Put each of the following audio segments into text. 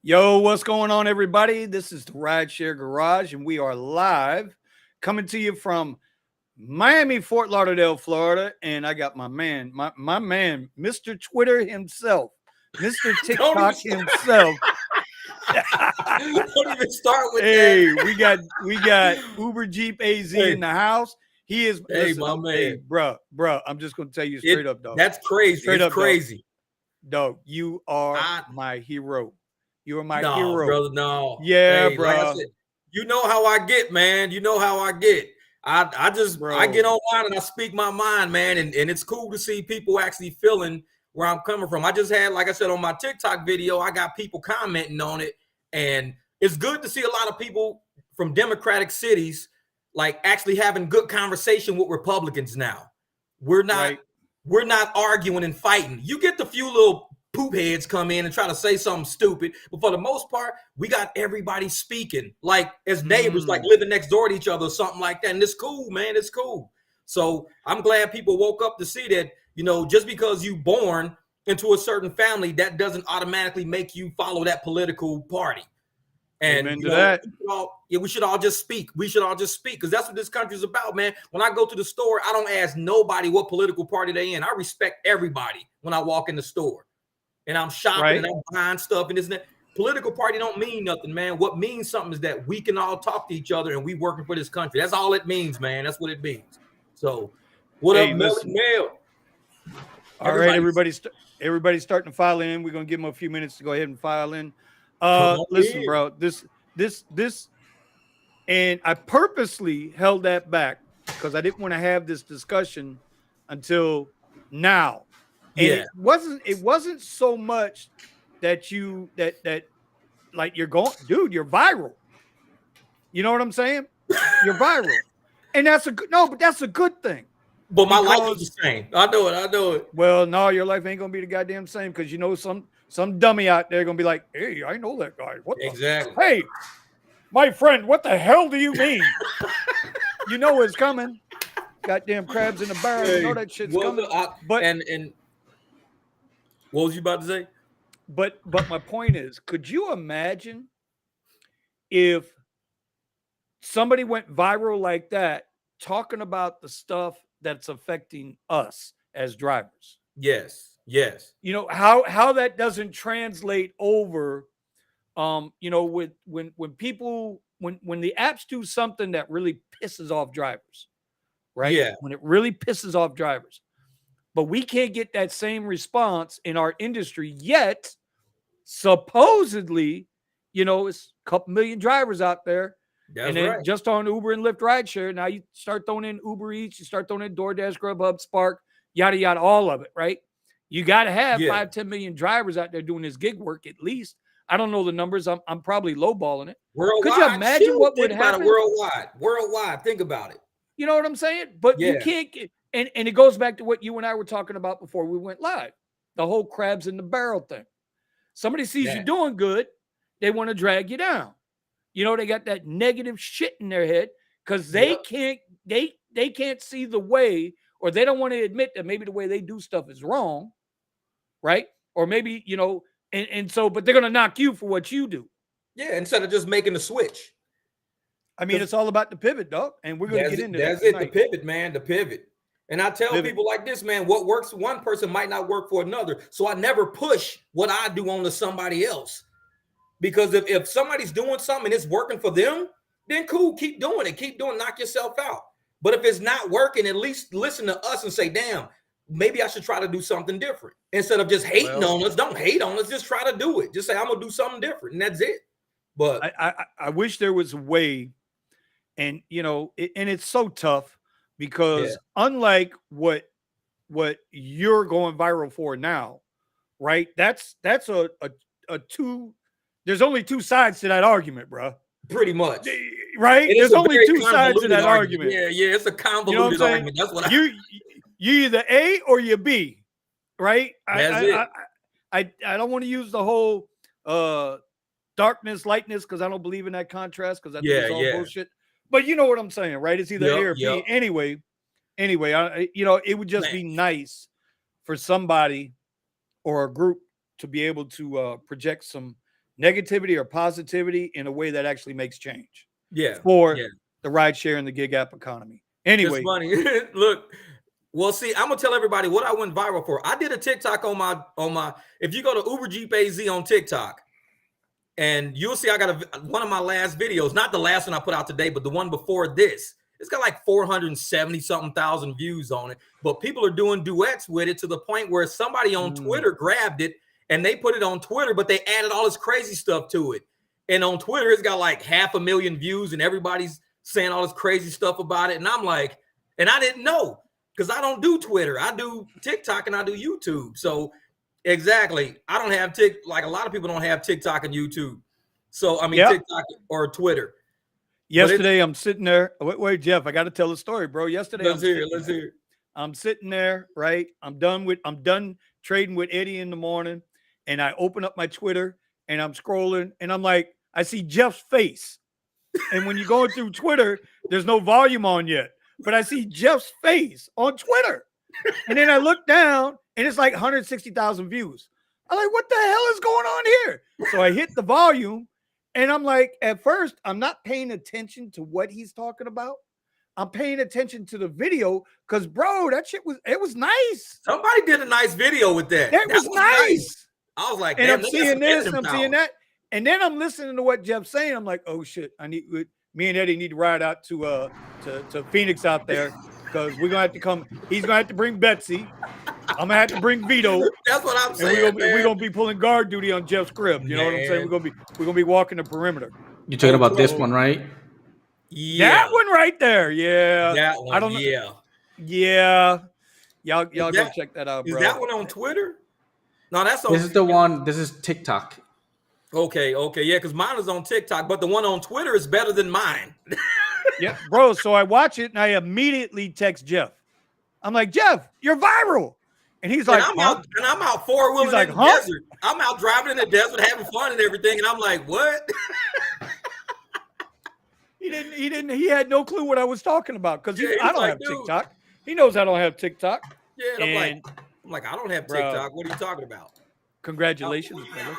Yo, what's going on, everybody? This is the Rideshare Garage, and we are live coming to you from Miami, Fort Lauderdale, Florida. And I got my man, my man, Mr. Twitter himself, Mr. TikTok himself. Don't even start with hey, that. we got Uber Jeep AZ in the house. He is my man. Hey, bro, I'm just gonna tell you straight up, dog. That's crazy. Straight it's up, crazy. Dog, you are my hero. You are my hero. Brother, no. Yeah, hey, bro. Like I said, you know how I get, man. You know how I get. I get online and I speak my mind, man. And it's cool to see people actually feeling where I'm coming from. I just had, like I said, on my TikTok video, I got people commenting on it. And it's good to see a lot of people from Democratic cities like actually having good conversation with Republicans now. We're not arguing and fighting. You get the few little poop heads come in and try to say something stupid, but for the most part, we got everybody speaking like as neighbors, like living next door to each other or something like that. And it's cool, man. It's cool. So I'm glad people woke up to see that, just because you born into a certain family, that doesn't automatically make you follow that political party. And we should all just speak. We should all just speak because that's what this country is about, man. When I go to the store, I don't ask nobody what political party they in. I respect everybody when I walk in the store. And I'm shopping and I'm buying stuff and isn't it? Political party don't mean nothing, man. What means something is that we can all talk to each other and we working for this country. That's all it means, man. That's what it means. So, what up, Mel? All right, everybody's starting to file in. We're gonna give them a few minutes to go ahead and file in. Listen, bro, this, and I purposely held that back because I didn't want to have this discussion until now. And it wasn't so much that like you're going, dude, you're viral. You know what I'm saying? You're viral. And that's a good thing. But my life is the same. I know it. Well, no, your life ain't gonna be the goddamn same because some dummy out there gonna be like, hey, I know that guy. What exactly? Hey, my friend, what the hell do you mean? You know it's coming. Goddamn crabs in the barrel. You know that shit's coming. And what was you about to say? But my point is, could you imagine if somebody went viral like that, talking about the stuff that's affecting us as drivers? Yes. How that doesn't translate over, with when people when the apps do something that really pisses off drivers, right? Yeah. When it really pisses off drivers. But we can't get that same response in our industry yet. Supposedly, it's a couple million drivers out there. That's right. Just on Uber and Lyft rideshare, now you start throwing in Uber Eats, you start throwing in DoorDash, Grubhub, Spark, yada, yada, all of it, right? You got to have 5-10 million drivers out there doing this gig work at least. I don't know the numbers. I'm probably lowballing it. Worldwide. Could you imagine what would happen? Worldwide. Think about it. You know what I'm saying? But you can't get... And it goes back to what you and I were talking about before we went live. The whole crabs in the barrel thing. Somebody sees you doing good, they want to drag you down. They got that negative shit in their head because they can't see the way, or they don't want to admit that maybe the way they do stuff is wrong, right? Or maybe, but they're going to knock you for what you do. Yeah, instead of just making the switch. I mean, it's all about the pivot, dog. And we're going to get into that. That's it, the pivot, man, the pivot. And I tell people like this, man, what works for one person might not work for another. So I never push what I do onto somebody else. Because if somebody's doing something and it's working for them, then cool, keep doing it. Knock yourself out. But if it's not working, at least listen to us and say, damn, maybe I should try to do something different. Instead of just hating on us, don't hate on us, just try to do it. Just say, I'm going to do something different, and that's it. But I wish there was a way, and, and it's so tough. Because unlike what you're going viral for now, right? That's a two. There's only two sides to that argument, bro. Pretty much, right? There's only two sides to that argument. Yeah, it's a convoluted argument. That's what you either A or you B, right? That's I don't want to use the whole darkness, lightness, because I don't believe in that contrast, because I think it's all bullshit. But you know what I'm saying, right? It's either A or B. Anyway, it would just be nice for somebody or a group to be able to project some negativity or positivity in a way that actually makes change. Yeah. For the rideshare and the gig app economy. Anyway. It's funny. Look, well, see, I'm gonna tell everybody what I went viral for. I did a TikTok on my if you go to Uber Jeep AZ on TikTok, and you'll see I got one of my last videos, not the last one I put out today, but the one before this. It's got like 470 something thousand views on it, but people are doing duets with it to the point where somebody on Twitter grabbed it and they put it on Twitter, but they added all this crazy stuff to it. And on Twitter, it's got like 500,000 views and everybody's saying all this crazy stuff about it. And I'm like, and I didn't know because I don't do Twitter. I do TikTok and I do YouTube. So exactly. I don't have like a lot of people don't have TikTok and YouTube. So I mean, TikTok or Twitter. Yesterday, I'm sitting there. Wait, Jeff, I got to tell a story, bro. Yesterday, let's hear. I'm sitting there, right? I'm done trading with Eddie in the morning, and I open up my Twitter and I'm scrolling, and I'm like, I see Jeff's face. And when you're going through Twitter, there's no volume on yet, but I see Jeff's face on Twitter. And then I look down, and it's like 160,000 views. I'm like, what the hell is going on here? So I hit the volume. And I'm like, at first, I'm not paying attention to what he's talking about. I'm paying attention to the video because, bro, that shit was nice. Somebody did a nice video with that. That was nice. I was like, and I'm seeing this, and I'm seeing that. And then I'm listening to what Jeff's saying. I'm like, oh, shit, me and Eddie need to ride out to Phoenix out there because we're going to have to come. He's going to have to bring Betsy. I'm gonna have to bring Vito. That's what I'm saying. We're gonna be pulling guard duty on Jeff's crib. You know what I'm saying? We're gonna be walking the perimeter. You're talking about this one, right? Yeah, that one right there. Yeah, that one. I don't know. Yeah. Y'all go check that out, bro. Is that one on Twitter? No, that's on. This is the one. This is TikTok. Okay, yeah, because mine is on TikTok, but the one on Twitter is better than mine. Yeah, bro. So I watch it and I immediately text Jeff. I'm like, Jeff, you're viral. And he's like, I'm out four-wheeling in the desert. I'm out driving in the desert, having fun and everything. And I'm like, what? He had no clue what I was talking about because I don't have TikTok. He knows I don't have TikTok. Yeah, and I'm like, I don't have TikTok. What are you talking about? Congratulations, brother.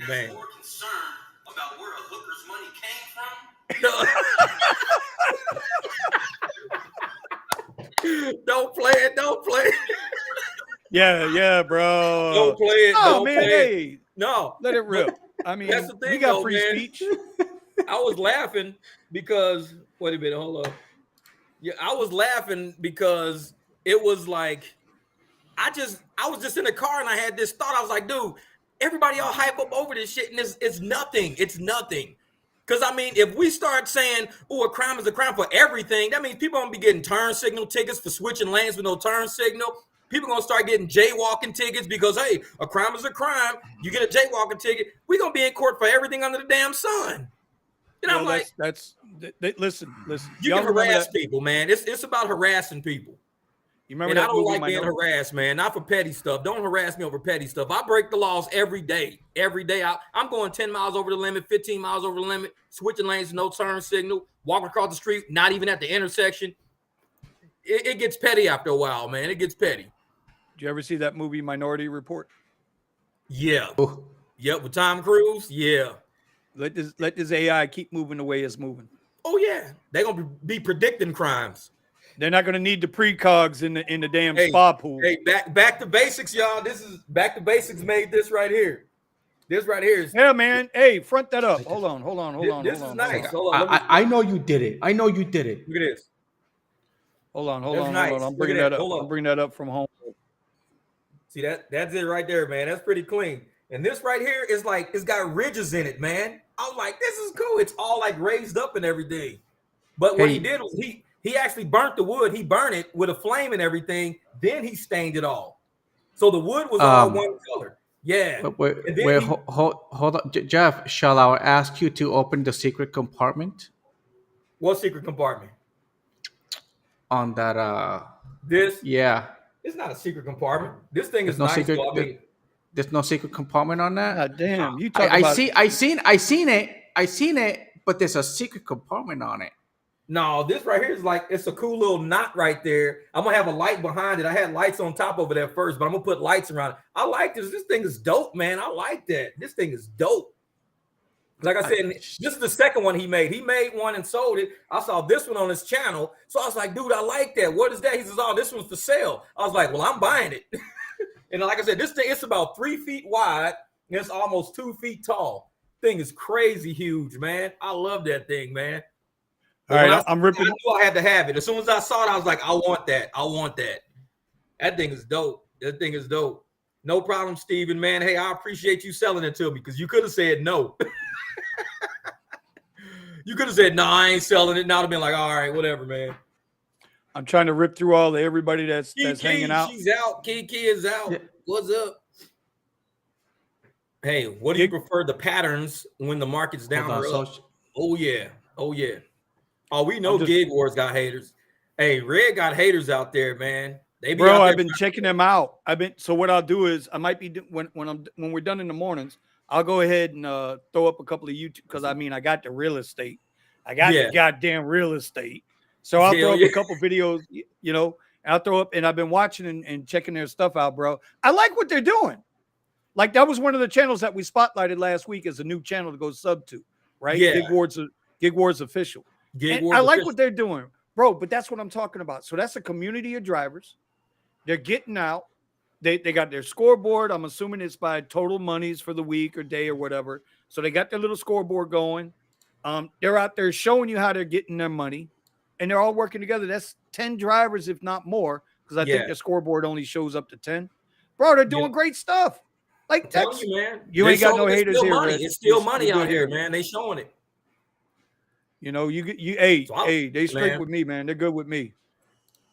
Man. More concerned about where a hooker's money came from. Don't play it. Yeah, bro. Don't play it. Oh, man, hey. No. Let it rip. I mean, that's the thing, we got free speech. I was laughing because, wait a minute, hold on. Yeah, I was laughing because it was like, I was just in the car and I had this thought. I was like, dude, everybody all hype up over this shit and it's nothing. It's nothing. Because, I mean, if we start saying, oh, a crime is a crime for everything, that means people are going to be getting turn signal tickets for switching lanes with no turn signal. People are going to start getting jaywalking tickets because, hey, a crime is a crime. You get a jaywalking ticket. We're going to be in court for everything under the damn sun. And I'm like, listen. You can harass people, man. It's about harassing people. You remember? And I don't like being harassed, man. Not for petty stuff. Don't harass me over petty stuff. I break the laws every day. Every day. I'm going 10 miles over the limit, 15 miles over the limit, switching lanes, no turn signal, walking across the street, not even at the intersection. It gets petty after a while, man. It gets petty. Did you ever see that movie Minority Report? Yeah. Yep, with Tom Cruise. Yeah. Let this AI keep moving the way it's moving. Oh yeah, they're gonna be predicting crimes. They're not gonna need the precogs in the damn spa pool. Hey, back to basics, y'all. This is Back to Basics. Made this right here. This right here is. Yeah, man. Hey, front that up. Hold on. This is nice. Hold on. I know you did it. Look at this. Hold on. I'm bringing that up. I'm bringing that up from home. See that's it right there, man. That's pretty clean. And this right here is like, it's got ridges in it, man. I was like, this is cool. It's all like raised up and everything. But what he did was he actually burnt the wood. He burned it with a flame and everything. Then he stained it all. So the wood was all one color. Yeah. Wait, hold on. Jeff, shall I ask you to open the secret compartment? What secret compartment? On that this? Yeah. It's not a secret compartment. This thing is nice. There's no secret compartment on that. God damn, you I seen it, but there's a secret compartment on it. No, this right here is like, it's a cool little knot right there. I'm gonna have a light behind it. I had lights on top of it at first, but I'm gonna put lights around it. I like this. This thing is dope, man. I like that. This thing is dope. Like I said, this is the second one he made. He made one and sold it. I saw this one on his channel. So I was like, dude, I like that. What is that? He says, oh, this one's for sale. I was like, well, I'm buying it. And like I said, this thing, it's about 3 feet wide and it's almost 2 feet tall. Thing is crazy huge, man. I love that thing, man. All right, I'm ripping. I knew I had to have it. As soon as I saw it, I was like, I want that. I want that. That thing is dope. That thing is dope. No problem, Steven, man. Hey, I appreciate you selling it to me because you could have said no. You could have said, no, I ain't selling it. Now I'd have been like, all right, whatever, man. I'm trying to rip through all everybody that's hanging out. She's out. Kiki is out. Yeah. What's up? Hey, what do you prefer, the patterns when the market's down or up? Oh, yeah. Oh, yeah. Oh, we know Gig Wars got haters. Hey, Red got haters out there, man. They be Bro, I've been checking them out. So what I'll do is I might be when we're done in the mornings, I'll go ahead and throw up a couple of YouTube because I got the real estate. I got the goddamn real estate. So I'll throw up a couple videos, I'll throw up, and I've been watching and checking their stuff out, bro. I like what they're doing. Like that was one of the channels that we spotlighted last week as a new channel to go sub to, right? Yeah. Gig Wars Official. I like what they're doing, bro, but that's what I'm talking about. So that's a community of drivers. They're getting out. They got their scoreboard. I'm assuming it's by total monies for the week or day or whatever. So they got their little scoreboard going. They're out there showing you how they're getting their money, and they're all working together. That's 10 drivers, if not more, because I think their scoreboard only shows up to 10. Bro, they're doing great stuff. Like that's you, man. You ain't got no haters here. It's still money out here, man. They showing it. They straight with me, man. They're good with me.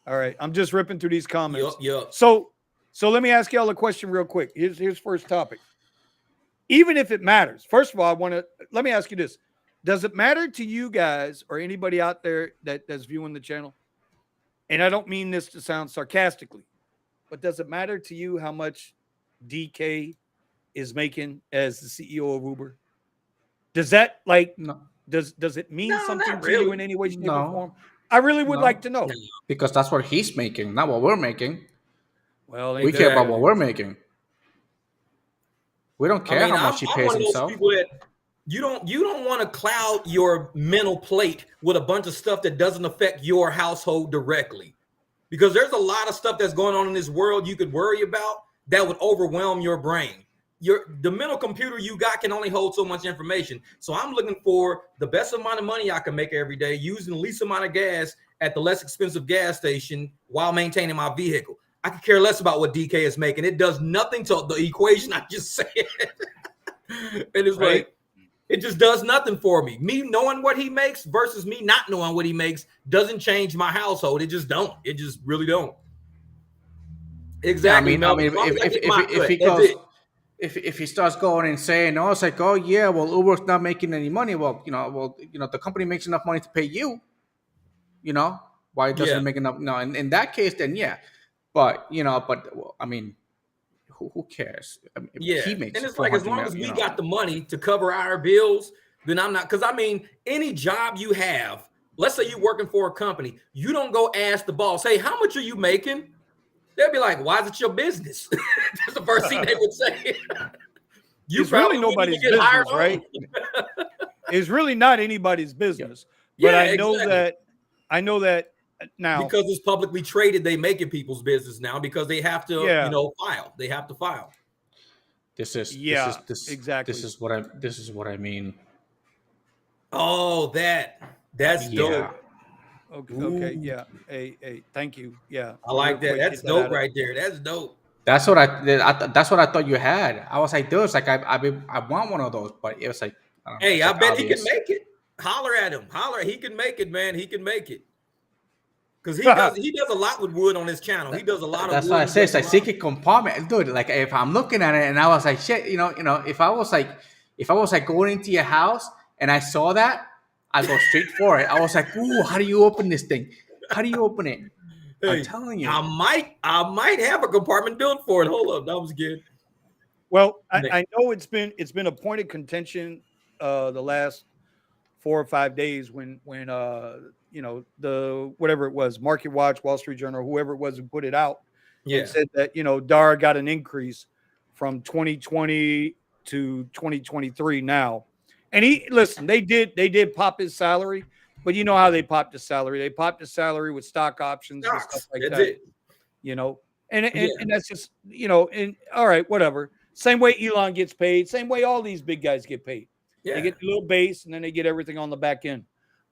All right, I'm just ripping through these comments. Yep. So let me ask y'all a question real quick. Here's first topic. Even if it matters, first of all, let me ask you this: does it matter to you guys or anybody out there that's viewing the channel? And I don't mean this to sound sarcastically, but does it matter to you how much DK is making as the CEO of Uber? Does that no. Does it mean something to you in any way, shape, or form? I really would like to know. Because that's what he's making, not what we're making. Well, we care about what we're making. We don't care how much he pays himself. You don't want to cloud your mental plate with a bunch of stuff that doesn't affect your household directly. Because there's a lot of stuff that's going on in this world you could worry about that would overwhelm your brain. The mental computer you got can only hold so much information. So I'm looking for the best amount of money I can make every day using the least amount of gas at the less expensive gas station while maintaining my vehicle. I could care less about what DK is making. It does nothing to the equation I just said. And it's like, it just does nothing for me. Me knowing what he makes versus me not knowing what he makes doesn't change my household. It just don't. It just really don't. Exactly. If he starts going and saying, "Oh, it's like, oh yeah, well, Uber's not making any money." Well, the company makes enough money to pay you. Why it doesn't make enough? No, in that case, then yeah. But who cares? He makes. And it's like as long as we got the money to cover our bills, then I'm not. Because any job you have, let's say you're working for a company, you don't go ask the boss, "Hey, how much are you making?" They'll be like, "Why is it your business?" That's the first thing they would say. It's really nobody's business, right? It's really not anybody's business. But I know that now because it's publicly traded, they make it people's business now because they have to, file. They have to file. Exactly. This is what I mean. Oh, that's dope. Okay, yeah. Hey, thank you. Yeah, I like that. That's dope right there. That's dope. That's what I thought you had. I was like, dude, it's like I want one of those, but it was like, hey, I bet obvious. He can make it. Holler at him. He can make it, man. He can make it. Because he does a lot with wood on his channel. He does a lot of. That's why I say it's like secret compartment, dude. Like if I'm looking at it and I was like, shit, if I was like going into your house and I saw that, I go straight for it. I was like, ooh, how do you open this thing? How do you open it? Hey, I'm telling you. I might have a compartment built for it. Hold up. That was good. Well, I know it's been a point of contention the last 4 or 5 days when the whatever it was, Market Watch, Wall Street Journal, whoever it was who put it out, said that DAR got an increase from 2020 to 2023 now. And they did pop his salary, but you know how they popped his salary. They popped his salary with stock options and stuff like that's that. it. You know, and that's just, you know, and all right, whatever. Same way Elon gets paid, same way all these big guys get paid. Yeah. They get a little base and then they get everything on the back end.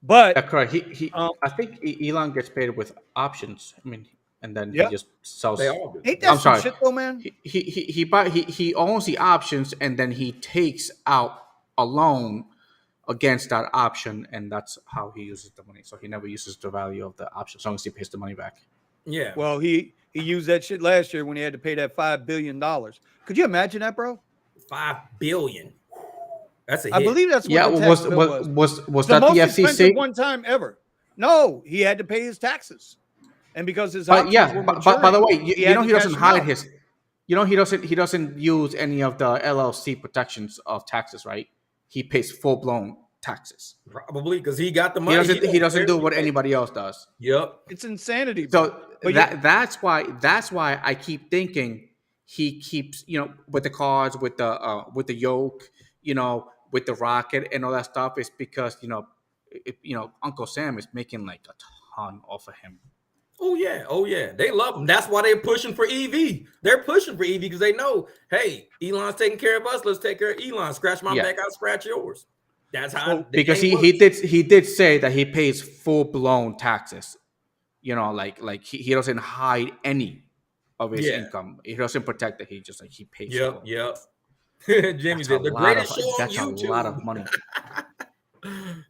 But that's correct. I think Elon gets paid with options. I mean, and then he just sells. They all do. Ain't that some shit though, man? He owns the options and then he takes out a loan against that option, and that's how he uses the money. So he never uses the value of the option as long as he pays the money back. Yeah. Well, he used that shit last year when he had to pay that $5 billion. Could you imagine that, bro? $5 billion. That's a hit. I believe that's what the was tax bill was the that most the expensive FCC one time ever. No, he had to pay his taxes, and because his options were maturing, by the way, you know he doesn't hide his. his. You know he doesn't use any of the LLC protections of taxes, right? He pays full blown taxes. Probably because he got the money. He doesn't do what anybody else does. Yep. It's insanity. Bro. So that's why I keep thinking he keeps, you know, with the cars, with the yoke, you know, with the rocket and all that stuff, is because you know Uncle Sam is making like a ton off of him. Oh yeah, they love him. That's why they're pushing for EV. They're pushing for EV because they know, hey, Elon's taking care of us. Let's take care of Elon. Scratch my back, I'll scratch yours. That's how. Because he did say that he pays full blown taxes. You know, like he doesn't hide any of his income. He doesn't protect it. He just like he pays. Yep. Jimmy said the greatest show on YouTube. That's a lot of money.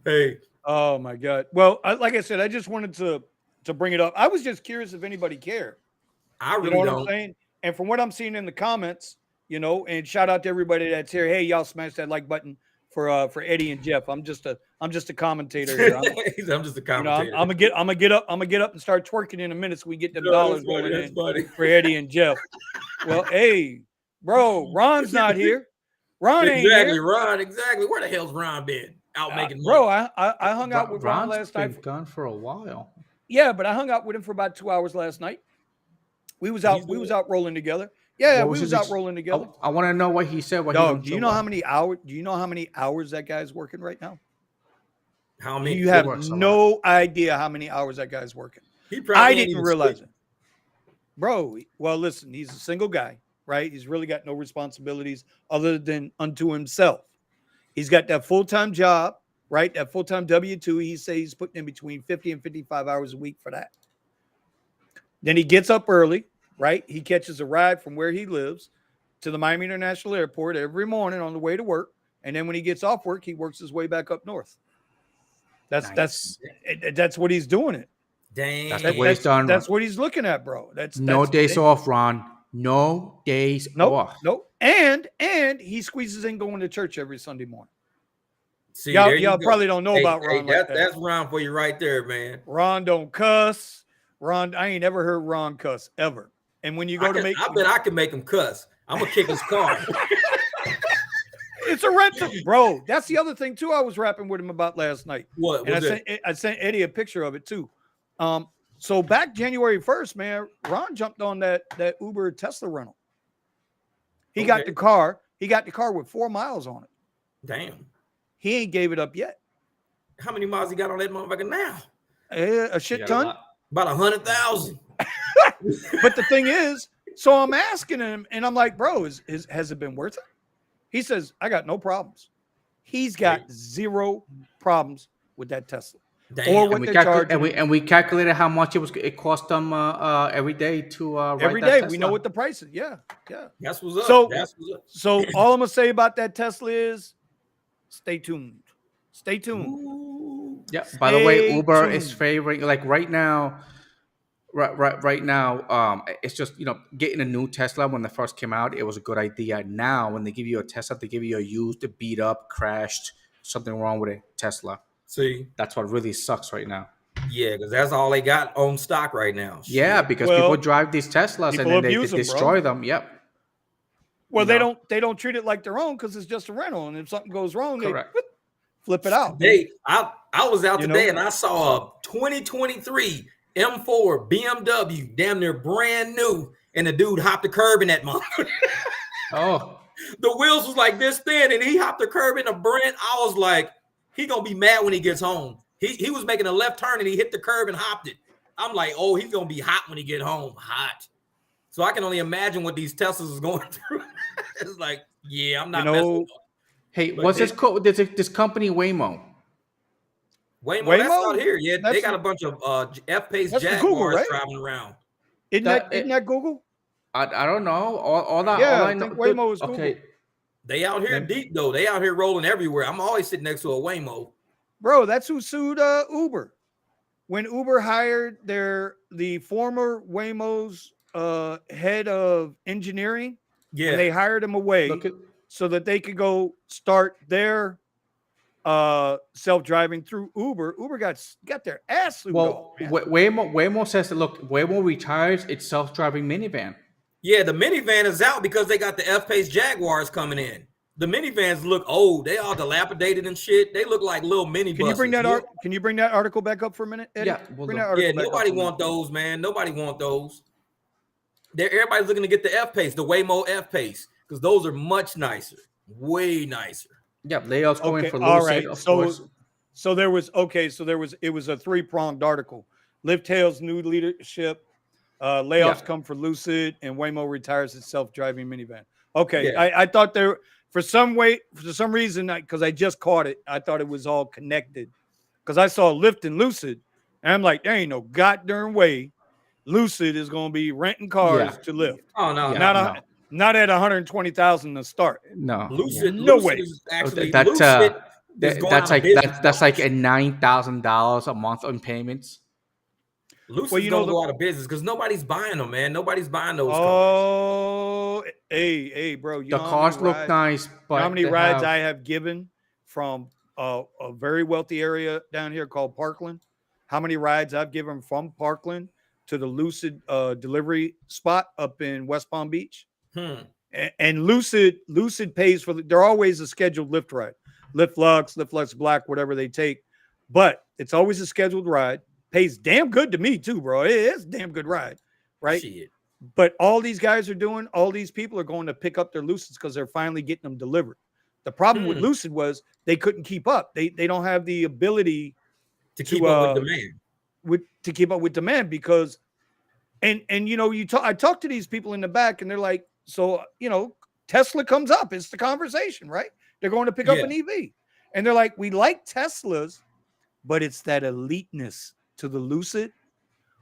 Hey. Oh my God. Well, like I said, I just wanted to bring it up. I was just curious if anybody cared. I really know what don't. I'm saying? And from what I'm seeing in the comments, you know, and shout out to everybody that's here. Hey, y'all smash that like button for Eddie and Jeff. I'm just a commentator here. I'm just a commentator. You know, I'm gonna get up and start twerking in a minute so we get them dollars rolling in for Eddie and Jeff. Well, hey, bro, Ron's not here. Ron ain't here. Ron, exactly. Where the hell's Ron been? Out making money. Bro, I hung out with Ron last night. Been gone for a while. Yeah, but I hung out with him for about 2 hours last night. We was out rolling together. Yeah, we was out rolling together. I want to know what he said. Dog, do you know how many hours that guy's working right now? How many? You have no idea how many hours that guy's working. I didn't realize it. Bro, well, listen, he's a single guy, right? He's really got no responsibilities other than unto himself. He's got that full-time job, right? That full-time W-2. He says he's putting in between 50 and 55 hours a week for that. Then he gets up early, right? He catches a ride from where he lives to the Miami International Airport every morning on the way to work. And then when he gets off work, he works his way back up north. That's what he's doing it. Dang. That's the way it's done. That's what he's looking at, bro. That's no days off, Ron. No days off. Nope. And he squeezes in going to church every Sunday morning. See, y'all probably don't know about Ron. That's Ron for you right there, man. Ron don't cuss. Ron, I ain't never heard Ron cuss ever. And when you go I bet I can make him cuss. I'm gonna kick his car. It's a rental, bro. That's the other thing too. I was rapping with him about last night. What? And I sent Eddie a picture of it too. So back January 1st, man, Ron jumped on that Uber Tesla rental. He got the car. He got the car with 4 miles on it. Damn. He ain't gave it up yet. How many miles he got on that motherfucker now? A shit ton. About 100,000. But the thing is, so I'm asking him, and I'm like, bro, has it been worth it? He says, I got no problems. He's got zero problems with that Tesla. Damn. Or what they're charging. And we calculated how much it cost them every day to ride every that day. Tesla. We know what the price is. Yeah. That's what's up. So all I'm gonna say about that Tesla is, stay tuned. Stay tuned. Ooh. Yeah. By the way, Uber is favoring, like right now. Right now, it's just, getting a new Tesla when they first came out, it was a good idea. Now, when they give you a Tesla, they give you a used, beat up, crashed, something wrong with it, Tesla. See, that's what really sucks right now. Yeah, because that's all they got on stock right now. Yeah, because people drive these Teslas and then they destroy them. Yep. Well, they don't treat it like their own because it's just a rental, and if something goes wrong, they flip it out. I was out today and I saw a 2023 M4 BMW, damn near brand new, and the dude hopped the curb in that motherfucker. Oh, The wheels was like this thin, and he hopped the curb in a Brent. I was like, he gonna be mad when he gets home. He was making a left turn and he hit the curb and hopped it. I'm like, oh, he's gonna be hot when he get home. Hot. So I can only imagine what these Teslas is going through. It's like, yeah, I'm not messing with them. Hey, what's this called? There's this company Waymo. Waymo, that's out here. Yeah, they got a bunch of F-Pace Jaguars Google, right? driving around. Isn't that Google? I don't know. All I think Waymo is Google. Okay. They out here deep though. They out here rolling everywhere. I'm always sitting next to a Waymo. Bro, that's who sued Uber. When Uber hired the former Waymo's head of engineering, and they hired him away so that they could go start their self-driving through Uber. Uber got their ass sued. Waymo says that Waymo retires its self-driving minivan. Yeah, the minivan is out because they got the F-Pace Jaguars coming in. The minivans look old. They all dilapidated and shit. They look like little mini buses. Can you bring that article back up for a minute, Eddie? Yeah, nobody want those, man. Nobody want those. Everybody's looking to get the F-Pace, the Waymo F-Pace, because those are much nicer, way nicer. Yeah, layout's going for all Lucid, right. of course. It was a three-pronged article. Lyft hails new leadership. Layoffs come for Lucid, and Waymo retires its self-driving minivan. Okay, I thought there. For some reason, because I just caught it, I thought it was all connected. Because I saw Lyft and Lucid, and I'm like, there ain't no goddamn way Lucid is going to be renting cars to Lyft. Oh no, not at $120,000 to start. No, Lucid, no way. Is actually, that's Lucid that's like a $9,000 a month on payments. Lucid's gonna go out of business because nobody's buying them, man. Nobody's buying those cars. Oh, hey, bro. The cars look nice, but how many rides I have given from a very wealthy area down here called Parkland? How many rides I've given from Parkland to the Lucid delivery spot up in West Palm Beach? And Lucid pays for they're always a scheduled Lyft ride. Lyft Lux Black, whatever they take. But it's always a scheduled ride. Pays damn good to me too, bro. It's a damn good ride, right? Shit. But all these guys are doing, all these people are going to pick up their Lucids because they're finally getting them delivered. The problem with Lucid was they couldn't keep up. They don't have the ability to keep up with demand. To keep up with demand because, and you know, I talk to these people in the back and they're like, so you know, Tesla comes up. It's the conversation, right? They're going to pick up an EV, and they're like, we like Teslas, but it's that eliteness to the Lucid,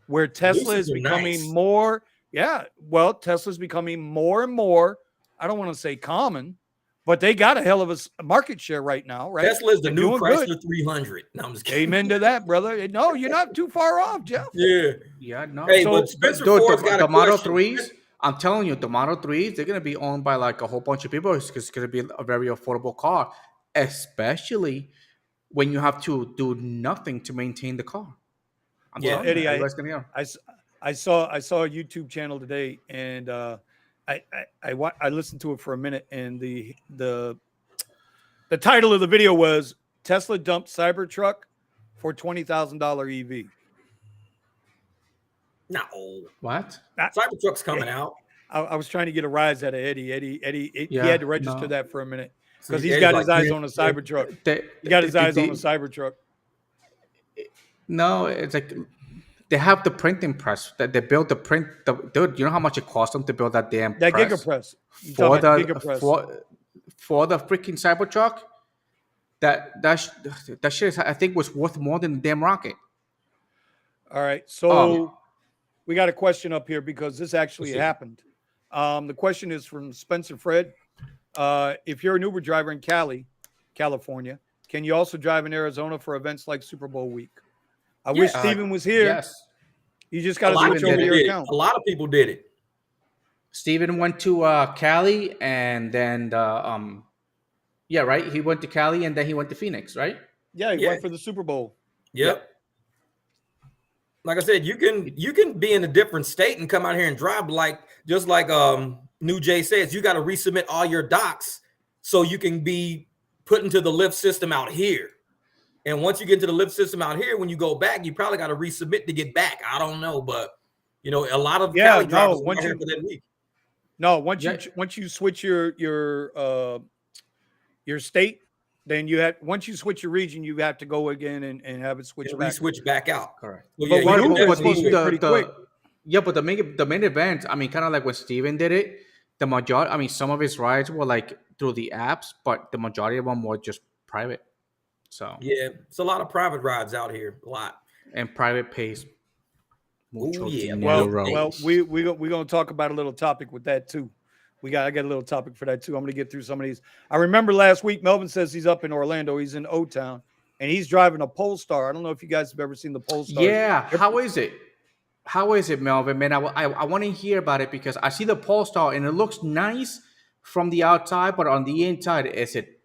where Tesla is becoming more. Yeah, well, Tesla's becoming more and more. I don't want to say common, but they got a hell of a market share right now, right? Tesla's the new Chrysler 300. No, I'm just kidding. Amen to that, brother. No, you're not too far off, Jeff. Yeah, no. Hey, but Spencer Ford's got the Model 3s. I'm telling you, the Model 3s, they're gonna be owned by like a whole bunch of people. It's gonna be a very affordable car, especially when you have to do nothing to maintain the car. Eddie, I saw a YouTube channel today, and I listened to it for a minute, and the title of the video was Tesla dumped Cybertruck for $20,000 EV. No, what? Cybertruck's coming out. I was trying to get a rise out of Eddie. Eddie, he had to register that for a minute because he's got his eyes on a Cybertruck. He got his eyes on a Cybertruck. No, it's like they have the printing press that they built the print. Dude, you know how much it cost them to build that damn press? Gigapress for the freaking Cybertruck. That shit I think was worth more than the damn rocket. All right, so we got a question up here because this actually happened. The question is from Spencer Fred. If you're an Uber driver in California, can you also drive in Arizona for events like Super Bowl week? I wish Steven was here. Yes. You just got to switch over your account. A lot of people did it. Steven went to Cali and then right? He went to Cali and then he went to Phoenix, right? Yeah, he went for the Super Bowl. Yep. Like I said, you can be in a different state and come out here and drive just like New Jay says, you got to resubmit all your docs so you can be put into the Lyft system out here. And once you get into the Lyft system out here, when you go back, you probably got to resubmit to get back. I don't know, but you know, a lot of Cali drivers went here for that week. No, once you switch your state, then you have once you switch your region, you have to go again and have it switch back. Switch back out. Correct. Well, But yeah, Uber was supposed to be pretty quick. Yeah, but the main event, I mean, kind of like when Steven did it, the majority, I mean, some of his rides were like through the apps, but the majority of them were just private. So yeah, it's a lot of private rides out here, a lot. And private pays. Oh yeah. Well, we're gonna talk about a little topic with that too. I got a little topic for that too. I'm gonna get through some of these. I remember last week Melvin says he's up in Orlando. He's in O-Town, and he's driving a Polestar. I don't know if you guys have ever seen the Polestar. Yeah, how is it? How is it, Melvin? Man, I want to hear about it because I see the Polestar and it looks nice from the outside, but on the inside, is it?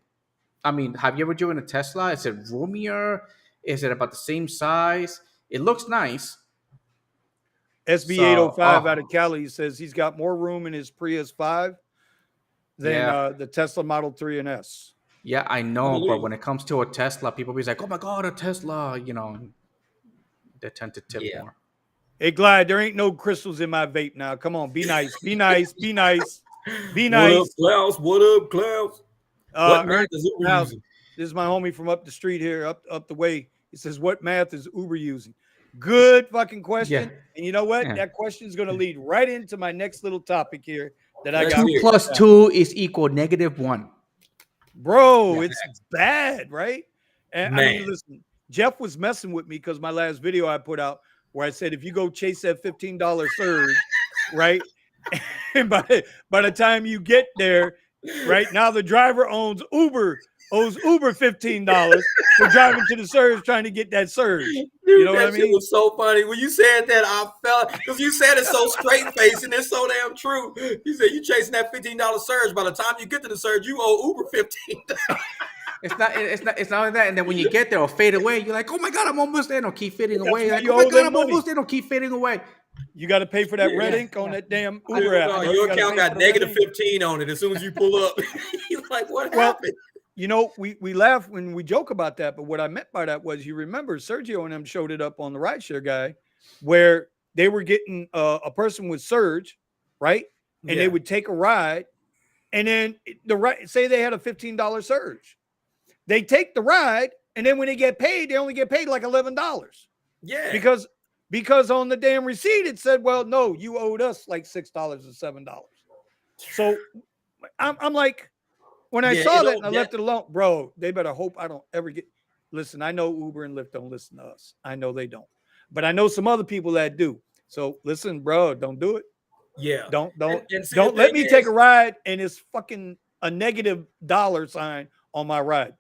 I mean, have you ever driven a Tesla? Is it roomier? Is it about the same size? It looks nice. SB805 out of Cali says he's got more room in his Prius 5 than the Tesla Model 3 and S. Yeah, I know, but when it comes to a Tesla, people be like, "Oh my God, a Tesla!" You know, they tend to tip more. Hey, Glide, there ain't no crystals in my vape now. Come on, be nice, be nice, be nice, be nice. What up, Klaus? What up, Klaus? What math is Uber using? This is my homie from up the street here, up the way. He says, "What math is Uber using?" Good fucking question. Yeah. And you know what? Yeah. That question is going to lead right into my next little topic here that I got. 2 + 2 is equal -1. Bro, it's bad, right? And I mean, listen, Jeff was messing with me because my last video I put out where I said, if you go chase that $15 surge, right? And by the time you get there, right now the driver owes Uber $15 for driving to the surge trying to get that surge. Dude, you know what I mean? It was so funny when you said that. I felt because you said it so straight faced and it's so damn true. You said you chasing that $15 surge. By the time you get to the surge, you owe Uber $15. It's not like that. And then when you get there or fade away, you're like, oh my God, I'm almost there. No, keep fading away. Like, oh my God, I'm almost there. No, keep fading away. You got to pay for that red ink on that damn Uber app. Your account got -15 on it as soon as you pull up. You're like, what happened? You know, we laugh when we joke about that, but what I meant by that was, you remember Sergio and them showed it up on the Rideshare Guy where they were getting a person with surge, right? And they would take a ride, and then say they had a $15 surge. They take the ride, and then when they get paid, they only get paid like $11. Yeah. Because on the damn receipt it said, well, no, you owed us like $6 or $7. So I'm like, when I saw that and I left it alone, bro, they better hope I don't ever get. Listen, I know Uber and Lyft don't listen to us. I know they don't, but I know some other people that do. So listen, bro, don't do it. Yeah, don't let me take a ride and it's fucking a $- on my ride.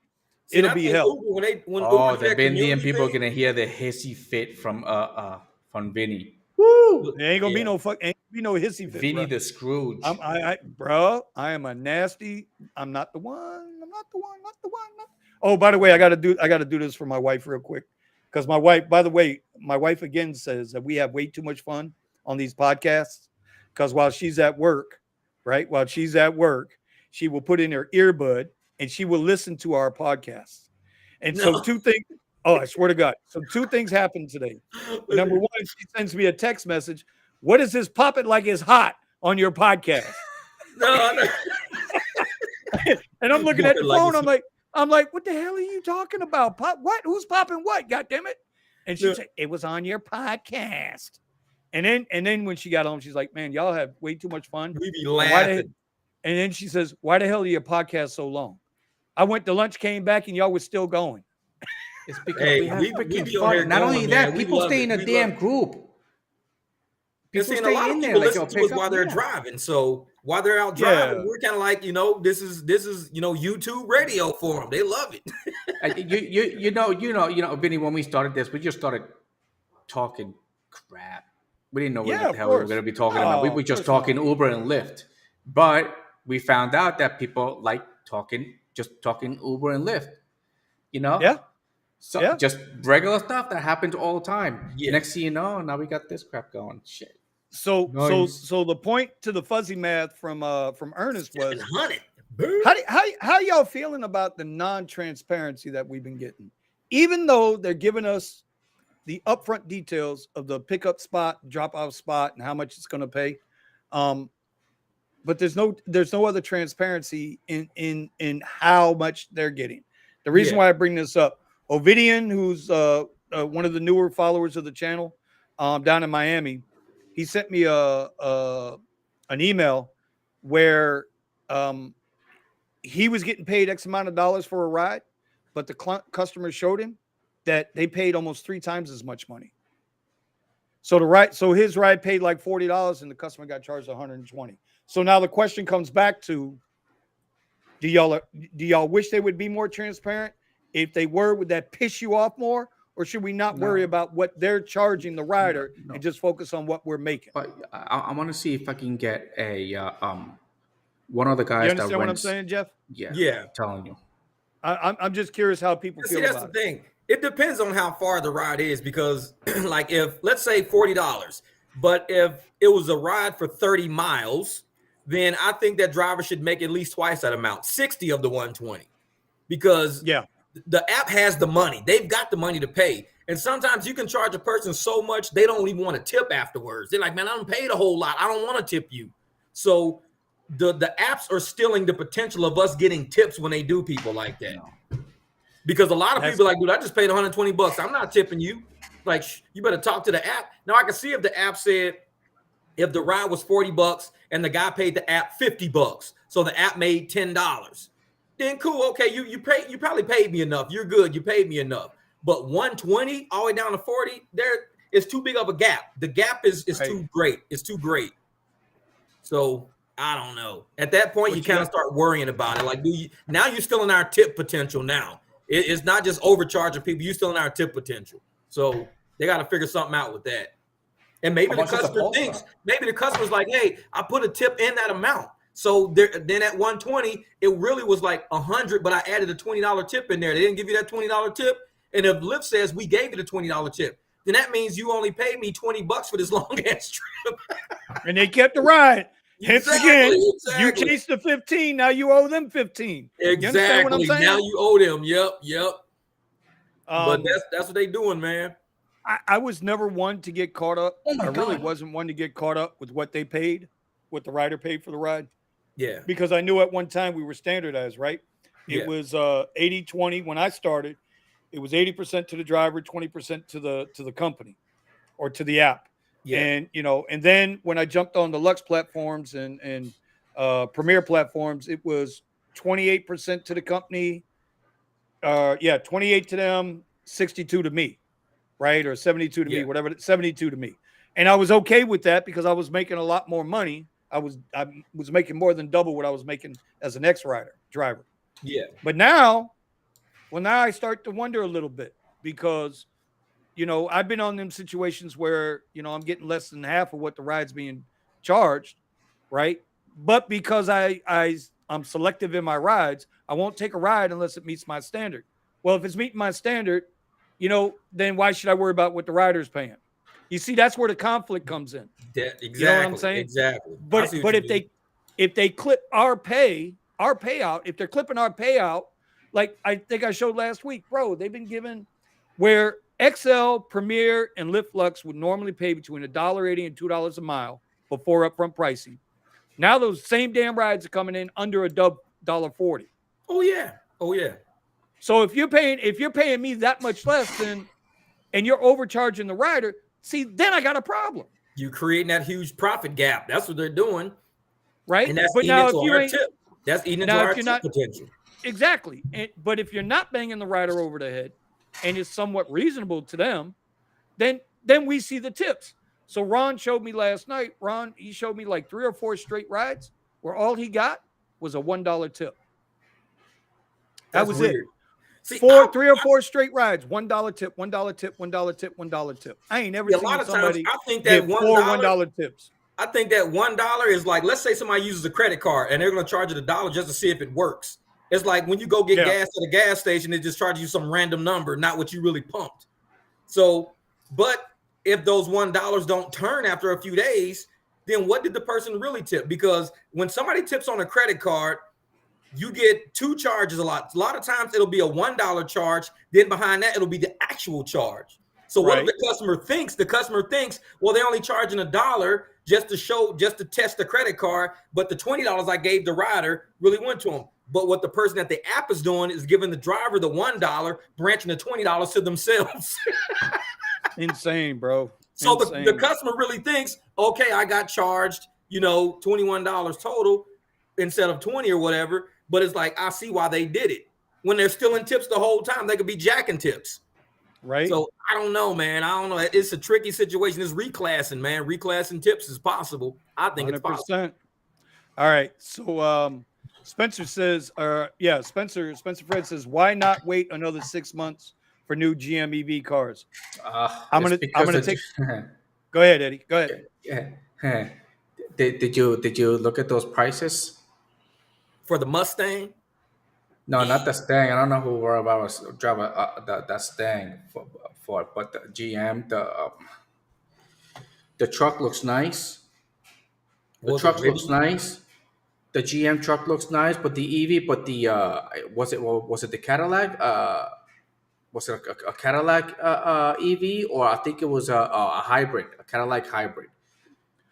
It'll be hell. The Indian people are gonna hear the hissy fit from Vinny. Woo! There ain't gonna be no hissy fit. Vinny the Scrooge. I am a nasty. I'm not the one. Oh, by the way, I gotta do this for my wife real quick. Because my wife again says that we have way too much fun on these podcasts. Because while she's at work, she will put in her earbud and she will listen to our podcast. And so 2 things. Oh, I swear to God. So 2 things happened today. Number 1, she sends me a text message. What is this popping like it's hot on your podcast? No. And I'm looking at the phone. I'm like, what the hell are you talking about? Pop what? Who's popping what? God damn it. And she said, it was on your podcast. And then when she got home, she's like, man, y'all have way too much fun. We be laughing. And then she says, why the hell are your podcast so long? I went to lunch, came back, and y'all were still going. It's because we have freaking fun. Not only that, people stay in a damn group. People stay in there listen to us while they're driving. So while they're out driving, we're kind of like, this is YouTube radio for them. They love it. you know, Vinny. When we started this, we just started talking crap. We didn't know what the hell we were going to be talking about. We were just talking Uber and Lyft, but we found out that people like talking Uber and Lyft. So just regular stuff that happens all the time. Yeah. Next thing you know, now we got this crap going. Shit. So the point to the fuzzy math from Ernest was, how y'all feeling about the non-transparency that we've been getting? Even though they're giving us the upfront details of the pickup spot, drop off spot, and how much it's going to pay. but there's no other transparency in how much they're getting. The reason why I bring this up, Ovidian, who's one of the newer followers of the channel, down in Miami, he sent me an email where he was getting paid X amount of dollars for a ride, but the customer showed him that they paid almost 3 times as much money. So his ride paid like $40 and the customer got charged $120. So now the question comes back to, do y'all wish they would be more transparent? If they were, would that piss you off more? Or should we not worry about what they're charging the rider and just focus on what we're making? But I want to see if I can get a one of the guys. You understand what I'm saying, Jeff? Yeah. I'm telling you. I'm just curious how people feel about it. That's the thing. It depends on how far the ride is, because like if, let's say $40, but if it was a ride for 30 miles, then I think that driver should make at least twice that amount, 60 of the 120, because the app has the money. They've got the money to pay. And sometimes you can charge a person so much, they don't even want to tip afterwards. They're like, man, I don't paid a whole lot. I don't want to tip you. So the apps are stealing the potential of us getting tips when they do people like that. Because a lot of people are like, dude, I just paid $120. I'm not tipping you. Like, you better talk to the app. Now I can see if the app said, if the ride was $40 and the guy paid the app $50, so the app made $10, then cool. Okay, you probably paid me enough. You're good. You paid me enough. But 120 all the way down to 40, there is too big of a gap. The gap is too great. It's too great. So I don't know. At that point, you kind of start worrying about it. Like, now you're still in our tip potential now. It's not just overcharging people. You're still in our tip potential. So they got to figure something out with that. And maybe the customer thinks, maybe the customer's like, hey, I put a tip in that amount. So then at 120, it really was like 100, but I added a $20 tip in there. They didn't give you that $20 tip. And if Lyft says we gave you the $20 tip, then that means you only paid me $20 for this long ass trip. And they kept the ride. Hence again, you chased the 15. Now you owe them 15. Exactly. Now you owe them. Yep. But that's what they doing, man. I was never one to get caught up. I really wasn't one to get caught up with what they paid, what the rider paid for the ride. Yeah. Because I knew at one time we were standardized, right? It was 80-20 when I started. It was 80% to the driver, 20% to the company or to the app. Yeah. And and then when I jumped on the Lux platforms and Premier platforms, it was 28% to the company. 28 to them, 62 to me, right? Or 72 to me, whatever, 72 to me. And I was okay with that because I was making a lot more money. I was making more than double what I was making as an driver. Yeah. But now I start to wonder a little bit because I've been on them situations where, I'm getting less than half of what the ride's being charged, right? But because I'm selective in my rides, I won't take a ride unless it meets my standard. Well, if it's meeting my standard, then why should I worry about what the rider's paying? You see, that's where the conflict comes in. Exactly. You know what I'm saying? Exactly. But if they clip our payout, if they're clipping our payout, like I think I showed last week, bro, they've been given where XL, Premier, and Lyft Lux would normally pay between $1.80 and $2 a mile before upfront pricing. Now those same damn rides are coming in under $1.40. Oh yeah. So if you're paying me that much less and you're overcharging the rider, see, then I got a problem. You're creating that huge profit gap. That's what they're doing, right? And that's eating into our tip. That's eating into our tip potential. Exactly. But if you're not banging the rider over the head, and it's somewhat reasonable to them, then we see the tips. So Ron showed me last night. He showed me like 3 or 4 straight rides where all he got was a $1 tip. That was weird. It. See, 3 or 4 straight rides, $1 tip, $1 tip, $1 tip, $1 tip. I ain't never seen somebody I think that give 4 $1 tips. I think that $1 is like, let's say somebody uses a credit card and they're going to charge it $1 just to see if it works. It's like when you go get gas at a gas station, it just charges you some random number, not what you really pumped. So, but if those $1 don't turn after a few days, then what did the person really tip? Because when somebody tips on a credit card, you get 2 charges a lot. A lot of times it'll be a $1 charge. Then behind that, it'll be the actual charge. So what if the customer thinks? Well, they're only charging $1 just to test the credit card, but the $20 I gave the rider really went to them. But what the person at the app is doing is giving the driver the $1, branching the $20 to themselves. Insane, bro. So the customer really thinks, okay, I got charged, $21 total instead of 20 or whatever. But it's like, I see why they did it. When they're stealing tips the whole time, they could be jacking tips. Right. So I don't know, man. I don't know. It's a tricky situation. It's reclassing, man. Reclassing tips is possible. I think 100%. It's possible. All right. So Spencer says, Spencer Fred says, why not wait another 6 months for new GM EV cars? I'm gonna take. Go ahead, Eddie. Go ahead. Yeah. Did you look at those prices for the Mustang? No, not the Stang. I don't know who were about was driving that Stang for, but the GM, the truck looks nice. The truck looks nice. The GM truck looks nice, but the EV, was it the Cadillac? Was it a Cadillac EV, or I think it was a hybrid, a Cadillac hybrid?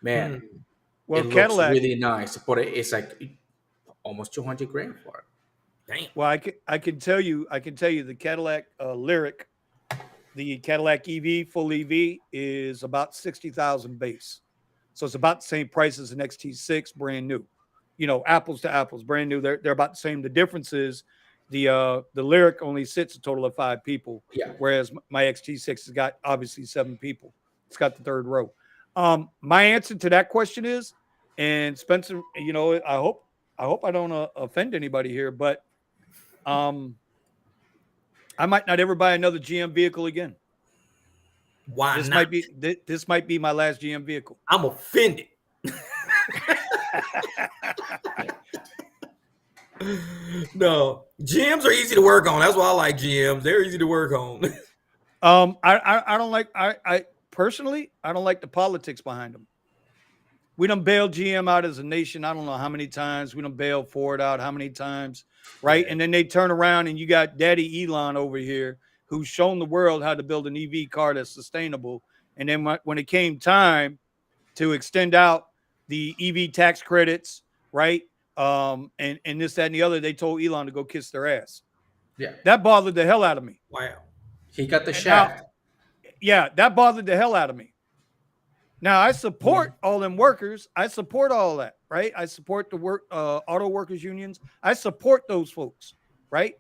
Man, well, it Cadillac looks really nice, but it's like almost $200,000 for it. Damn. Well, I can tell you the Cadillac Lyriq, the Cadillac EV, full EV is about 60,000 base. So it's about the same price as an XT6 brand new. Apples to apples, brand new. They're about the same. The difference is the Lyriq only sits a total of 5 people. Yeah. Whereas my XT6 has got obviously 7 people. It's got the third row. My answer to that question is, and Spencer, I hope I don't offend anybody here, but I might not ever buy another GM vehicle again. Why not? This might be my last GM vehicle. I'm offended. No, GMs are easy to work on. That's why I like GMs. They're easy to work on. I don't like. I personally, I don't like the politics behind them. We done bailed GM out as a nation. I don't know how many times. We done bailed Ford out how many times, right? Yeah. And then they turn around and you got Daddy Elon over here who's shown the world how to build an EV car that's sustainable. And then when it came time to extend out the EV tax credits, right? And this, that, and the other, they told Elon to go kiss their ass. Yeah. That bothered the hell out of me. Wow. He got the shaft. Yeah, that bothered the hell out of me. Now, I support all them workers. I support all that, right? I support the auto workers unions. I support those folks, right?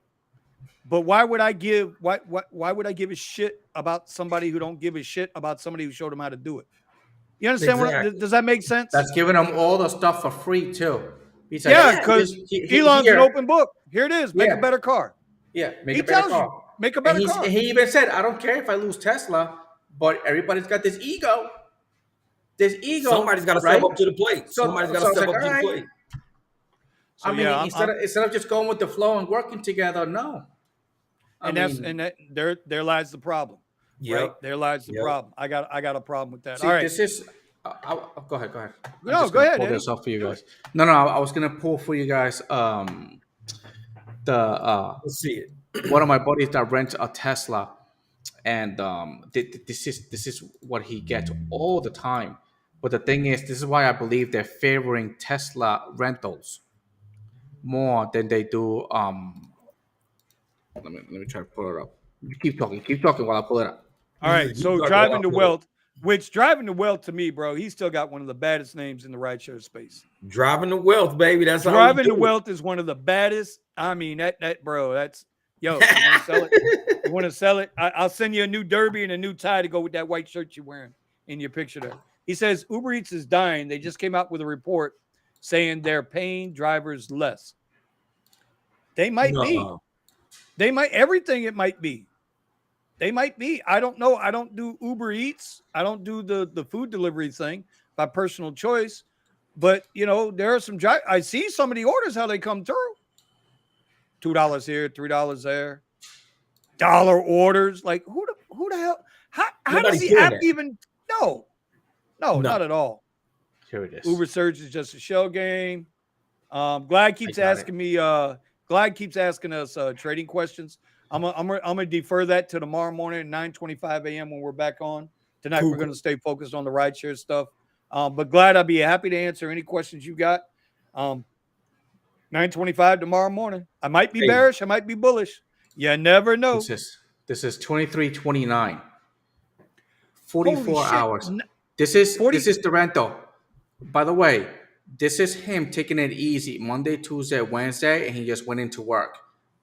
But why would I give a shit about somebody who don't give a shit about somebody who showed them how to do it? You understand does that make sense? That's giving them all the stuff for free too. He said, because Elon's an open book. Here it is. Make a better car. Yeah, make a better car. Make a better car. He even said, I don't care if I lose Tesla, but everybody's got this ego. This ego. Somebody's got to step up to the plate. Somebody's got to step up to the plate. So, instead of just going with the flow and working together, no. There lies the problem. Yep. Right? There lies the problem. I got a problem with that. See, all right. This is go ahead. No, go ahead. Pull this up for you guys. No, I was gonna pull for you guys. Let's see it. One of my buddies that rents a Tesla, and this is what he gets all the time. But the thing is, this is why I believe they're favoring Tesla rentals more than they do. Let me try to pull it up. You keep talking while I pull it up. All right. So Driving to Wealth, Driving to Wealth to me, bro, he's still got one of the baddest names in the rideshare space. Driving to Wealth, baby. That's Driving to Wealth is one of the baddest. I mean, that bro, that's yo. You want to sell it? You want to sell it? I'll send you a new derby and a new tie to go with that white shirt you're wearing in your picture there. He says Uber Eats is dying. They just came out with a report saying they're paying drivers less. They might be. They might everything. It might be. They might be. I don't know. I don't do Uber Eats. I don't do the food delivery thing by personal choice. But, there are some I see some of the orders, how they come through. $2 here, $3 there. Dollar orders. Like, who the hell? How does the app even? No, not at all. Here it is. Uber Surge is just a shell game. Glad keeps asking me. Glad keeps asking us trading questions. I'm gonna defer that to tomorrow morning at 9:25 a.m. when we're back on. Tonight we're gonna stay focused on the rideshare stuff. But glad I'd be happy to answer any questions you got. 9:25 tomorrow morning. I might be bearish, I might be bullish. You never know. This is 23:29. 44 hours. This is the rental. By the way, this is him taking it easy Monday, Tuesday, Wednesday, and he just went into work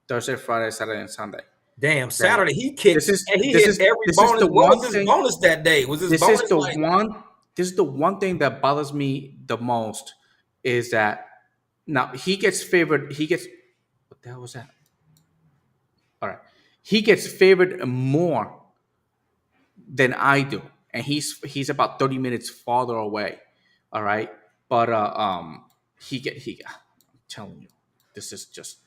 Thursday, Friday, Saturday, and Sunday. Damn, Saturday he kicked. He hit every bonus. What was his bonus that day? Was his bonus This is the one thing that bothers me the most is that now he gets favored. What the hell was that? All right, he gets favored more than I do, and he's about 30 minutes farther away. All right, but I'm telling you, this is just.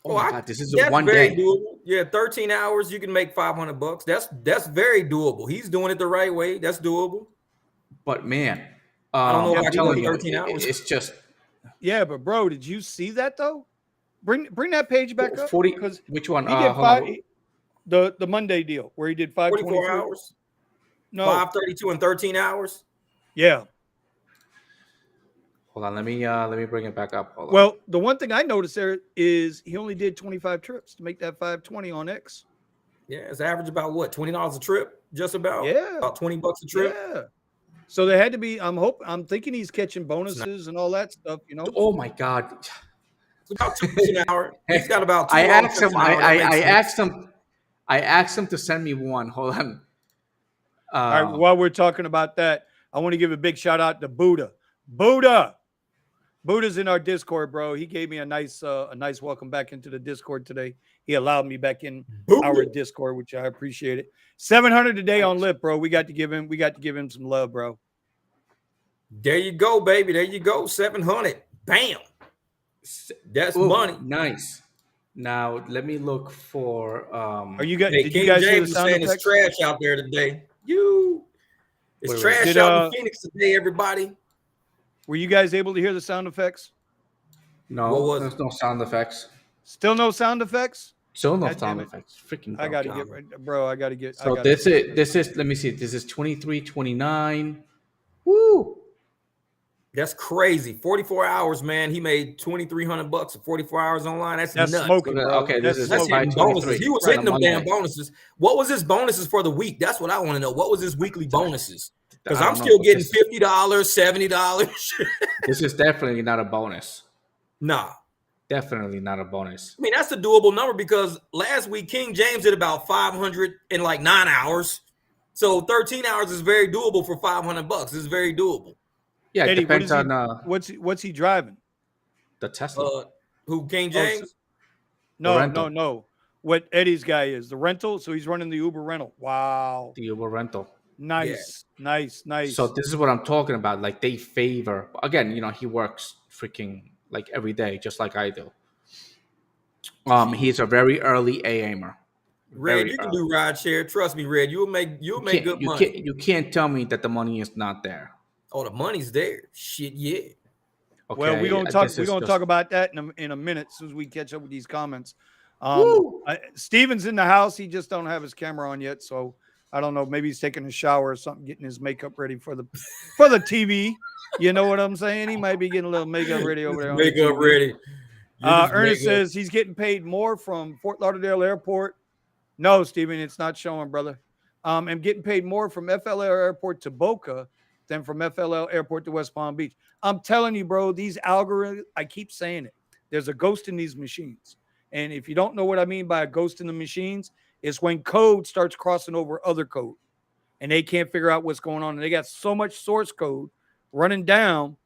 Oh my God, this is one day. Doable. Yeah, 13 hours, you can make $500. That's very doable. He's doing it the right way. That's doable. But man, I don't know if I can do 13 hours. It's just. Yeah, but bro, did you see that though? Bring that page back up. 40. Which one? He did the Monday deal where he did 44 hours. No, 532 and 13 hours. Yeah. Hold on, let me bring it back up. Hold on. Well, the one thing I noticed there is he only did 25 trips to make that 520 on X. Yeah, it's average about what, $20 a trip, just about. Yeah, about $20 a trip. Yeah. So there had to be. I'm thinking he's catching bonuses and all that stuff. You know. Oh my God. It's about 2 an hour. He's got about. I asked him. I asked him to send me one. Hold on. All right. While we're talking about that, I want to give a big shout out to Buddha. Buddha's in our Discord, bro. He gave me a nice welcome back into the Discord today. He allowed me back in our Discord, which I appreciate it. 700 today on Lyft, bro. We got to give him some love, bro. There you go, baby. There you go. 700. Bam. That's money. Nice. Now let me look for. Are you guys? Hey, did King you guys James hear the sound saying effects? it's trash out there today. It's trash out in Phoenix today, everybody. Were you guys able to hear the sound effects? No, there's no sound effects. Still no sound effects? Still no sound effects. Freaking. I gotta get, bro. I gotta get. So this is. Let me see. This is 23:29. Woo. That's crazy. 44 hours, man. He made $2,300 for 44 hours online. That's nuts. Smoking, bro. Okay, that's hitting bonuses. He was hitting them damn bonuses. What was his bonuses for the week? That's what I want to know. What was his weekly bonuses? Because I'm still getting $50, $70. This is definitely not a bonus. Nah. Definitely not a bonus. I mean, that's a doable number because last week King James did about 500 in like 9 hours. So 13 hours is very doable for $500. It's very doable. Yeah, it Eddie, depends on what's he driving? The Tesla. Who, King James? No. What Eddie's guy is the rental. So he's running the Uber rental. Wow. The Uber rental. Nice. So this is what I'm talking about. Like they favor again. He works freaking like every day, just like I do. He's a very early AMer. Red, you can do rideshare. Trust me, Red. You'll make good money. You can't tell me that the money is not there. Oh, the money's there. Shit, yeah. Okay, well, we're gonna talk about that in a minute as soon as we catch up with these comments. Steven's in the house. He just don't have his camera on yet, so I don't know. Maybe he's taking a shower or something, getting his makeup ready for the TV. You know what I'm saying? He might be getting a little makeup ready over there. Makeup ready. Ernest says he's getting paid more from Fort Lauderdale Airport. No, Steven, it's not showing, brother. I'm getting paid more from FLL Airport to Boca than from FLL Airport to West Palm Beach. I'm telling you, bro, these algorithms, I keep saying it. There's a ghost in these machines. And if you don't know what I mean by a ghost in the machines, it's when code starts crossing over other code and they can't figure out what's going on. And they got so much source code running down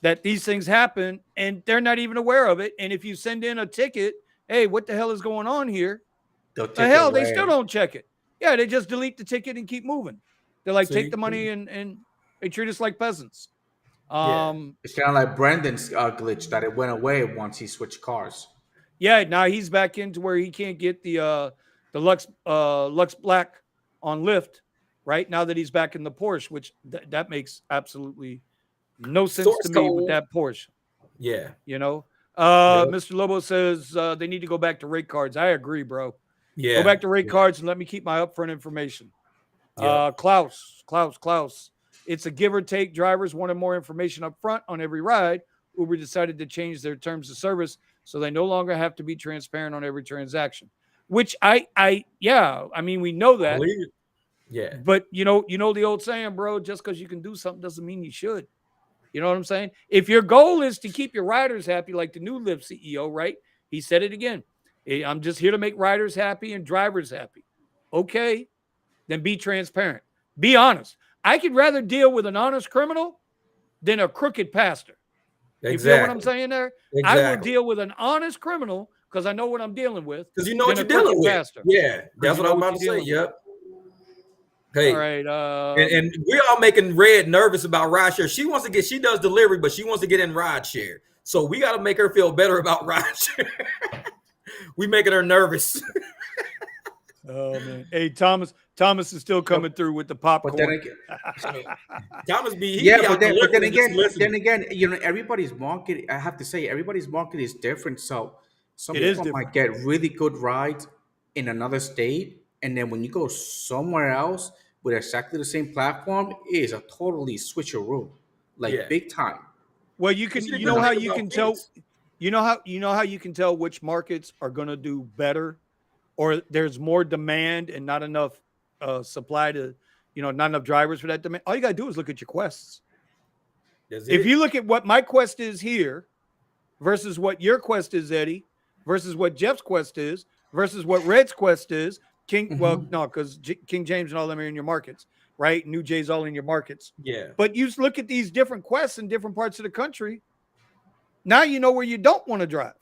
that these things happen and they're not even aware of it. And if you send in a ticket, hey, what the hell is going on here? They still don't check it. Yeah, they just delete the ticket and keep moving. They're like, take the money and they treat us like peasants. It's kind of like Brandon's glitch that it went away once he switched cars. Yeah, now he's back into where he can't get the Lux Black on Lyft, right? Now that he's back in the Porsche, which that makes absolutely no sense to me with that Porsche. Yeah. Mr. Lobo says they need to go back to rate cards. I agree, bro. Yeah. Go back to rate cards and let me keep my upfront information. Klaus. It's a give or take. Drivers wanted more information up front on every ride. Uber decided to change their terms of service so they no longer have to be transparent on every transaction. Which I mean, we know that. Yeah. But you know the old saying, bro, just because you can do something doesn't mean you should. You know what I'm saying? If your goal is to keep your riders happy, like the new Lyft CEO, right? He said it again. Hey, I'm just here to make riders happy and drivers happy. Okay, then be transparent. Be honest. I could rather deal with an honest criminal than a crooked pastor. Exactly. You feel what I'm saying there? Exactly. I will deal with an honest criminal because I know what I'm dealing with. Because you know what you're dealing with. Pastor. Yeah, that's what I'm about to say. Yep. Hey, all right. And we're all making Red nervous about rideshare. She does delivery, but she wants to get in rideshare. So we got to make her feel better about rideshare. We making her nervous. Oh man. Hey, Thomas is still coming through with the popcorn. But then again, you know, everybody's market. I have to say, everybody's market is different. So some people might get really good rides in another state, and then when you go somewhere else with exactly the same platform, it is a totally switcheroo, big time. Well, you know how you can tell which markets are going to do better, or there's more demand and not enough supply to, not enough drivers for that demand. All you got to do is look at your quests. If you look at what my quest is here versus what your quest is, Eddie, versus what Jeff's quest is, versus what Red's quest is, well, no, because King James and all them are in your markets, right? New Jay's all in your markets. Yeah. But you look at these different quests in different parts of the country. Now you know where you don't want to drive.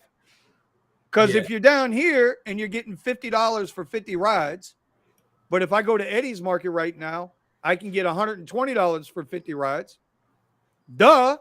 Because if you're down here and you're getting $50 for 50 rides, but if I go to Eddie's market right now, I can get $120 for 50 rides. Duh.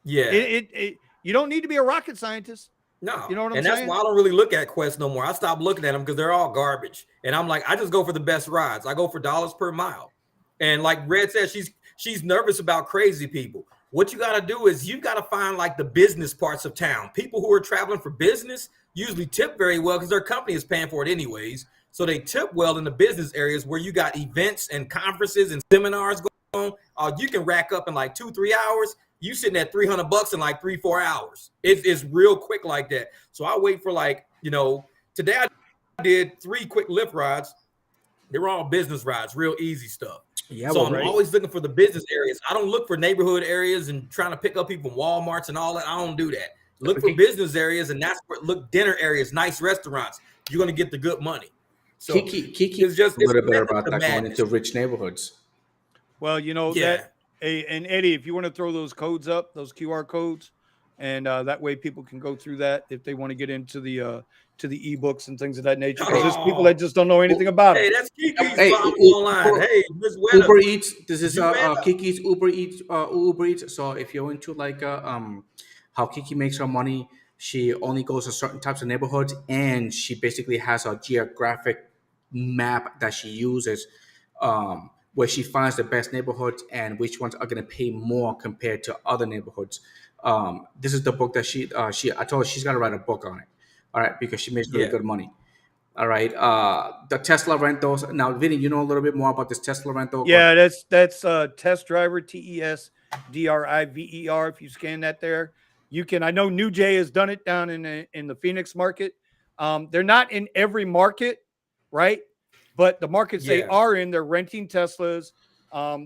Yeah. You don't need to be a rocket scientist. No. You know what I'm saying? And that's why I don't really look at quests no more. I stopped looking at them because they're all garbage. And I'm like, I just go for the best rides. I go for dollars per mile. And like Red said, she's nervous about crazy people. What you got to do is you got to find like the business parts of town. People who are traveling for business usually tip very well because their company is paying for it anyways. So they tip well in the business areas where you got events and conferences and seminars going on. You can rack up in like 2-3 hours. You sitting at $300 in like 3-4 hours. It's real quick like that. So I wait for today I did 3 quick Lyft rides. They were all business rides, real easy stuff. Yeah. So I'm always looking for the business areas. I don't look for neighborhood areas and trying to pick up people from Walmarts and all that. I don't do that. Look for business areas, and that's where dinner areas, nice restaurants. You're gonna get the good money. So Kiki is just a little better about that going into rich neighborhoods. Well, that. And Eddie, if you want to throw those codes up, those QR codes, and that way people can go through that if they want to get into the ebooks and things of that nature. Because there's people that just don't know anything about it. Hey, that's Kiki's online. Hey, Ms. Uber Eats. This is Kiki's Uber Eats. So if you're into how Kiki makes her money, she only goes to certain types of neighborhoods, and she basically has a geographic map that she uses. Where she finds the best neighborhoods and which ones are going to pay more compared to other neighborhoods. This is the book that I told her she's got to write a book on it. All right, because she makes really good money. All right, the Tesla rentals. Now, Vinny, you know a little bit more about this Tesla rental. Yeah, that's Test Driver, TESDRIVER. If you scan that there, you can. I know New Jay has done it down in the Phoenix market. They're not in every market, right? But the markets they are in, they're renting Teslas.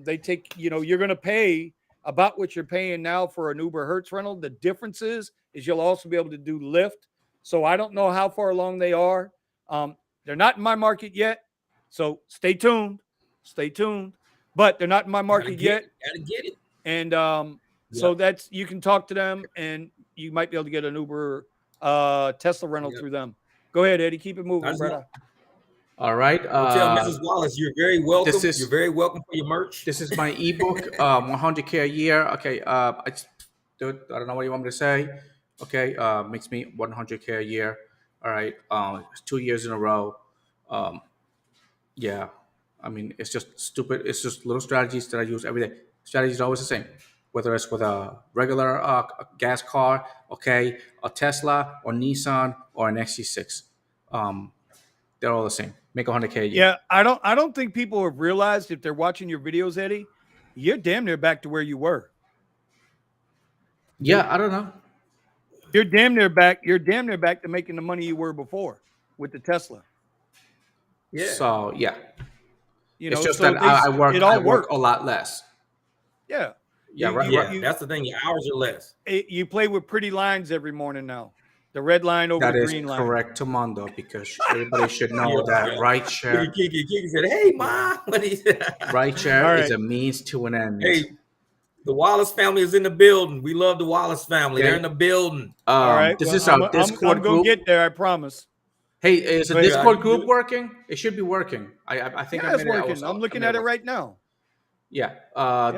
They take, you're going to pay about what you're paying now for an Uber Hertz rental. The difference is you'll also be able to do Lyft. So I don't know how far along they are. They're not in my market yet. So stay tuned. But they're not in my market yet. Gotta get it. And so you can talk to them and you might be able to get an Uber Tesla rental through them. Go ahead, Eddie. Keep it moving, brother. All right. Tell Mrs. Wallace you're very welcome. You're very welcome for your merch. This is my ebook, 100K a year. Okay. I don't know what you want me to say. Okay. Makes me 100K a year. All right. 2 years in a row. Yeah. I mean, it's just stupid. It's just little strategies that I use every day. Strategy is always the same. whether it's with a regular gas car, okay, a Tesla or Nissan or an XC6. They're all the same. Make 100K a year. Yeah, I don't think people have realized, if they're watching your videos, Eddie, you're damn near back to where you were. Yeah, I don't know. You're damn near back. You're damn near back to making the money you were before with the Tesla. Yeah. So yeah, You it's know, just so that I work. It all I work works. a lot less. Yeah. Yeah, right. Yeah, that's the thing. Your hours are less. You play with pretty lines every morning now. The red line over That the is green line. correct, Tamondo, because everybody should know that rideshare. Kiki said, "Hey, Ma." Rideshare is a means to an end. Hey, the Wallace family is in the building. We love the Wallace family. They're in the building. All right. This is our Discord I'm group. gonna get there. I promise. Hey, is the Discord group working? It should be working. I think it's working. I'm looking at it right now. Yeah.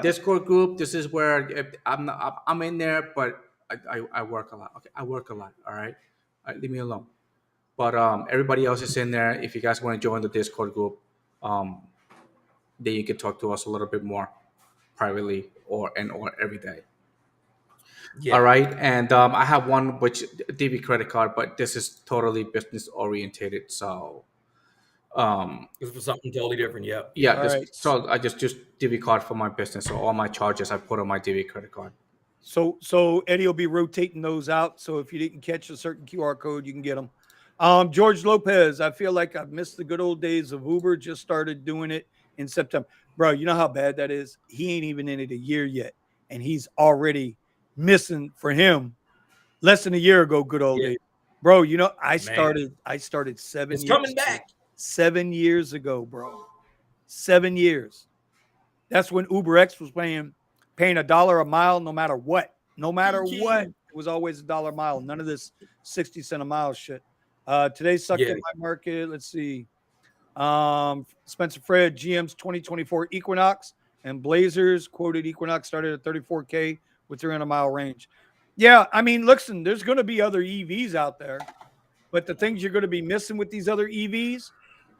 Discord group. This is where I'm in there, but I work a lot. Okay, I work a lot. All right, leave me alone. But everybody else is in there. If you guys want to join the Discord group, then you can talk to us a little bit more privately or every day. Yeah. All right, and I have one which DB credit card, but this is totally business orientated. So this was something totally different. Yeah. So I just DB card for my business. So all my charges I put on my DB credit card. So Eddie will be rotating those out. So if you didn't catch a certain QR code, you can get them. George Lopez, I feel like I've missed the good old days of Uber. Just started doing it in September. Bro, you know how bad that is? He ain't even in it a year yet. And he's already missing, for him, less than a year ago, good old days. Bro, you know, I started 7 years. It's coming back. 7 years ago, bro. 7 years. That's when Uber X was paying $1 a mile no matter what. No matter what. It was always $1 a mile. None of this 60 cent a mile shit. Today sucked in my market. Let's see. Spencer Fred, GM's 2024 Equinox and Blazers quoted Equinox started at 34K with 300-mile range. Yeah, I mean, listen, there's going to be other EVs out there, but the things you're going to be missing with these other EVs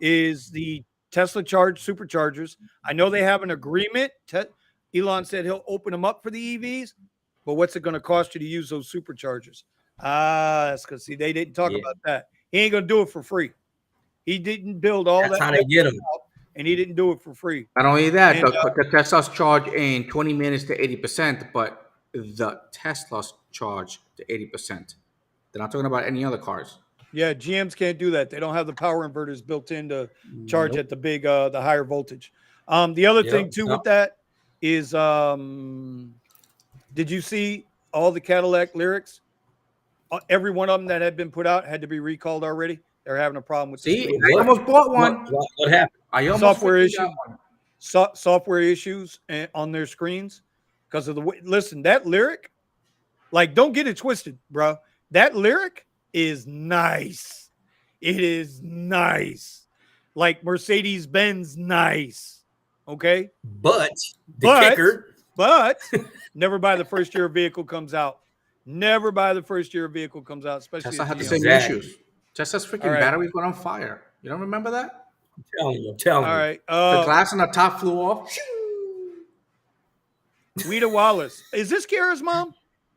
is the Tesla charge superchargers. I know they have an agreement. Elon said he'll open them up for the EVs, but what's it going to cost you to use those superchargers? That's because, see, they didn't talk about that. He ain't going to do it for free. He didn't build all That's that. how they get them. And he didn't do it for free. Not only that, the Teslas charge in 20 minutes to 80%, but the Teslas charge to 80%. They're not talking about any other cars. Yeah, GMs can't do that. They don't have the power inverters built in to charge at the big, the higher voltage. The other thing too with that is, did you see all the Cadillac lyrics? Every one of them that had been put out had to be recalled already. They're having a problem with. See, I almost bought one. What happened? I almost software issues. Software issues on their screens because of the way. Listen, that lyric, like, don't get it twisted, bro. That lyric is nice. It is nice, like Mercedes-Benz nice. Okay, but kicker. But never buy the first year a vehicle comes out. Never buy the first year a vehicle comes out, especially. Tesla had the same issues. Tesla's freaking batteries went on fire. You don't remember that? I'm telling you. All right. The glass on the top flew off. Weta Wallace. Is this Kiara's mom?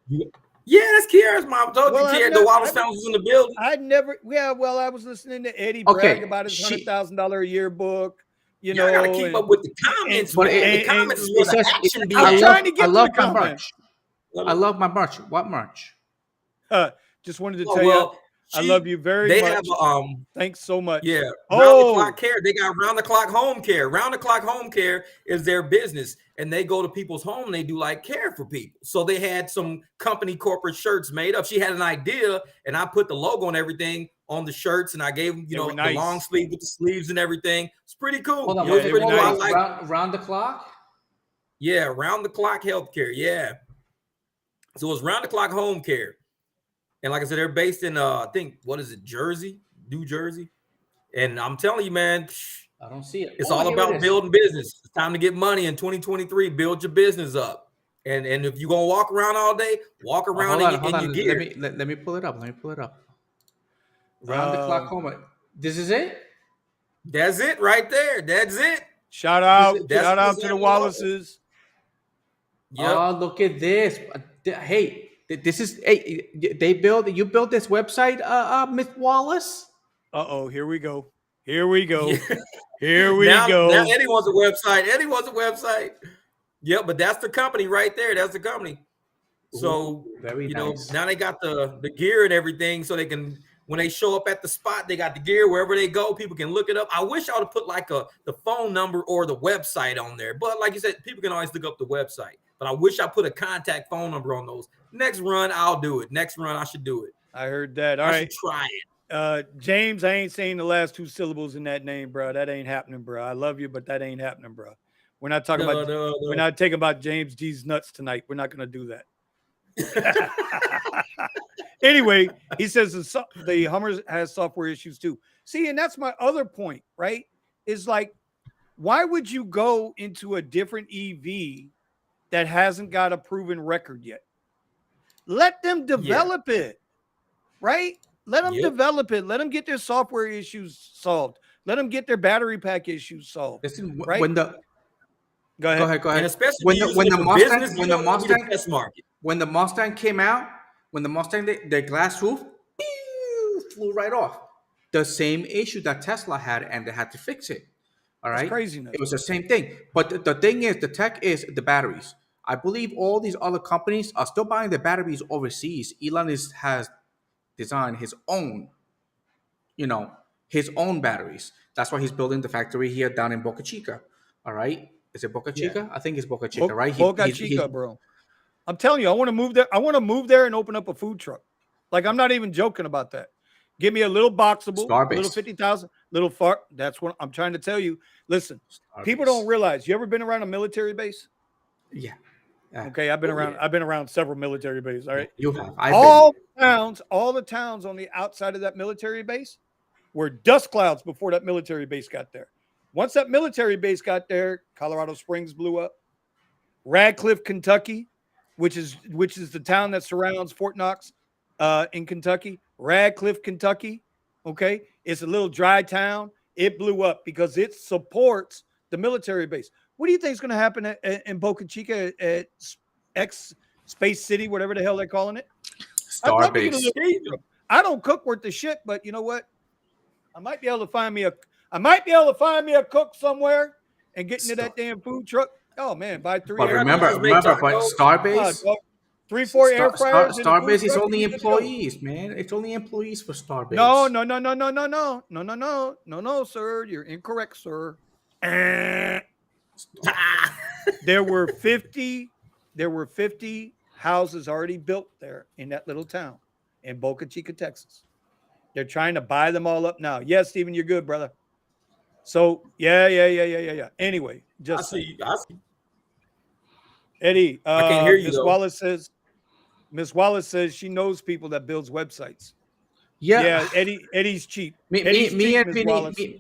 Yeah, that's Kiara's mom. I told you, the Wallace family was in the building. I'd never. Yeah, well, I was listening to Eddie brag about his $100,000 a year book. You know, I gotta keep up with the comments. But the comments is where the action be. I'm trying to get to the comments. I love my merch. What merch? Just wanted to tell you. I love you very much. They have thanks so much. Yeah. Round the clock care. They got round the clock home care. Round the clock home care is their business. And they go to people's home and they do like care for people. So they had some company corporate shirts made up. She had an idea and I put the logo and everything on the shirts and I gave them, the long sleeve with the sleeves and everything. It's pretty cool. Hold on, it was pretty cool. Like round the clock? Yeah, round the clock healthcare. Yeah. So it's round the clock home care. And like I said, they're based in, I think, what is it, Jersey, New Jersey? And I'm telling you, man, I don't see it. It's all about building business. It's time to get money in 2023. Build your business up. And if you're going to walk around all day, walk around in your gear. Let me pull it up. Round the clock home. This is it? That's it right there. That's it. Shout out to the Wallaces. Yep. Oh, look at this. Hey, this is you built this website, Miss Wallace? Uh-oh, here we go. Here we go. Yeah. Here we now go. Eddie wants a website. Eddie wants a website. Yep, but that's the company right there. That's the company. So, very nice. Now they got the gear and everything, so they can, when they show up at the spot, they got the gear wherever they go. People can look it up. I wish I would have put like the phone number or the website on there. But like you said, people can always look up the website. But I wish I put a contact phone number on those. Next run, I'll do it. Next run, I should do it. I heard that. All I right. should try it. James, I ain't saying the last 2 syllables in that name, bro. That ain't happening, bro. I love you, but that ain't happening, bro. We're not talking about. We're not talking about James G's nuts tonight. We're not going to do that. Anyway, he says the Hummer has software issues too. See, and that's my other point, right? Is like, why would you go into a different EV that hasn't got a proven record yet? Let them develop it, right? Let them develop it. Let them get their software issues solved. Let them get their battery pack issues solved. Listen, right? Go ahead. And especially when the Mustang came out, the glass roof flew right off. The same issue that Tesla had, and they had to fix it. All right, that's craziness. It was the same thing. But the thing is, the tech is the batteries. I believe all these other companies are still buying the batteries overseas. Elon has designed his own, his own batteries. That's why he's building the factory here down in Boca Chica. All right. Is it Boca Chica? I think it's Boca Chica, right? Boca Chica, bro. I'm telling you, I want to move there. I want to move there and open up a food truck. Like, I'm not even joking about that. Give me a little boxable, Starbase. little 50,000, little far. That's what I'm trying to tell you. Listen, people don't realize. You ever been around a military base? Yeah. Okay, I've been around. Yeah. I've been around several military bases. All right, you have. All the towns on the outside of that military base were dust clouds before that military base got there. Once that military base got there, Colorado Springs blew up. Radcliffe, Kentucky, which is the town that surrounds Fort Knox in Kentucky. Radcliffe, Kentucky, okay? It's a little dry town. It blew up because it supports the military base. What do you think is going to happen in Boca Chica at X Space City, whatever the hell they're calling it? Starbase. I don't cook worth the shit, but you know what? I might be able to find me a cook somewhere and get into that damn food truck. Oh man, buy 3. But remember, Starbase. 3-4 air fryers. Starbase is only employees, man. It's only employees for Starbase. No, sir. You're incorrect, sir. There were 50 houses already built there in that little town in Boca Chica, Texas. They're trying to buy them all up now. Yes, Steven, you're good, brother. So yeah. Anyway, I see. Eddie, I can't hear you. Miss Wallace says she knows people that builds websites. Yeah. Eddie's cheap. Me and Vinny.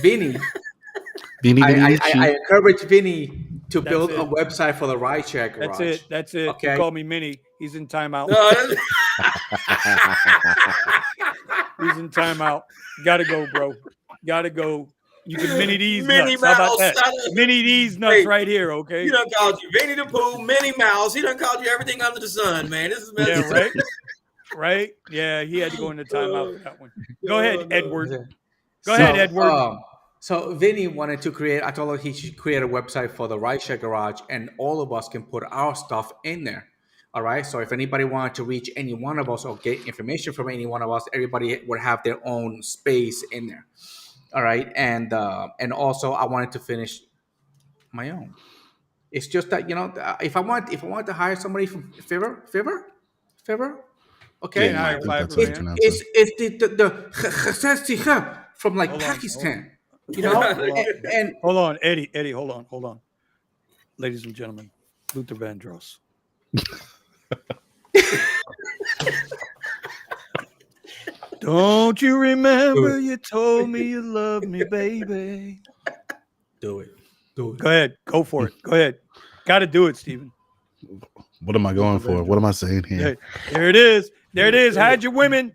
Vinny. I encourage Vinny to build a website for the Rideshare Garage. That's it. Okay. Call me Minnie. He's in timeout. He's in timeout. Gotta go, bro. Gotta go. You can mini these nuts. How about that? Mini these nuts right here, okay? He done called you Vinny the Pooh, Minnie Mouse. He done called you everything under the sun, man. This is right? Right? Yeah, he had to go into timeout for that one. Go ahead, Edward. Go ahead, Edward. So Vinny wanted to create, I told her he should create a website for the Rideshare Garage, and all of us can put our stuff in there. All right. So if anybody wanted to reach any one of us or get information from any one of us, everybody would have their own space in there. All right. And also I wanted to finish my own. It's just that, if I want to hire somebody from Fiverr. Okay. Yeah, it's the from like Pakistan. And hold on, Eddie, hold on. Ladies and gentlemen, Luther Vandross. Don't you remember you told me you loved me, baby? Do it. Go ahead. Go for it. Go ahead. Got to do it, Steven. What am I going for? What am I saying here? There it is. Hide your women.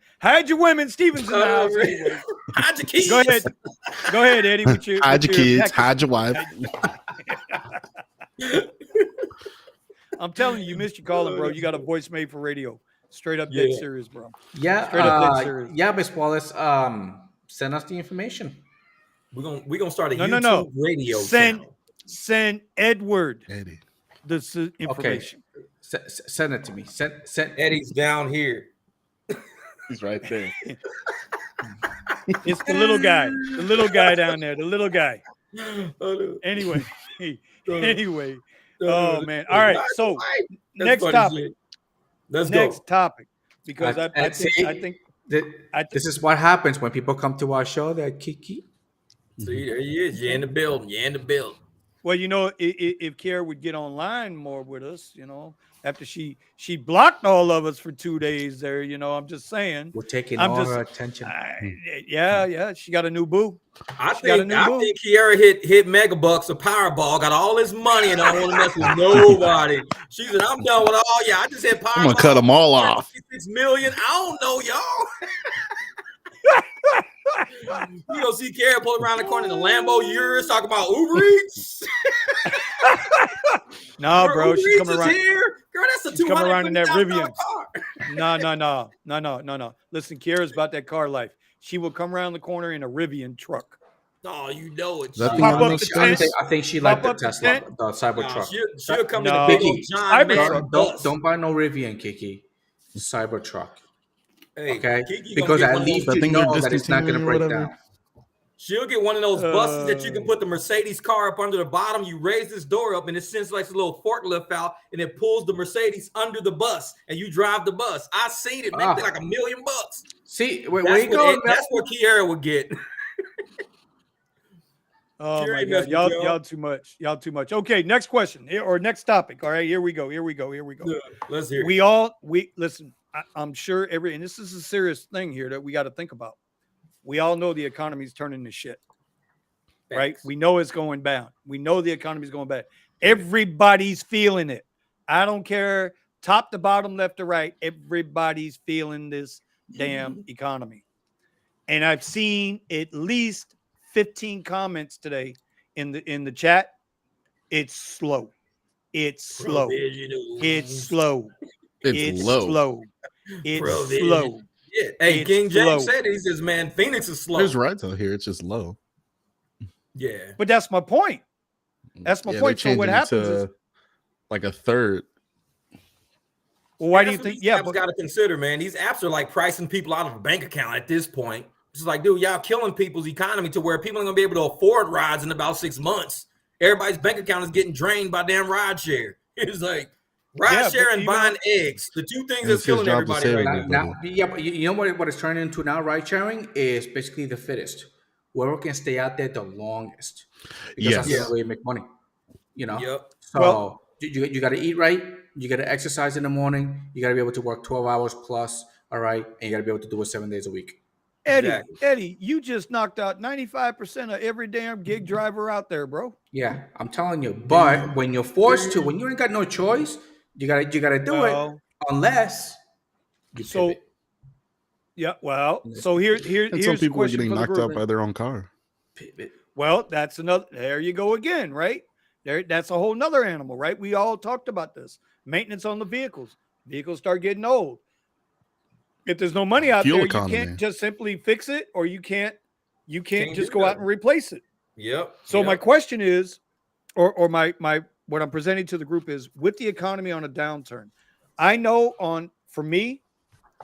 Steven's in the house. Anyway. Hide your kids. Go ahead, Eddie. Hide your kids. Hide your wife. I'm telling you, you missed your calling, bro. You got a voice made for radio. Straight up dead serious, bro. Yeah, Straight up dead serious. yeah, Miss Wallace. Send us the information. We're gonna start a YouTube radio channel. Send Edward Eddie. this information. Okay. Send it to me. Send Eddie's down here. He's right there. It's the little guy. The little guy down there. The little guy. Anyway. Oh man. All right. So next topic. Let's go. Next topic. Because I think this is what happens when people come to our show. They're Kiki. See, there he is. You're in the building. Well, you know, if Kiara would get online more with us, you know, after she blocked all of us for 2 days there, you know, I'm just saying. We're taking all her attention. Yeah. She got a new boo. I think Kiara hit Megabucks or Powerball, got all his money, and I don't want to mess with nobody. She said, I'm done with all y'all. I just hit Powerball. I'm gonna cut them all off. 6 million. I don't know, y'all. You gonna see Kiara pull around the corner in the Lambo Urus talking about Uber Eats. No, bro, she's coming around here. Girl, that's a coming around in that Rivian. car. No. Listen, Kiara's about that car life. She will come around the corner in a Rivian truck. Oh, you know it. I think she liked the Tesla, the Cybertruck. She'll come in the big old John Mayer bus. Don't buy no Rivian, Kiki. Cybertruck. Hey, okay, Kiki because at least you know that it's not going to break down. She'll get one of those buses that you can put the Mercedes car up under the bottom. You raise this door up, and it sends like a little forklift out, and it pulls the Mercedes under the bus, and you drive the bus. I seen it, man. Like $1 million. See, where you going? That's what Kiara would get. Oh my God, y'all too much. Y'all too much. Okay, next question or next topic. All right, here we go. Yeah, let's hear it. We listen. I'm sure and this is a serious thing here that we got to think about. We all know the economy's turning to shit, right? We know it's going bad. We know the economy's going bad. Everybody's feeling it. I don't care, top to bottom, left to right. Everybody's feeling this damn economy. And I've seen at least 15 comments today in the chat. It's slow. It's slow. It's slow. It's slow. It's slow. Yeah. Hey, it's King James said it. He says, man, Phoenix is slow. There's rides out here. It's just low. Yeah. But that's my point. That's my point. So what happens is like a third. Well, why do you think? Yeah, but got to consider, man. These apps are like pricing people out of a bank account at this point. It's like, dude, y'all killing people's economy to where people are gonna be able to afford rides in about 6 months. Everybody's bank account is getting drained by damn rideshare. It's like rideshare and buying eggs. The two things that's killing everybody right now. But you know what it's turning into now? Ride sharing is basically the fittest. Whoever can stay out there the longest. Because that's the way you make money. You know. Yep. So you got to eat right. You got to exercise in the morning. You got to be able to work 12 hours plus. All right, and you got to be able to do it 7 days a week. Eddie, you just knocked out 95% of every damn gig driver out there, bro. Yeah, I'm telling you. But when you're forced to, when you ain't got no choice, you gotta do it unless you pivot. Yeah, well, so here's some people are getting knocked out by their own car. Pivot. Well, that's another. There you go again, right? That's a whole nother animal, right? We all talked about this. Maintenance on the vehicles. Vehicles start getting old. If there's no money out there, you can't just simply fix it, or you can't just go out and replace it. Yep. So my question is, or my what I'm presenting to the group is, with the economy on a downturn, I know for me,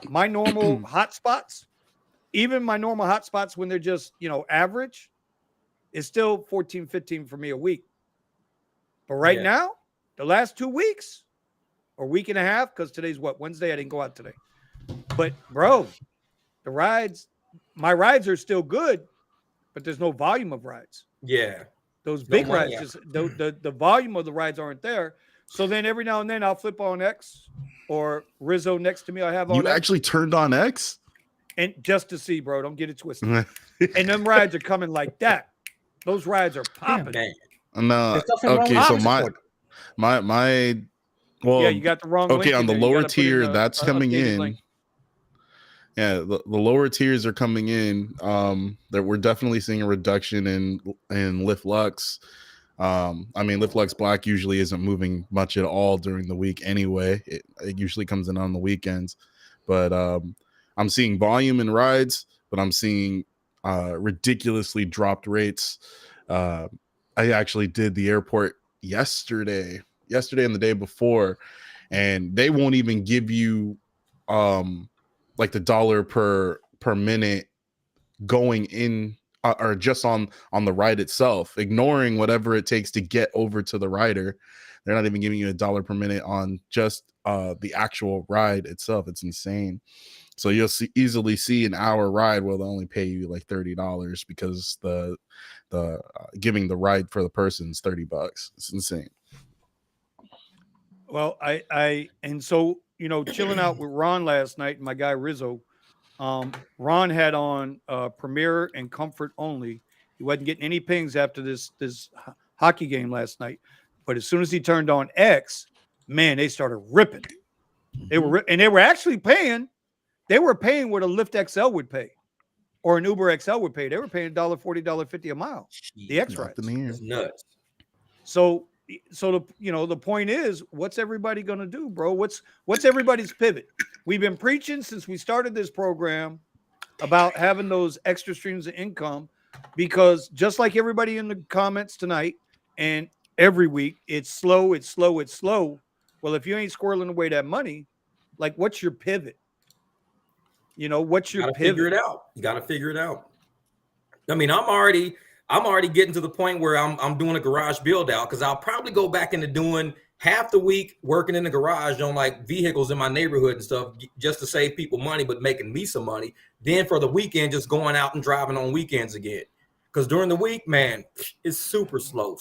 my normal hotspots, even my normal hotspots when they're just, average, is still 14, 15 for me a week. But right now, the last 2 weeks or week and a half, because today's Wednesday, I didn't go out today. But bro, my rides are still good, but there's no volume of rides. Yeah. Those big rides, just the volume of the rides aren't there. So then every now and then I'll flip on X or Rizzo next to me. I have on. You actually turned on X? And just to see, bro, don't get it twisted. And them rides are coming like that. Those rides are popping. No. Okay, so my well, you got the wrong. Okay, on the lower tier, that's coming in. Link. Yeah, the lower tiers are coming in. That we're definitely seeing a reduction in Lyft Lux. I mean, Lyft Flex Black usually isn't moving much at all during the week anyway. It usually comes in on the weekends, but I'm seeing volume in rides, but I'm seeing ridiculously dropped rates. I actually did the airport yesterday and the day before, and they won't even give you like the dollar per minute going in or just on the ride itself, ignoring whatever it takes to get over to the rider. They're not even giving you $1 per minute on just the actual ride itself. It's insane. So you'll easily see an hour ride where they'll only pay you like $30 because the giving the ride for the person is $30. It's insane. Well, and so, you know, chilling out with Ron last night, my guy Rizzo, Ron had on Premier and Comfort only. He wasn't getting any pings after this hockey game last night. But as soon as he turned on X, man, they started ripping. They were actually paying. They were paying what a Lyft XL would pay, or an Uber XL would pay. They were paying $1.40, $1.50 a mile. The X rides. That's nuts. So the point is, what's everybody going to do, bro? What's everybody's pivot? We've been preaching since we started this program about having those extra streams of income, because just like everybody in the comments tonight and every week, it's slow. Well, if you ain't squirreling away that money, like, what's your pivot? You know, what's your pivot? Figure it out. You got to figure it out. I mean, I'm already getting to the point where I'm doing a garage build out, because I'll probably go back into doing half the week working in the garage on like vehicles in my neighborhood and stuff, just to save people money, but making me some money. Then for the weekend, just going out and driving on weekends again. Because during the week, man, it's super slow.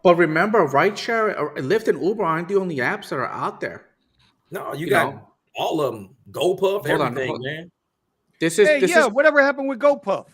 But remember, Rideshare, Lyft, and Uber aren't the only apps that are out there. No, you got all of them. GoPuff, everything, man. Whatever happened with GoPuff?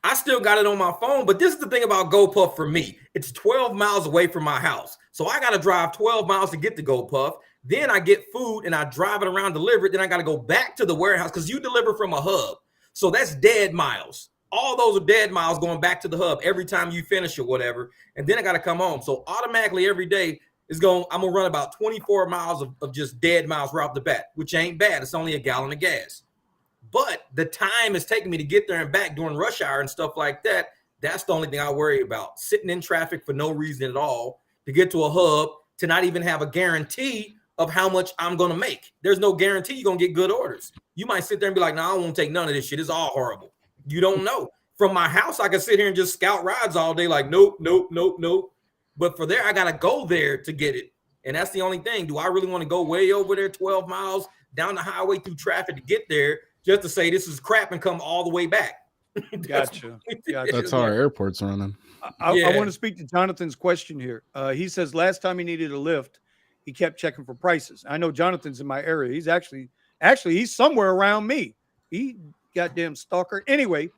I still got it on my phone, but this is the thing about GoPuff for me. It's 12 miles away from my house. So I got to drive 12 miles to get to GoPuff. Then I get food and I drive it around, deliver it. Then I got to go back to the warehouse, because you deliver from a hub. So that's dead miles. All those are dead miles going back to the hub every time you finish or whatever. And then I got to come home. So automatically every day I'm going to run about 24 miles of just dead miles right off the bat, which ain't bad. It's only a gallon of gas. But the time it's taking me to get there and back during rush hour and stuff like that, that's the only thing I worry about. Sitting in traffic for no reason at all to get to a hub, to not even have a guarantee of how much I'm going to make. There's no guarantee you're going to get good orders. You might sit there and be like, no, I won't take none of this shit. It's all horrible. You don't know. From my house, I can sit here and just scout rides all day like, nope. But for there, I got to go there to get it. And that's the only thing. Do I really want to go way over there 12 miles down the highway through traffic to get there just to say this is crap and come all the way back? Gotcha. That's how our airport's running. I want to speak to Jonathan's question here. He says last time he needed a lift, he kept checking for prices. I know Jonathan's in my area. He's actually he's somewhere around me. He goddamn stalker. Anyway,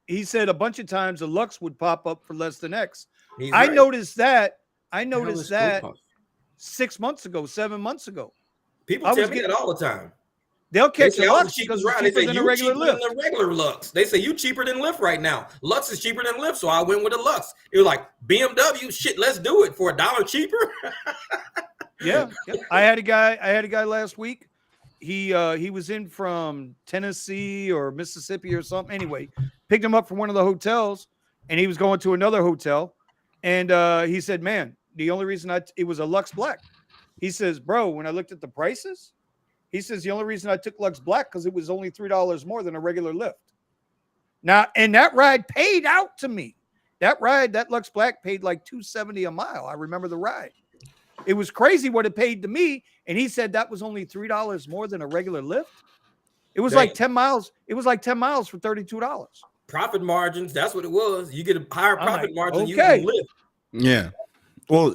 he said a bunch of times the Lux would pop up for less than X. I noticed that 6 months ago, 7 months ago. People tell me that all the time. They'll catch a Lux because it's cheaper than a regular Lyft. The regular Lux. They say you cheaper than Lyft right now. Lux is cheaper than Lyft, so I went with a Lux. It was like BMW. Shit, let's do it for $1 cheaper. Yeah. I had a guy last week. He was in from Tennessee or Mississippi or something. Anyway, picked him up from one of the hotels, and he was going to another hotel. And he said, man, the only reason it was a Lux Black. He says, bro, when I looked at the prices, he says the only reason I took Lux Black because it was only $3 more than a regular Lyft. Now, and that ride paid out to me. That Lux Black paid like $270 a mile. I remember the ride. It was crazy what it paid to me. And he said that was only $3 more than a regular Lyft. It was like 10 miles. It was like 10 miles for $32. Profit margins. That's what it was. You get a higher profit margin. You can live. Yeah. Well,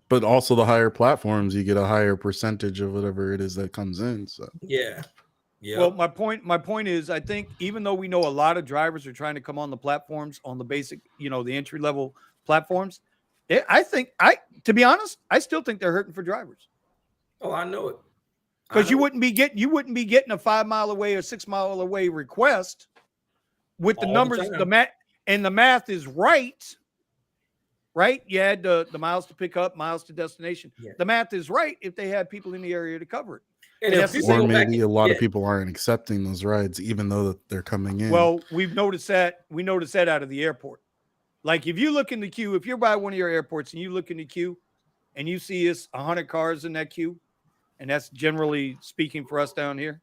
but also the higher platforms, you get a higher percentage of whatever it is that comes in. So yeah. Well, my point is, I think even though we know a lot of drivers are trying to come on the platforms, on the basic, the entry level platforms, to be honest, I still think they're hurting for drivers. Oh, I know it. Because you wouldn't be getting a 5 mile away or 6 mile away request with the numbers, and the math is right. Right? You had the miles to pick up, miles to destination. Yeah. The math is right if they had people in the area to cover it. Or maybe a lot of people aren't accepting those rides, even though they're coming in. Well, we've noticed that. We noticed that out of the airport. Like if you look in the queue, if you're by one of your airports and you look in the queue and you see us 100 cars in that queue, and that's generally speaking for us down here.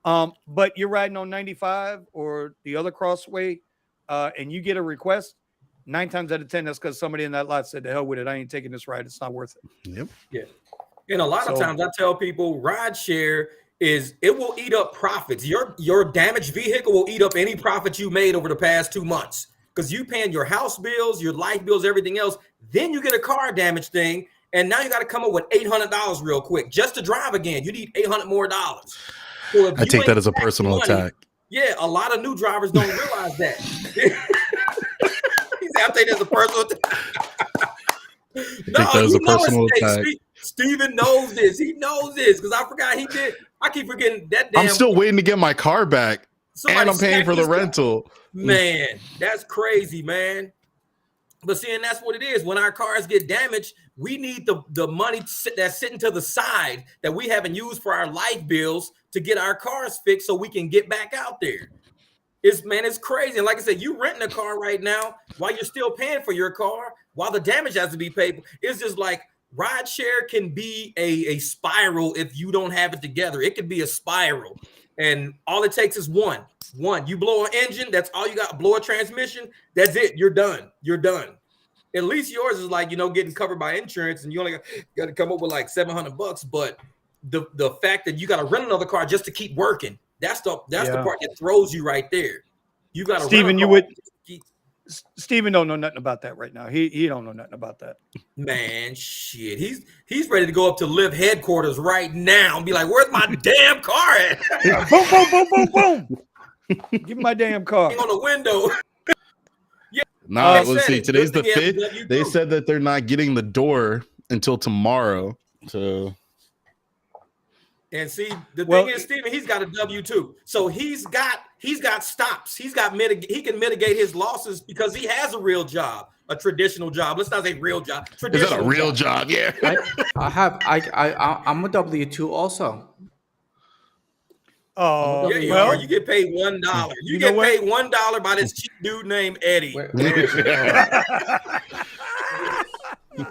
But you're riding on 95 or the other crossway, and you get a request. 9 times out of 10, that's because somebody in that lot said, "The hell with it, I ain't taking this ride. It's not worth it." Yep. Yeah. And a lot of times I tell people rideshare it will eat up profits. Your damaged vehicle will eat up any profit you made over the past 2 months because you paying your house bills, your life bills, everything else. Then you get a car damage thing, and now you got to come up with $800 real quick just to drive again. You need $800 more. So I take that as a personal attack. Yeah, a lot of new drivers don't realize that. I take that as a personal attack. Steven knows this. He knows this because I forgot he did. I keep forgetting that. I'm still waiting to get my car back, and I'm paying for the rental. Man, that's crazy, man. But see, and that's what it is. When our cars get damaged, we need the money that's sitting to the side that we haven't used for our life bills to get our cars fixed so we can get back out there. It's crazy. And like I said, you renting a car right now while you're still paying for your car, while the damage has to be paid. It's just like rideshare can be a spiral if you don't have it together. It could be a spiral. And all it takes is one. You blow an engine, that's all you got. Blow a transmission, that's it. You're done. At least yours is like, getting covered by insurance, and you only got to come up with like $700. But the fact that you got to rent another car just to keep working, that's the part that throws you right there. You got to Steven don't know nothing about that right now. He don't know nothing about that. Man, shit. He's ready to go up to Lyft headquarters right now and be like, "Where's my damn car at?" Boom, boom, boom, boom, boom. Give me my damn car. On the window. Nah, let's see. Today's the 5th. They said that they're not getting the door until tomorrow. So, and see, the thing is, Steven, he's got a W-2, so he's got stops. He can mitigate his losses because he has a real job, a traditional job. Let's not say real job. Is that a real job? Yeah. I'm a W-2 also. Oh, yeah, you are. You get paid $1. You get paid $1 by this cheap dude named Eddie.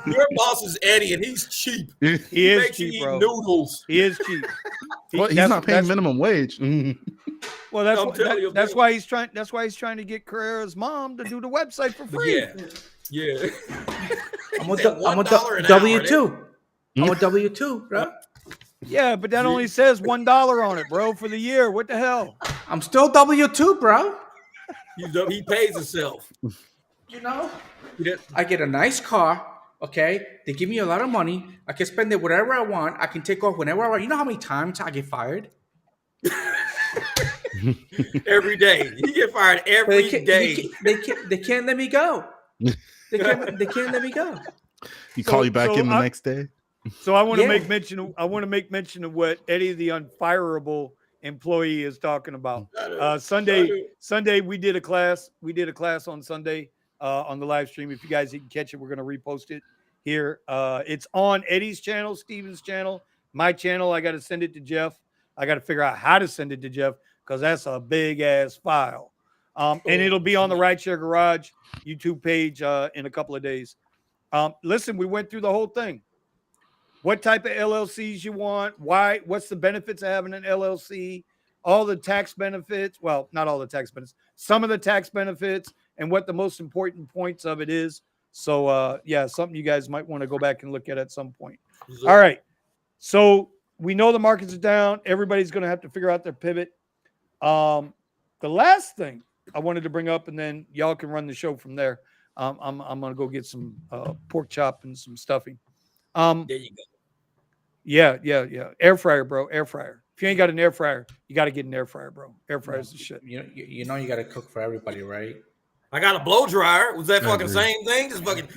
Your boss is Eddie, and he's cheap. He is cheap, bro. Noodles. He is cheap. He's not paying minimum wage. Well, that's why he's trying. That's why he's trying to get Carrera's mom to do the website for free. Yeah. I'm a W-2. I'm a W-2, bro. Yeah, but that only says $1 on it, bro, for the year. What the hell? I'm still W-2, bro. He pays himself. I get a nice car. Okay, they give me a lot of money. I can spend it whatever I want. I can take off whenever I want. You know how many times I get fired? Every day. You get fired every day. They can't let me go. They can't let me go. You call you back in the next day. So I want to make mention. I want to make mention of what Eddie, the unfireable employee, is talking about. Sunday we did a class. We did a class on Sunday on the live stream. If you guys didn't catch it, we're going to repost it here. It's on Eddie's channel, Steven's channel, my channel. I got to send it to Jeff. I got to figure out how to send it to Jeff because that's a big ass file. And it'll be on the Rideshare Garage YouTube page in a couple of days. Listen, we went through the whole thing. What type of LLCs you want? Why? What's the benefits of having an LLC? All the tax benefits. Well, not all the tax benefits. Some of the tax benefits and what the most important points of it is. So, something you guys might want to go back and look at some point. All right. So we know the markets are down. Everybody's going to have to figure out their pivot. The last thing I wanted to bring up, and then y'all can run the show from there. I'm going to go get some pork chop and some stuffing. There you go. Yeah. Air fryer, bro. Air fryer. If you ain't got an air fryer, you got to get an air fryer, bro. Air fryer's the shit. You know you got to cook for everybody, right? I got a blow dryer. Was that fucking same thing? Just fucking.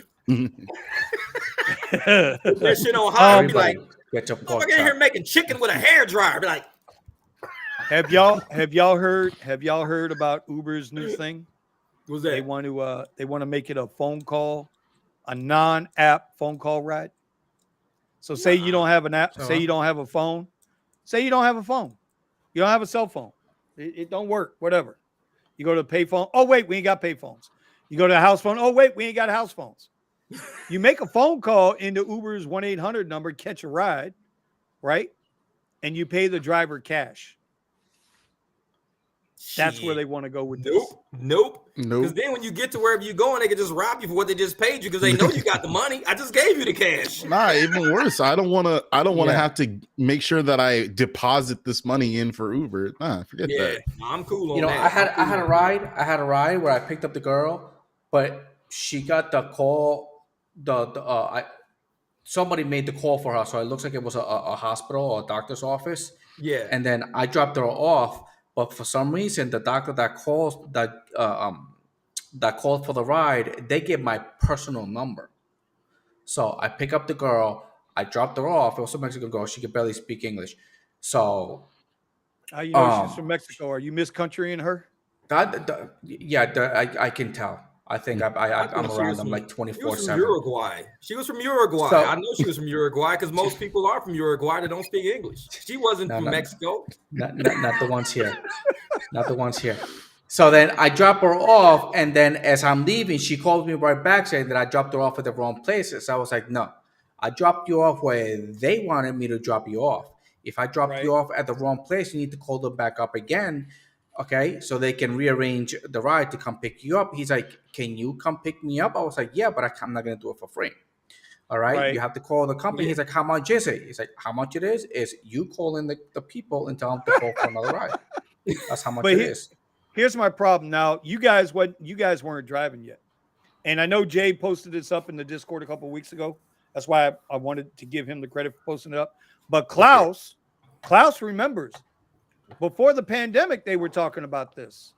That shit on high. Be like, get your pork I'm in here making chicken with a hair dryer. Be like, have y'all heard about Uber's new thing? What's that? They want to make it a phone call, a non-app phone call ride. So say you don't have an app, say you don't have a phone, say you don't have a phone, you don't have a cell phone, it don't work, whatever. You go to the payphone. Oh wait, we ain't got payphones. You go to the house phone. Oh wait, we ain't got house phones. You make a phone call into Uber's 1-800 number, catch a ride, right? And you pay the driver cash. That's where they want to go with this. Nope. Because then when you get to wherever you're going, they can just rob you for what they just paid you because they know you got the money. I just gave you the cash. Nah, even worse. I don't want to have to make sure that I deposit this money in for Uber. Nah, forget that. I'm cool on You know, that. I had a ride where I picked up the girl, but she got the call. Somebody made the call for her, so it looks like it was a hospital or a doctor's office. Yeah. And then I dropped her off, but for some reason, the doctor that called for the ride, they gave my personal number. So I pick up the girl, I dropped her off. It was a Mexican girl; she could barely speak English. So, how you know she's from Mexico? Are you Miss Country in her? I can tell. I think I'm around them like 24/7. She was from Uruguay. She was from Uruguay. So, I know she was from Uruguay because most people are from Uruguay that don't speak English. She wasn't from Mexico. Not the ones here. Not the ones here. So then I drop her off, and then as I'm leaving, she calls me right back saying that I dropped her off at the wrong places. So I was like, no, I dropped you off where they wanted me to drop you off. If I dropped you off at the wrong place, you need to call them back up again. Okay, so they can rearrange the ride to come pick you up. He's like, can you come pick me up? I was like, yeah, but I'm not going to do it for free. All right, you have to call the company. Yeah. He's like, how much is it? He's like, how much it is you call in the people and tell them to call for another ride. That's how much it is. Here's my problem. Now, you guys weren't driving yet. And I know Jay posted this up in the Discord a couple of weeks ago. That's why I wanted to give him the credit for posting it up. But Klaus remembers. Before the pandemic, they were talking about this.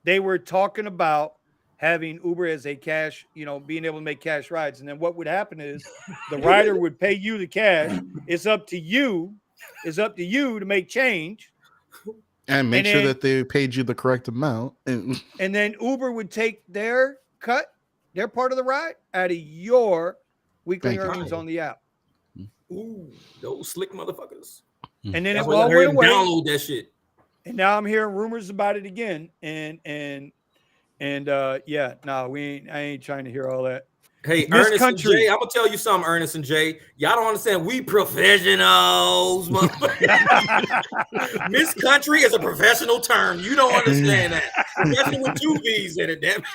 They were talking about having Uber as a cash, being able to make cash rides. And then what would happen is the rider would pay you the cash. It's up to you to make change. And make sure that they paid you the correct amount. And then Uber would take their cut, their part of the ride, out of your weekly earnings on the app. Ooh, those slick motherfuckers. And then it all went away. Download that shit. And now I'm hearing rumors about it again. I ain't trying to hear all that. Hey, Ernest and Jay, I'm gonna tell you something, Ernest and Jay. Y'all don't understand. We professionals, motherfucker. Miss Country is a professional term. You don't understand that. Professional with 2 V's in it, damn it.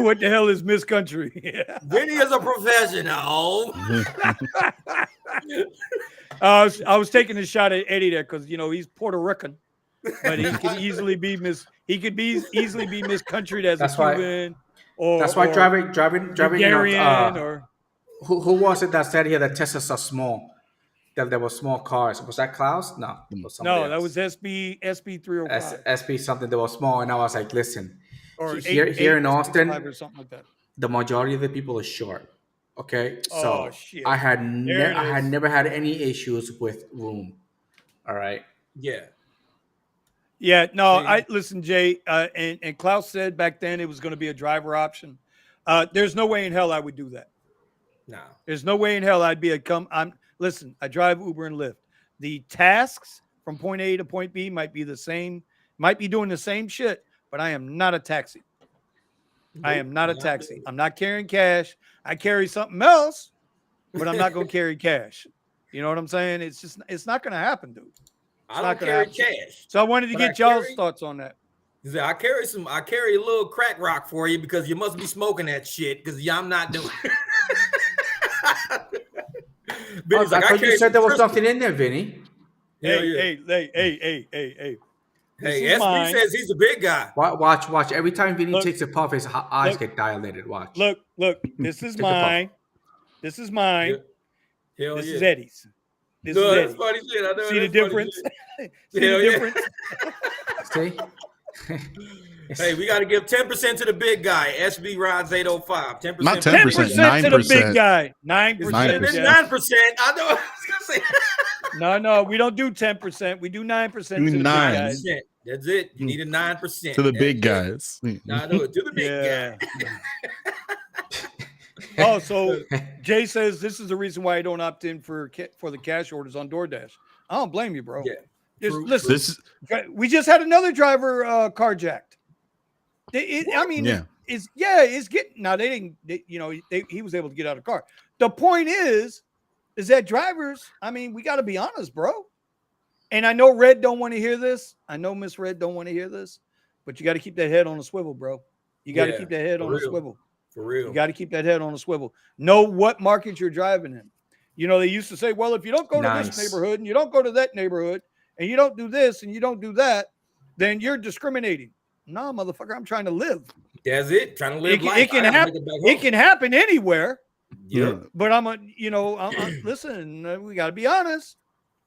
What the hell is Miss Country? Vinny is a professional. I was taking a shot at Eddie there because he's Puerto Rican, but he could easily be Miss. He could easily be Miss Country as a Cuban. That's why driving. Or who was it that said here that Teslas are small? That there were small cars. Was that Klaus? No, that was SB 305. SB something that was small, and I was like, listen, or here in Austin, or something like that. The majority of the people are short. Okay, so I had never had any issues with room. All right. Yeah, no, listen, Jay, and Klaus said back then it was going to be a driver option. There's no way in hell I would do that. No. There's no way in hell I'd be listen, I drive Uber and Lyft. The tasks from point A to point B might be the same, might be doing the same shit, but I am not a taxi. Nope, I am not a taxi. I'm not carrying cash. I carry something else, but I'm not going to carry cash. You know what I'm saying? It's not going to happen, dude. I don't carry cash. So I wanted to get y'all's thoughts on that. I carry a little crack rock for you because you must be smoking that shit because I'm not doing it. I thought you said there was something in there, Vinny. Hey. Hey, SB says he's a big guy. Watch. Every time Vinny takes a puff, his eyes get dilated. Watch. Look. This is mine. This is mine. This is Eddie's. This is Eddie's. Funny shit. I know. See the difference? See the difference? See? Hey, we got to give 10% to the big guy. SB Rides 805. 10%. Not 10%. 9% to the big guy. 9%. 9%. I know. I was gonna say. No, we don't do 10%. We do 9% to the big guys. That's it. You need a 9%. To the big guys. I know it. To the big guy. Oh, so Jay says this is the reason why I don't opt in for the cash orders on DoorDash. I don't blame you, bro. Yeah. Listen, we just had another driver carjacked. It's getting now. They didn't. He was able to get out of the car. The point is that drivers. I mean, we got to be honest, bro. And I know Red don't want to hear this. I know Miss Red don't want to hear this, but you got to keep that head on a swivel, bro. You got to keep that head on a swivel. For real. You got to keep that head on a swivel. Know what market you're driving in. You know, they used to say, well, if you don't go to this neighborhood and you don't go to that neighborhood and you don't do this and you don't do that, then you're discriminating. No, motherfucker, I'm trying to live. That's it. Trying to live life. It can happen anywhere. Yeah. But listen, we got to be honest.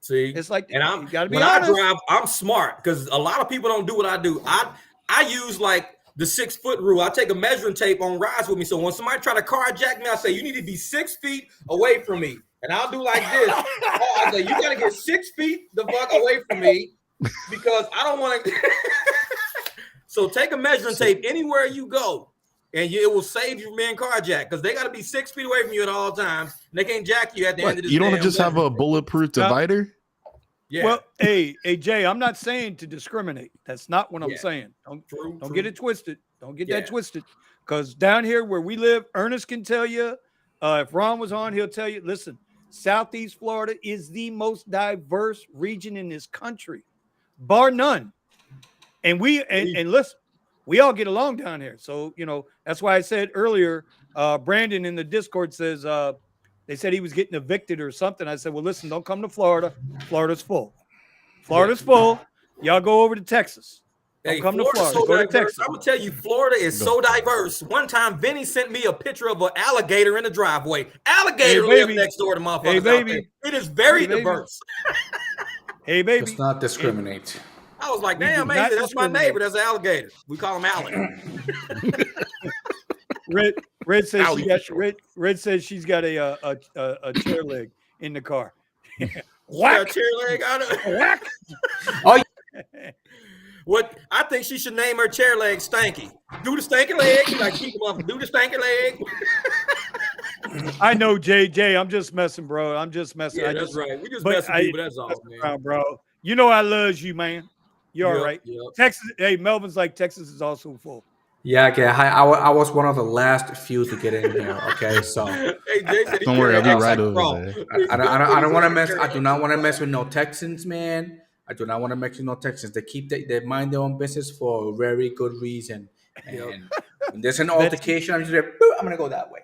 See, it's like, and you got to be when honest. I drive, I'm smart because a lot of people don't do what I do. I use like the 6 foot rule. I take a measuring tape on rides with me. So when somebody try to carjack me, I say, you need to be 6 feet away from me. And I'll do like this. I say, you got to get 6 feet the fuck away from me because I don't want to. So take a measuring tape anywhere you go. And it will save you from being carjacked because they got to be 6 feet away from you at all times. And they can't jack you at the end of the day. You don't just have a bulletproof divider? Yeah. Well, hey, Jay, I'm not saying to discriminate. That's not what I'm saying. Don't get it twisted. Don't get that twisted. Because down here where we live, Ernest can tell you, if Ron was on, he'll tell you, listen, Southeast Florida is the most diverse region in this country, bar none. And listen, we all get along down here. So, that's why I said earlier, Brandon in the Discord says, they said he was getting evicted or something. I said, well, listen, don't come to Florida. Florida's full. Florida's full. Y'all go over to Texas. Don't come to Florida. So go to Texas. I'm going to tell you, Florida is so diverse. One time, Vinny sent me a picture of an alligator in the driveway. Alligator lives next door to motherfuckers. Hey, baby. It is very diverse. Hey, baby. Let's not discriminate. I was like, damn, man, that's my neighbor. That's an alligator. We call him Alan. Red says she's got a chair leg in the car. Whack. Chair leg on it. Whack. Oh, what I think she should name her chair leg Stanky. Do the stanky leg. Like keep them up. Do the stanky leg. I know, Jay. I'm just messing, bro. I'm just messing. Yeah, that's right. We just messing people. That's all, man. Bro. You know I love you, man. You're all right. Yep. Texas. Hey, Melvin's like Texas is also full. Yeah, okay. I was one of the last few to get in here. Okay, so hey, Jason, don't worry, I'll be right over there. I don't want to mess. I do not want to mess with no Texans, man. I do not want to mess with no Texans. They mind their own business for a very good reason. And when there's an altercation, I'm just like, I'm gonna go that way.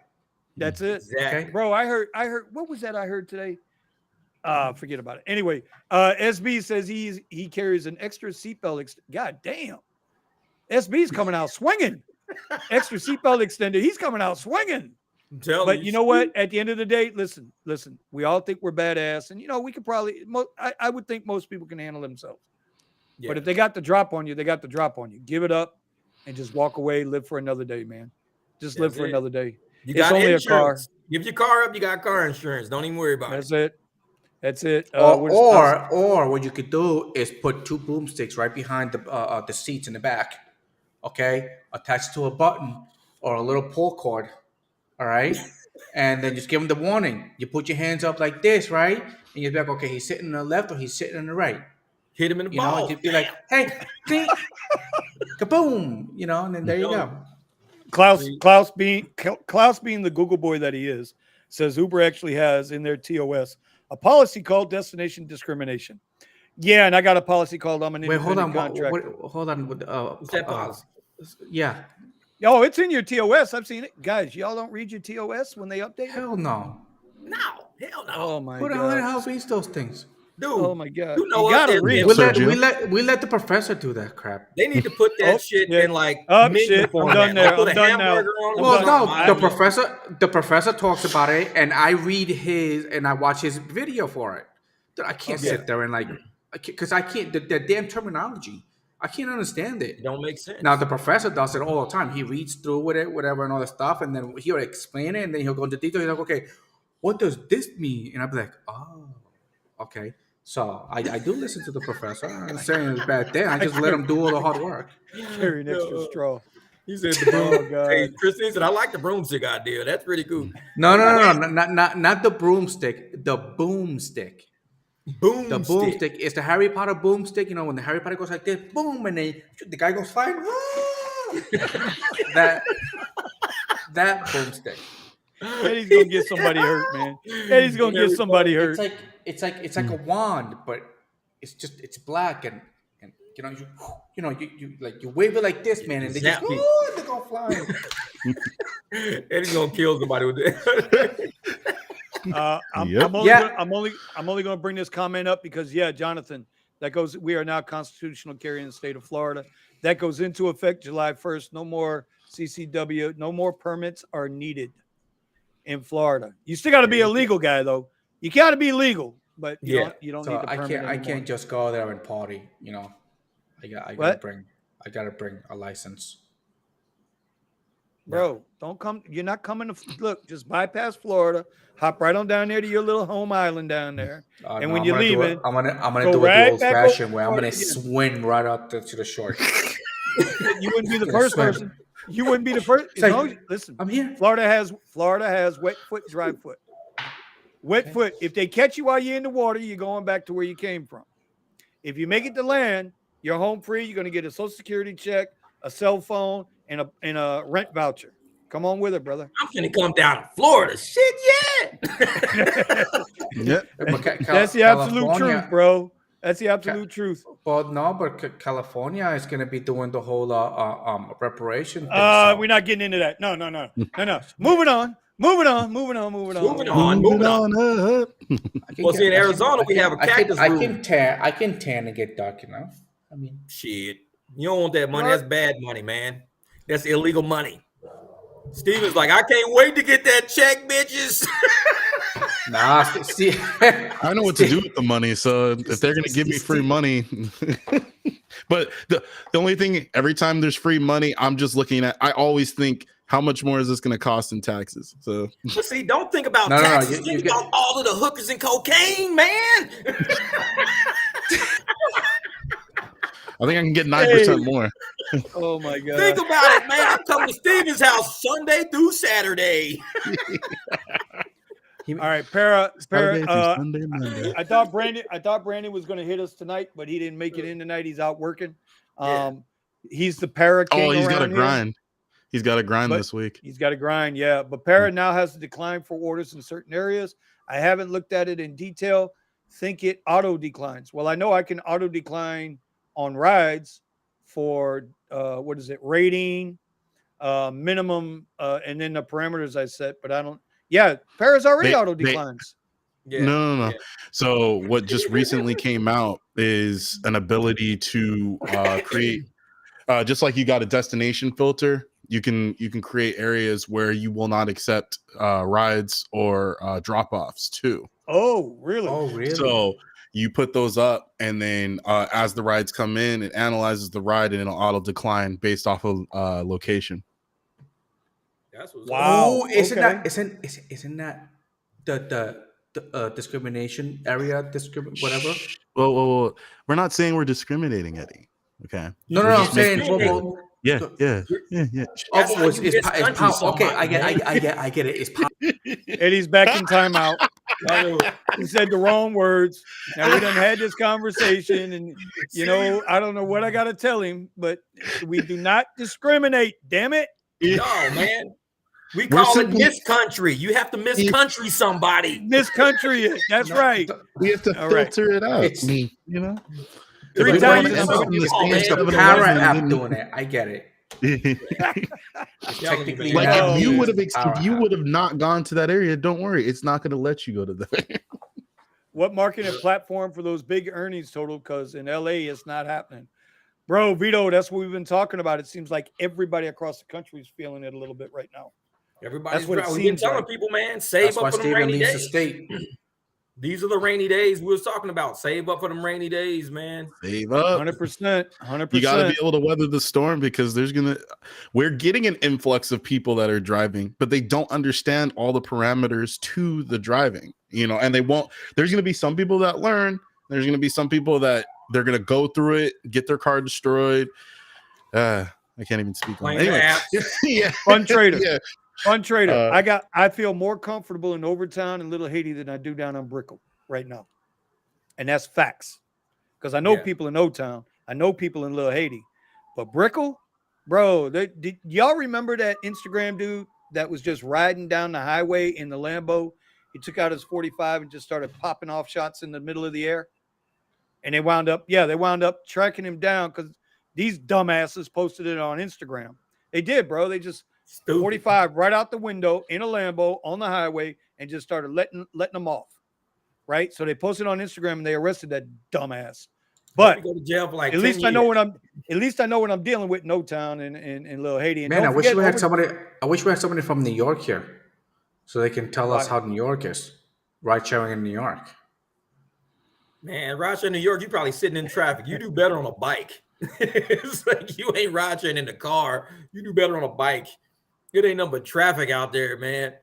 That's it, exactly. Bro. I heard. What was that I heard today? Forget about it. Anyway, SB says he carries an extra seatbelt. God damn. SB's coming out swinging. Extra seatbelt extender. He's coming out swinging. But you know what? At the end of the day, listen. We all think we're badass, and we could probably. I would think most people can handle themselves. Yeah. But if they got the drop on you, they got the drop on you. Give it up, and just walk away. Live for another day, man. Just live for another day. It's only a car. Give your car up. You got car insurance. Don't even worry about it. That's it. Or what you could do is put 2 boomsticks right behind the seats in the back. Okay, attached to a button or a little pull cord. All right, and then just give them the warning. You put your hands up like this, right? And you're like, okay, he's sitting on the left or he's sitting on the right. Hit him in the ball. You'd be like, hey, clink, kaboom, and then there you go. Klaus being the Google boy that he is, says Uber actually has in their TOS a policy called destination discrimination. Yeah, and I got a policy called I'm an independent contractor. Hold on. What's that policy? Yeah. Oh, it's in your TOS. I've seen it. Guys, y'all don't read your TOS when they update? Hell no. No. Hell no. Oh, my God. Who the hell reads those things? Dude. Oh, my God. You gotta read. We let the professor do that crap. They need to put that shit in like shit. I'm done there. I'm done now. Well, no, the professor talks about it, and I read his and I watch his video for it. Dude, I can't sit there and because I can't, the damn terminology, I can't understand it. It don't make sense. Now, the professor does it all the time. He reads through with it, whatever, and all that stuff, and then he'll explain it, and then he'll go into detail. He's like, okay, what does this mean? And I'll be like, oh, okay. So I do listen to the professor. I'm not saying it's a bad thing. I just let him do all the hard work. Carry an extra straw. He said the broom. Oh, God. Hey, Christine said, I like the broomstick idea. That's pretty cool. No, not the broomstick. The boomstick. The boomstick is the Harry Potter boomstick. You know, when the Harry Potter goes like this, boom, and the guy goes flying. that boomstick. Eddie's gonna get somebody hurt, man. Eddie's gonna get somebody hurt. It's like a wand, but it's black and you wave it like this, man, and they just they go flying. Eddie's gonna kill somebody with that. I'm only going to bring this comment up because, Jonathan, we are now constitutional carry in the state of Florida. That goes into effect July 1st. No more CCW, no more permits are needed in Florida. You still got to be a legal guy, though. You got to be legal, but you don't need the permit I can't just go there and party, you know. I gotta bring a license. Bro, don't come. You're not coming to look. Just bypass Florida. Hop right on down there to your little home island down there. And when you're leaving, I'm gonna do it the old-fashioned way. I'm gonna swim right up to the shore. You wouldn't be the first person. You wouldn't be the first. Listen, I'm here. Florida has wet foot, dry foot. Wet foot. If they catch you while you're in the water, you're going back to where you came from. If you make it to land, you're home free. You're going to get a Social Security check, a cell phone, and a rent voucher. Come on with it, brother. I'm gonna come down to Florida. Shit, yeah. That's the absolute truth, bro. That's the absolute truth. But California is going to be doing the whole reparation thing. We're not getting into that. No. Moving on. Well, see, in Arizona, we have a cactus room. I can tan and get dark enough. I mean, shit. You don't want that money. That's bad money, man. That's illegal money. Steven's like, I can't wait to get that check, bitches. Nah, see, I know what to do with the money. So if they're going to give me free money, but the only thing, every time there's free money, I'm just looking at, I always think, how much more is this going to cost in taxes? So, but see, don't think about taxes. Think about all of the hookers and cocaine, man. I think I can get 9% more. Oh my God! Think about it, man. I come to Steven's house Sunday through Saturday. All right, Para. Sunday, I thought Brandon was going to hit us tonight, but he didn't make it in tonight. He's out working. He's the Para king. Oh, he's got to grind. He's got to grind this week. He's got to grind, yeah. But Para now has to decline for orders in certain areas. I haven't looked at it in detail. Think it auto declines. Well, I know I can auto decline on rides for rating, minimum, and then the parameters I set, but I don't. Yeah, Para's already auto declines. No. Yeah. So what just recently came out is an ability to create, just like you got a destination filter. You can create areas where you will not accept rides or drop-offs too. Oh, really? So you put those up, and then as the rides come in, it analyzes the ride and it'll auto decline based off of location. That's what's wow! Isn't that the discrimination area? Whatever. Well, we're not saying we're discriminating, Eddie. Okay. No. I'm saying. Yeah. Oh, it's power. Okay, I get it. It's power. Eddie's back in timeout. He said the wrong words. Now we done had this conversation, and I don't know what I got to tell him, but we do not discriminate. Damn it! No, man. We call it miscountry. You have to miscountry somebody. Miscountry it. That's right. We have to filter it out. It's, 3 times. It's the Para app doing it. I get it. Technically, if you would have not gone to that area, don't worry, it's not going to let you go to that. What marketing platform for those big earnings total? Because in LA, it's not happening, bro. Vito, that's what we've been talking about. It seems like everybody across the country is feeling it a little bit right now. Everybody's right. We've been telling people, man, save up for them rainy days. These are the rainy days we was talking about. Save up for them rainy days, man. Save up. 100%. You got to be able to weather the storm, because we're getting an influx of people that are driving, but they don't understand all the parameters to the driving, and they won't. There's going to be some people that learn, There's going to be some people that they're going to go through it, get their car destroyed. I can't even speak on it. Anyway, yeah. Fun trader. Yeah. Fun trader. I feel more comfortable in Overtown and Little Haiti than I do down on Brickell right now. And that's facts. Because I know people in O-Town. I know people in Little Haiti. But Brickell, bro, y'all remember that Instagram dude that was just riding down the highway in the Lambo? He took out his 45 and just started popping off shots in the middle of the air. And they wound up tracking him down because these dumbasses posted it on Instagram. They did, bro. They just 45 right out the window in a Lambo on the highway and just started letting them off. Right? So they posted on Instagram and they arrested that dumbass. But go to jail for like at least I know what I'm dealing with in O-Town and Little Haiti. And man, I wish we had somebody from New York here, so they can tell us how New York is. Ride sharing in New York. Man, rideshare in New York, you probably sitting in traffic. You do better on a bike. It's like you ain't ridesharing in the car. You do better on a bike. It ain't nothing but traffic out there, man.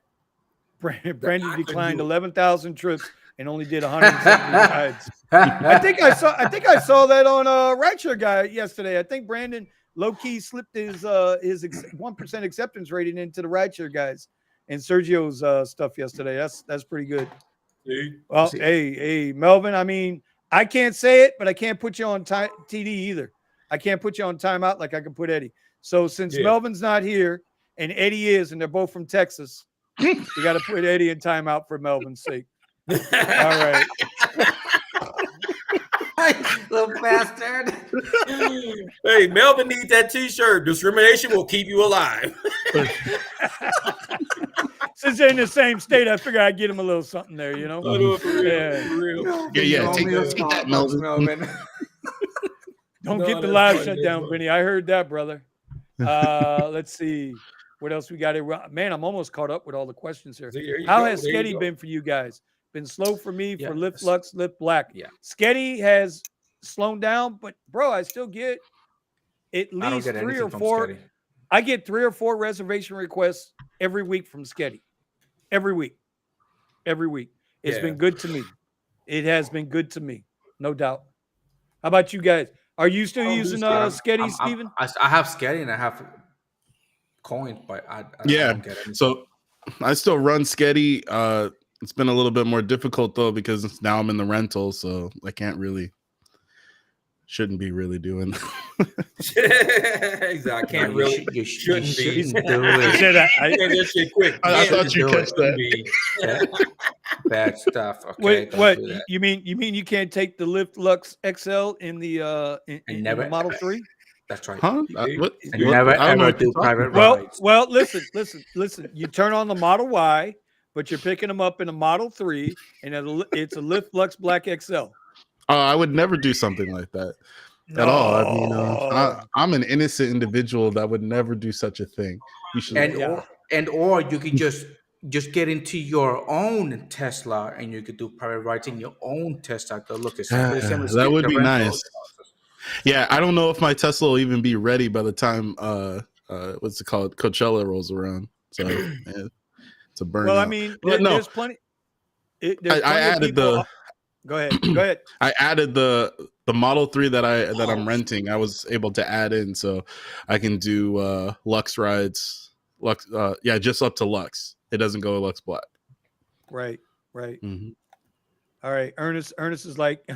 Brandon declined 11,000 trips and only did 170 rides. I think I saw that on Rideshare Guy yesterday. I think Brandon low-key slipped his 1% acceptance rating into the Rideshare guys and Sergio's stuff yesterday. That's pretty good. Well, hey, Melvin, I mean, I can't say it, but I can't put you on TD either. I can't put you on timeout like I can put Eddie. So since Melvin's not here and Eddie is, and they're both from Texas, we got to put Eddie in timeout for Melvin's sake. All right. Little bastard. Hey, Melvin needs that T-shirt. Discrimination will keep you alive. Since they're in the same state, I figure I'd get him a little something there, you know? For real. Yeah. Take that, Melvin. Don't get the live shut down, Vinny. I heard that, brother. Let's see. What else we got here? Man, I'm almost caught up with all the questions here. How has Sketty been for you guys? Been slow for me for Lyft Lux, Lyft Black. Yeah. Sketty has slowed down, but bro, I still get at least 3 or 4. I get 3 or 4 reservation requests every week from Sketty. Every week. It's been good to me. It has been good to me, no doubt. How about you guys? Are you still using Sketty, Steven? I have Sketty and I have coins, but I don't get anything. So I still run Sketty. It's been a little bit more difficult though because now I'm in the rental, so I shouldn't be really doing. Exactly. I can't really. You shouldn't be. Do it. That shit quick. I thought you catch that. Bad stuff. Okay. Wait, what? You mean you can't take the Lyft Lux XL in the in the Model 3? That's right. Huh? You never ever do private rides. Well, listen. You turn on the Model Y, but you're picking them up in a Model 3, and it's a Lyft Lux Black XL. I would never do something like that at all. I mean, I'm an innocent individual that would never do such a thing. You should, or you can just get into your own Tesla and you could do private rides in your own Tesla. That would be nice. Yeah, I don't know if my Tesla will even be ready by the time what's it called, Coachella rolls around. So it's a burn. Well, I mean, there's plenty. I added the. Go ahead. I added the Model 3 that I'm renting. I was able to add in, so I can do Lux rides. Just up to Lux. It doesn't go Lux Black. Right. Mm-hmm. All right. Ernest is like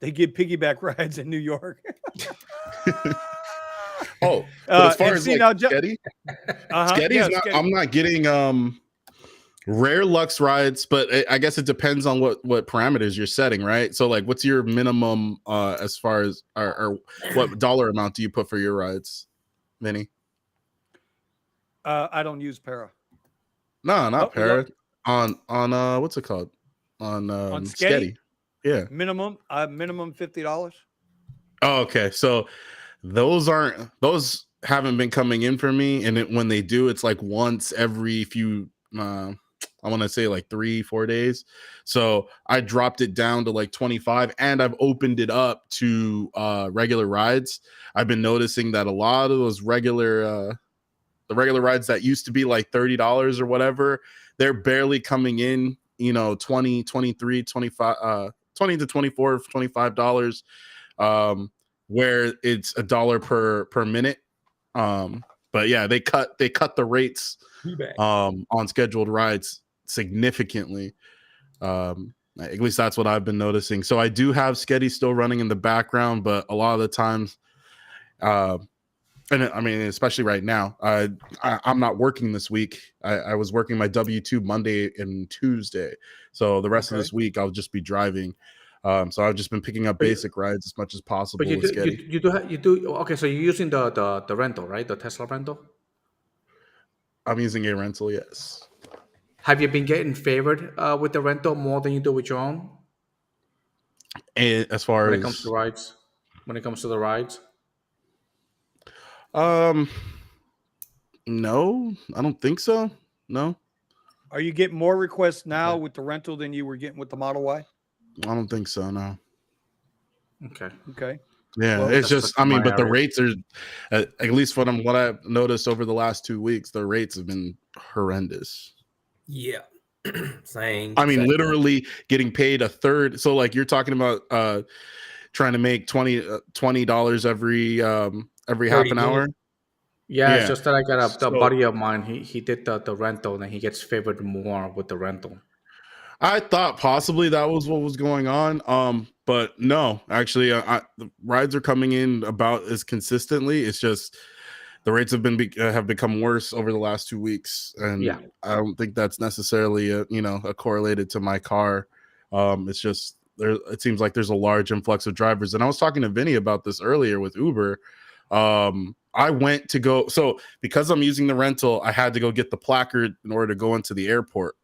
they give piggyback rides in New York. But as far as Sketty, I'm not getting rare Lux rides, but I guess it depends on what parameters you're setting, right? So like, what's your minimum as far as or what dollar amount do you put for your rides, Vinny? I don't use Para. No, not Para. On what's it called? On Sketty. Yeah. Minimum $50. Oh, okay. So those haven't been coming in for me, and when they do, it's like once every few. I want to say like 3-4 days. So I dropped it down to like 25, and I've opened it up to regular rides. I've been noticing that a lot of those regular rides that used to be like $30 or whatever, they're barely coming in, 20, 23, 25, $20 to $24, $25, where it's $1 per minute. But yeah, they cut the rates on scheduled rides significantly. At least that's what I've been noticing. So I do have Sketty still running in the background, but a lot of the times, and I mean, especially right now, I'm not working this week. I was working my W-2 Monday and Tuesday. So the rest of this week, I'll just be driving. So I've just been picking up basic rides as much as possible. But you do. Okay, so you're using the rental, right? The Tesla rental. I'm using a rental, yes. Have you been getting favored with the rental more than you do with your own? And as far when it comes to rides, the rides. No, I don't think so. No. Are you getting more requests now with the rental than you were getting with the Model Y? I don't think so. No. Okay. Yeah, well, it's just. I mean, but the rates are, at least what I've noticed over the last 2 weeks, the rates have been horrendous. Yeah. Same. I mean, literally getting paid a third. So, like, you're talking about trying to make $20 every half an hour. Yeah, it's just that I got a buddy of mine. He did the rental, and he gets favored more with the rental. I thought possibly that was what was going on. But no, actually, the rides are coming in about as consistently. It's just the rates have become worse over the last 2 weeks, and I don't think that's necessarily correlated to my car. It's just it seems like there's a large influx of drivers, and I was talking to Vinny about this earlier with Uber. I went to go, so because I'm using the rental, I had to go get the placard in order to go into the airport.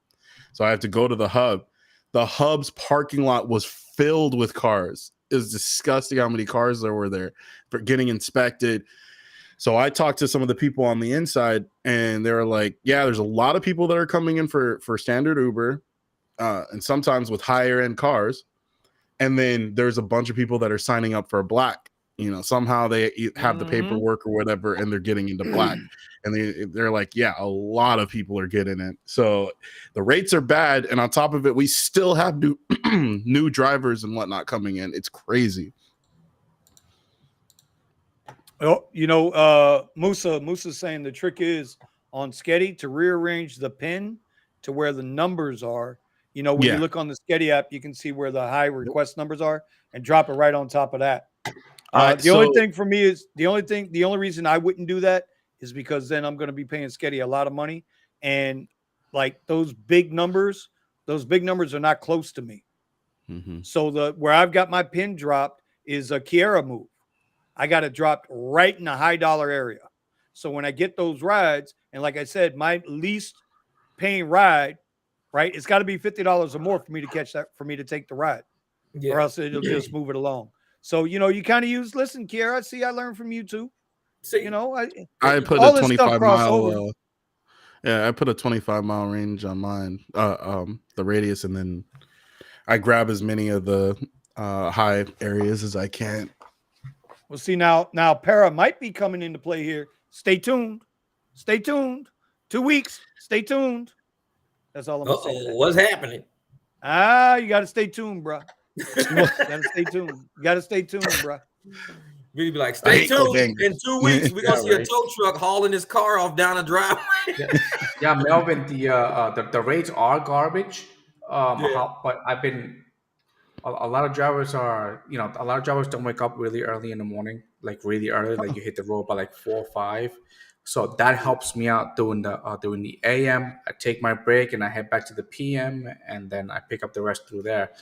So I have to go to the hub. The hub's parking lot was filled with cars. It was disgusting how many cars there were there for getting inspected. So I talked to some of the people on the inside, and they were like, yeah, there's a lot of people that are coming in for standard Uber, and sometimes with higher end cars. And then there's a bunch of people that are signing up for Black. Somehow they have the paperwork or whatever, and they're getting into Black. And they're like, yeah, a lot of people are getting it. So the rates are bad. And on top of it, we still have new drivers and whatnot coming in. It's crazy. Oh, Musa's saying the trick is on Sketty to rearrange the pin to where the numbers are. When you look on the Sketty app, you can see where the high request numbers are and drop it right on top of that. The only thing for me is the only reason I wouldn't do that is because then I'm going to be paying Sketty a lot of money, and like those big numbers are not close to me. Mm-hmm. So where I've got my pin dropped is a Kiera move. I got it dropped right in the high dollar area. So when I get those rides, and like I said, my least paying ride, right, it's got to be $50 or more for me to catch that, for me to take the ride, or else it'll just move it along. So, you kind of listen, Kiera, see, I learned from you too. See, I put a 25 mile, I put a 25-mile range on mine, the radius, and then I grab as many of the high areas as I can. Well, see, now Para might be coming into play here. Stay tuned. 2 weeks. Stay tuned. That's all I'm going to say. What's happening? You got to stay tuned, bro. You got to stay tuned, bro. We'd be like, stay tuned. In 2 weeks, we're going to see a tow truck hauling his car off down the driveway. Yeah, Melvin, the rates are garbage. But I've been... A lot of drivers don't wake up really early in the morning, like really early, like you hit the road by like 4 or 5. So that helps me out doing the AM. I take my break and I head back to the PM, and then I pick up the rest through there.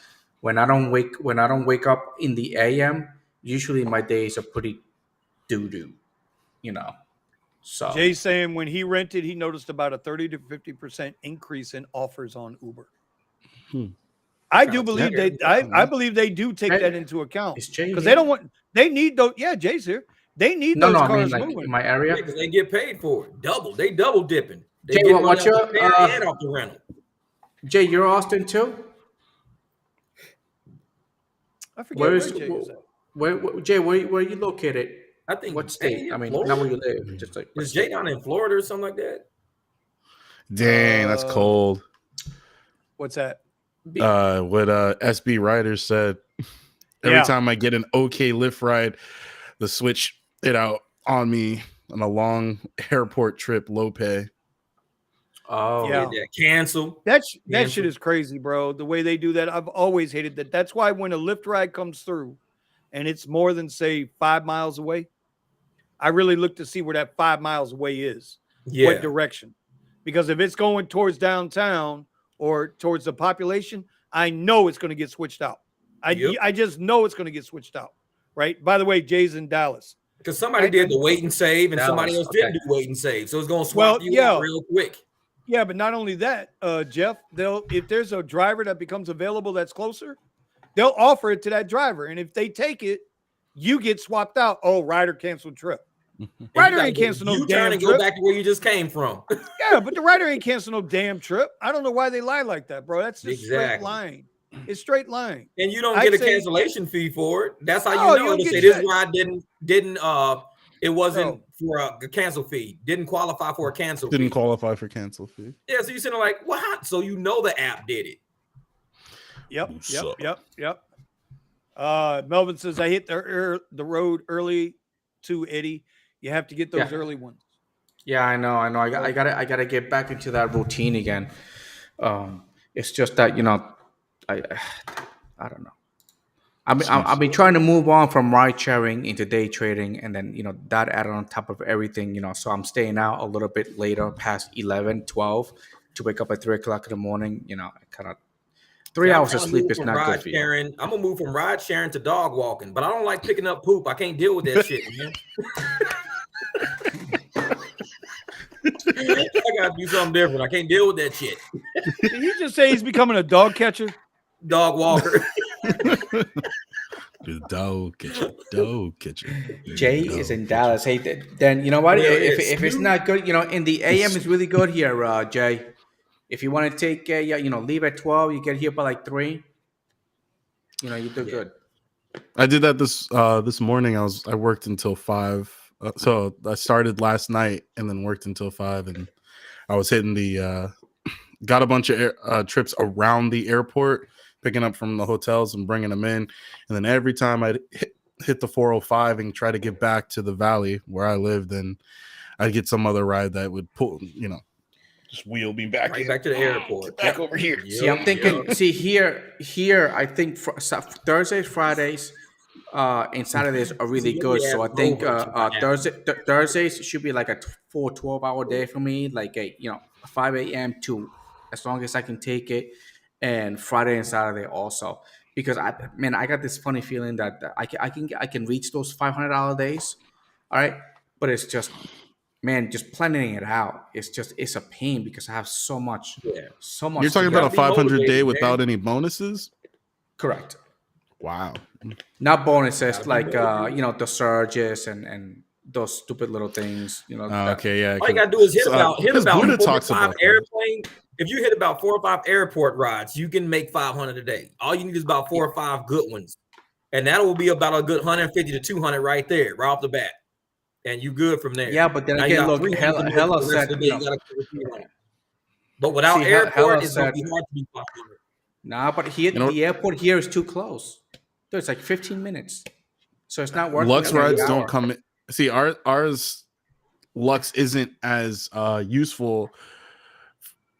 When I don't wake up in the AM, usually my days are pretty doo-doo, So Jay's saying when he rented, he noticed about a 30 to 50% increase in offers on Uber. I do believe I believe they do take that into account because they need those. Yeah, Jay's here. They need those cars moving in my area. Because they get paid for it. They double dipping. They Jay, get what's your and off the rental. Jay, you're Austin too? I forget where Jay is at. Jay, where are you located? I think what state? I mean, Florida? not where you live. Just like is Jay down in Florida or something like that? Dang, that's cold. What's that? What SB Riders said. Every time I get an okay Lyft ride, the switch it out on me on a long airport trip, low pay. Oh, yeah. Cancel. That shit is crazy, bro. The way they do that, I've always hated that. That's why when a Lyft ride comes through and it's more than, say, 5 miles away, I really look to see where that 5 miles away is. Yeah. What direction? Because if it's going towards downtown or towards the population, I know it's going to get switched out. I just know it's going to get switched out, right? By the way, Jay's in Dallas. Because somebody did the wait and save, and somebody else didn't do wait and save. So it's going to swap you out real quick. Yeah, but not only that, Jeff, if there's a driver that becomes available that's closer, they'll offer it to that driver. And if they take it, you get swapped out. Oh, rider canceled trip. Rider ain't canceled no damn trip. Go back to where you just came from. Yeah, but the rider ain't canceled no damn trip. I don't know why they lie like that, bro. That's just straight lying. It's straight lying. And you don't get a cancellation fee for it. That's how you know. They say this ride didn't it wasn't for a cancel fee. Didn't qualify for a cancel fee. Didn't qualify for cancel fee. Yeah, so you're sitting like, what? So you know the app did it. Yep. Melvin says, I hit the road early too, Eddie. You have to get those early ones. Yeah, I know. I gotta get back into that routine again. It's just that, you know, I don't know. I've been trying to move on from ride sharing into day trading, and then, you know, that added on top of everything, you know, so I'm staying out a little bit later, past 11, 12, to wake up at 3 o'clock in the morning. You know, I kind of 3 hours of sleep is not good for you. I'm gonna move from ride sharing to dog walking, but I don't like picking up poop. I can't deal with that shit, man. I gotta do something different. I can't deal with that shit. Did he just say he's becoming a dog catcher? Dog walker. Dog catcher. Jay is in Dallas. Hey, then you know what? If it's not good, you know, in the AM is really good here, Jay. If you want to take, you know, leave at 12, you get here by like 3. You know, you do good. I did that this morning. I worked until 5. So I started last night and then worked until 5, and I was hitting the got a bunch of trips around the airport, picking up from the hotels and bringing them in, and then every time I hit the 405 and try to get back to the valley where I lived, then I'd get some other ride that would pull, you know, just wheel me back back to the airport, back over here. See, I'm thinking. See here, I think Thursdays, Fridays, and Saturdays are really good. So I think Thursdays should be like a 12-hour day for me, like a 5 a.m. to as long as I can take it, and Friday and Saturday also, because I got this funny feeling that I can reach those $500 days, all right, but it's just. Man, just planning it out, it's a pain because I have so much. You're talking about a 500 day without any bonuses? Correct. Wow. Not bonuses like the surges and those stupid little things. You know. Okay, yeah. All you gotta do is hit about 4 or 5 airplane. If you hit about 4 or 5 airport rides, you can make 500 a day. All you need is about 4 or 5 good ones, and that will be about a good 150 to 200 right there, right off the bat. And you good from there. Yeah, but then again, look, Hella said, but without airport, it's going to be hard to be popular. Nah, but the airport here is too close. Dude, it's like 15 minutes, so it's not worth. Lux rides don't come in. See, ours Lux isn't as useful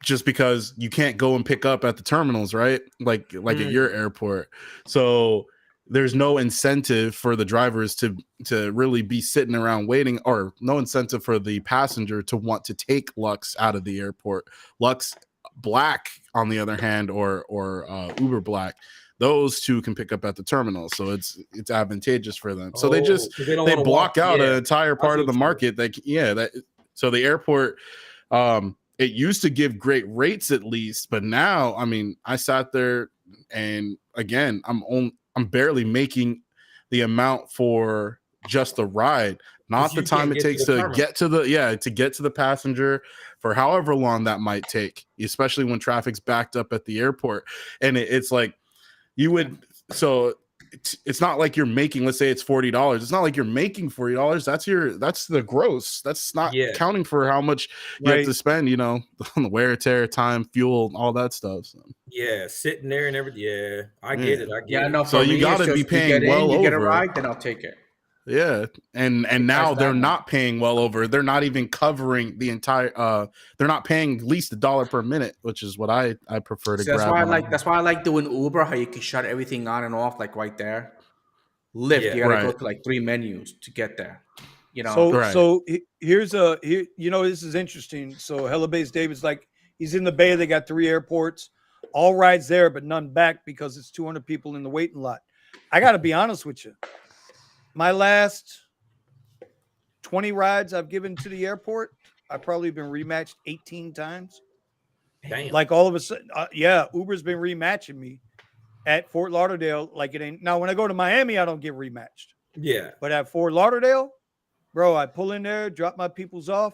just because you can't go and pick up at the terminals, right? Like at your airport. So there's no incentive for the drivers to really be sitting around waiting, or no incentive for the passenger to want to take Lux out of the airport. Lux Black, on the other hand, or Uber Black, those two can pick up at the terminal, so it's advantageous for them. So they block out an entire part of the market. So the airport, it used to give great rates at least, but now, I mean, I sat there and again, I'm barely making the amount for just the ride, not the time it takes to get to the passenger for however long that might take, especially when traffic's backed up at the airport. And it's like you would, so it's not like you're making, let's say it's $40. It's not like you're making $40. That's the gross. That's not counting for how much you have to spend, on the wear and tear, time, fuel, all that stuff. So. Yeah, sitting there and everything. Yeah, I get it. I get it. No. So you got to be paying well you over. Get a ride, then I'll take it. Yeah, and now they're not paying well over. They're not even covering the entire. They're not paying at least $1 per minute, which is what I prefer to grab. That's why I like doing Uber. How you can shut everything on and off like right there. Lyft, you gotta go to like 3 menus to get there. You know. So here's this is interesting. So Hella Base David's like he's in the Bay. They got 3 airports, all rides there, but none back because it's 200 people in the waiting lot. I got to be honest with you. My last 20 rides I've given to the airport, I've probably been rematched 18 times. Damn. Like all of a sudden, Uber's been rematching me at Fort Lauderdale. Like it ain't. Now, when I go to Miami, I don't get rematched. Yeah. But at Fort Lauderdale, bro, I pull in there, drop my peoples off.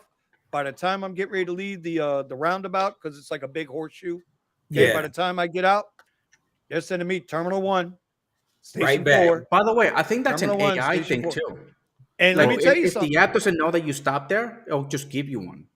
By the time I'm getting ready to leave the roundabout, because it's like a big horseshoe. Okay, by the time I get out, they're sending me Terminal 1. Station Right back. 4. By the way, I think that's Terminal an AI thing 4. too. And like, let me tell you if something. the app doesn't know that you stopped there, it'll just give you one.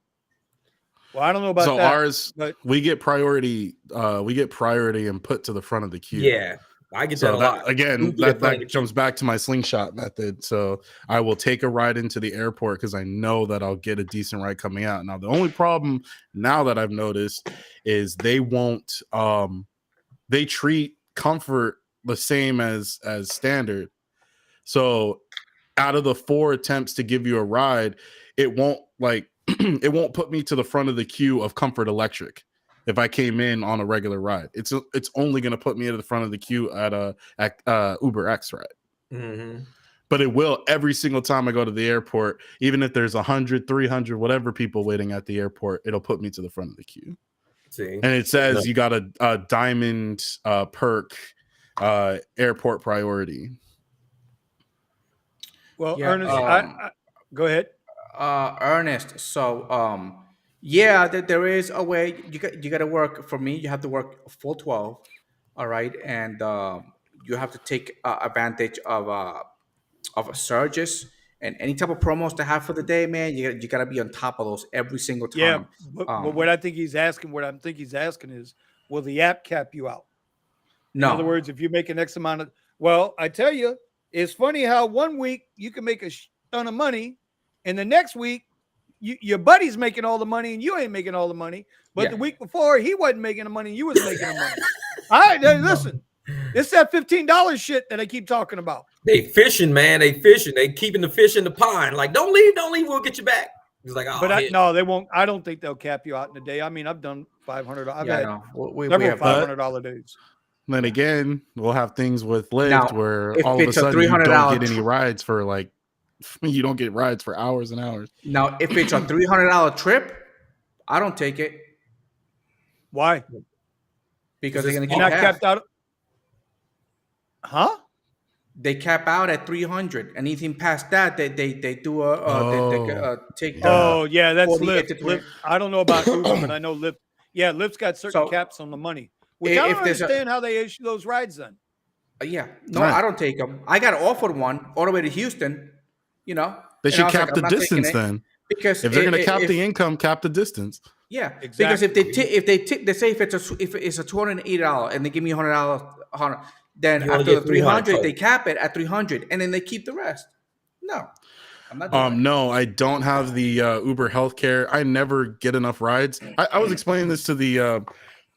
Well, I don't know about that. So ours, we get priority. We get priority and put to the front of the queue. Yeah, I get that a lot. Again, that jumps back to my slingshot method. So I will take a ride into the airport because I know that I'll get a decent ride coming out. Now, the only problem now that I've noticed is they won't. They treat comfort the same as standard. So out of the 4 attempts to give you a ride, it won't it won't put me to the front of the queue of Comfort Electric if I came in on a regular ride. It's only going to put me to the front of the queue at a Uber X ride. Mm-hmm. But it will every single time I go to the airport, even if there's 100, 300, whatever people waiting at the airport, it'll put me to the front of the queue. See, and it says you got a diamond perk airport priority. Well, Ernest, I go ahead. Ernest, so there is a way you got to work. For me, you have to work full 12, all right, and you have to take advantage of surges and any type of promos to have for the day, man. You got to be on top of those every single time. Yeah, but what I think he's asking, is, will the app cap you out? No. In other words, if you make an X amount of, well, I tell you, it's funny how one week you can make a ton of money, and the next week your buddy's making all the money and you ain't making all the money. But the week before he wasn't making the money and you was making the money. All right, listen, it's that $15 shit that I keep talking about. They fishing, man. They fishing. They keeping the fish in the pond. Like, don't leave. We'll get you back. He's like, oh, but no, they won't. I don't think they'll cap you out in a day. I mean, I've done $500. I've had several $500 days. Then again, we'll have things with Lyft where all of a sudden you don't get any rides for you don't get rides for hours and hours. Now, if it's a $300 trip, I don't take it. Why? Because they're going to get not capped out. Huh? They cap out at 300. Anything past that, they do take. Yeah, that's Lyft. I don't know about Uber, but I know Lyft. Yeah, Lyft's got certain caps on the money. Which I don't understand how they issue those rides then. I don't take them. I got offered one all the way to Houston. They should cap the distance then. Because if they're going to cap the income, cap the distance. Yeah, exactly. Because if they tip, they say if it's a $280 and they give me $100, then after the 300 they cap it at 300 and then they keep the rest. No. I'm not doing no, I don't have the Uber healthcare. I never get enough rides. I was explaining this to the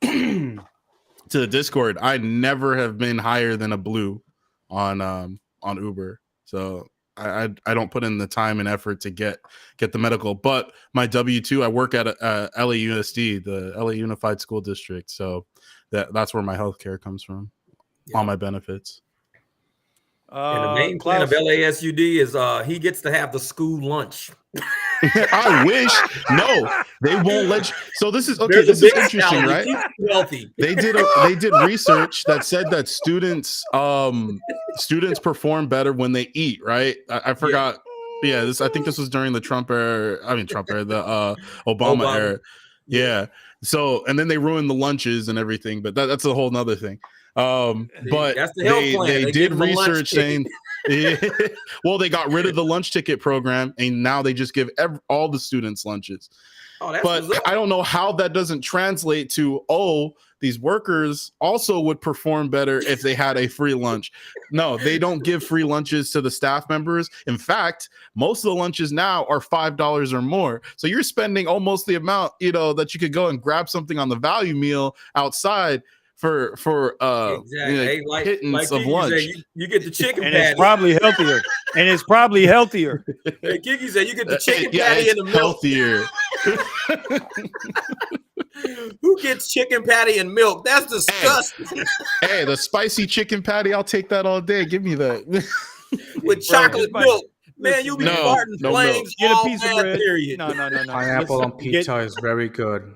to the Discord. I never have been higher than a blue on Uber. So I don't put in the time and effort to get the medical. But my W-2, I work at LAUSD, the LA Unified School District. So that's where my healthcare comes from. All my benefits. And the main plan of LASUD is he gets to have the school lunch. I wish. No, they won't let you. So this is okay. This is interesting, right? Wealthy. They did research that said that students perform better when they eat. Right? I forgot. Yeah, I think this was during the Trump era. The Obama era. Yeah. So and then they ruined the lunches and everything, but that's a whole nother thing. But they did research saying, well, they got rid of the lunch ticket program and now they just give all the students lunches. Oh, that's but I don't know how that doesn't translate to, these workers also would perform better if they had a free lunch. No, they don't give free lunches to the staff members. In fact, most of the lunches now are $5 or more. So you're spending almost the amount, that you could go and grab something on the value meal outside for exactly. Like of lunch. Said, you get the chicken and patty. It's probably healthier. And it's probably healthier. Hey, Kiki said you get the chicken patty and the milk. Healthier. Who gets chicken patty and milk? That's disgusting. Hey, the spicy chicken patty, I'll take that all day. Give me that. With chocolate milk. Man, you be farting flames. Get a piece of bread. Period. No. Pineapple on pizza is very good.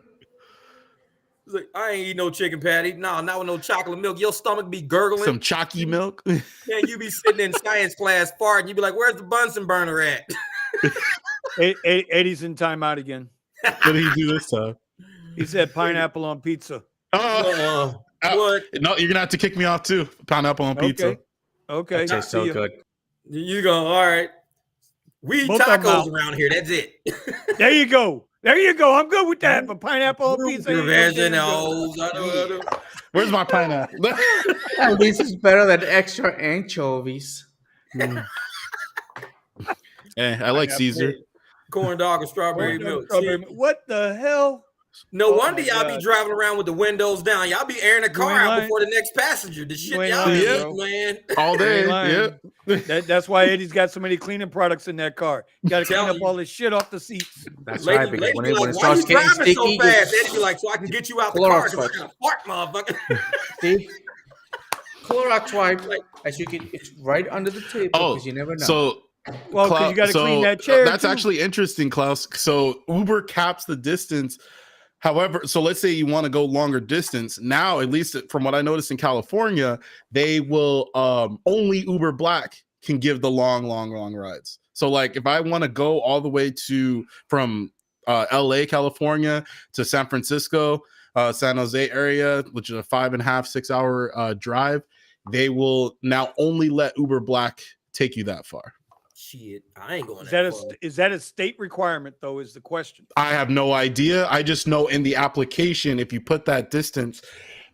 Like, I ain't eat no chicken patty. No, not with no chocolate milk. Your stomach be gurgling. Some chalky milk. Man, you be sitting in science class farting. You be like, where's the Bunsen burner at? Eddie's in timeout again. What did he do this time? He said pineapple on pizza. What? No, you're going to have to kick me off too. Pineapple on pizza. Okay. That's so good. You go, all right. We eat tacos around here. That's it. There you go. I'm good with that. But pineapple on pizza. Where's my pineapple? At least it's better than extra anchovies. Hey, I like Caesar. Corn dog and strawberry milk. What the hell? No wonder y'all be driving around with the windows down. Y'all be airing the car out before the next passenger. The shit y'all be man. All day. Yeah. That's why Eddie's got so many cleaning products in that car. You got to clean up all this shit off the seats. That's right. Because when it starts getting sticky, so fast, Eddie be like, so I can get you out the car because I got a fart, motherfucker. See? Clorox wipe, as you can, it's right under the table because you never know. So, because you got to clean that chair. That's actually interesting, Klaus. So Uber caps the distance. However, so let's say you want to go longer distance. Now, at least from what I noticed in California, they will only Uber Black can give the long rides. So like if I want to go all the way from LA, California to San Francisco, San Jose area, which is a 5.5, 6 hour drive, they will now only let Uber Black take you that far. Shit, I ain't going. Is that a state requirement though? Is the question. I have no idea. I just know in the application, if you put that distance,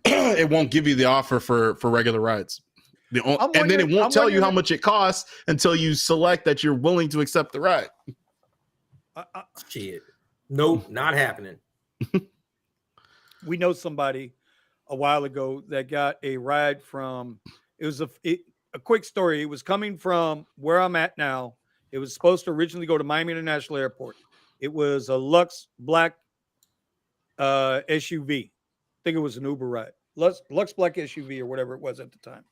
it won't give you the offer for regular rides. And then it won't tell you how much it costs until you select that you're willing to accept the ride. Shit, nope, not happening. We know somebody a while ago that got a ride from. It was a quick story. It was coming from where I'm at now. It was supposed to originally go to Miami International Airport. It was a Lux Black SUV. I think it was an Uber ride. Lux Black SUV or whatever it was at the time.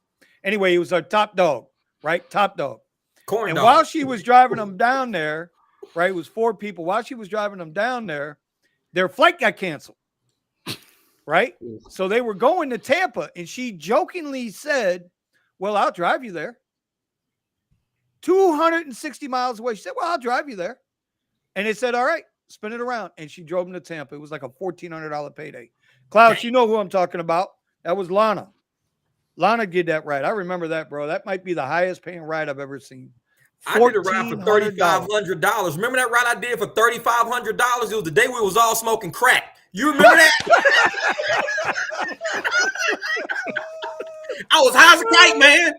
Anyway, it was our top dog, right? Top dog. Corn dog. While she was driving them down there, right? It was 4 people. While she was driving them down there, their flight got canceled. Right? So they were going to Tampa, and she jokingly said, well, I'll drive you there. 260 miles away. She said, well, I'll drive you there. And they said, all right, spin it around. And she drove them to Tampa. It was like a $1,400 payday. Klaus, you know who I'm talking about. That was Lana. Lana did that ride. I remember that, bro. That might be the highest paying ride I've ever seen. I did a ride for $3,500. Remember that ride I did for $3,500? It was the day we was all smoking crack. You remember that? I was high as a kite, man.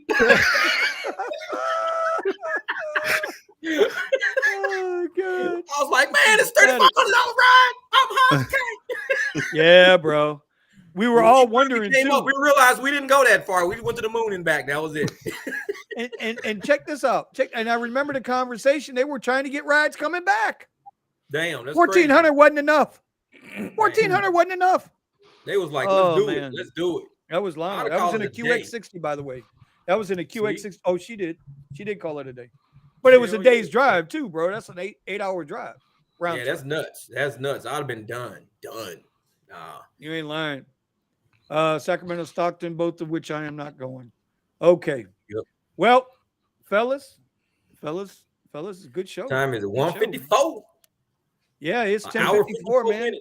Oh, God. I was like, man, it's $3,500 ride. I'm high as a kite. Yeah, bro. We were all wondering too. We realized we didn't go that far. We went to the moon and back. That was it. and check this out. And I remember the conversation. They were trying to get rides coming back. Damn, that's 1,400 wasn't enough. 1,400 wasn't enough. They was like, let's do it. Let's do it. That was long. That was in a QX60, by the way. That was in a QX60. Oh, she did. She did call it a day. But it was a day's drive too, bro. That's an 8-hour drive. Yeah, that's nuts. That's nuts. I'd have been done. Nah. You ain't lying. Sacramento, Stockton, both of which I am not going. Okay. Yep. Well, fellas, it's a good show. Time is 1:54. Yeah, it's 10:54, man.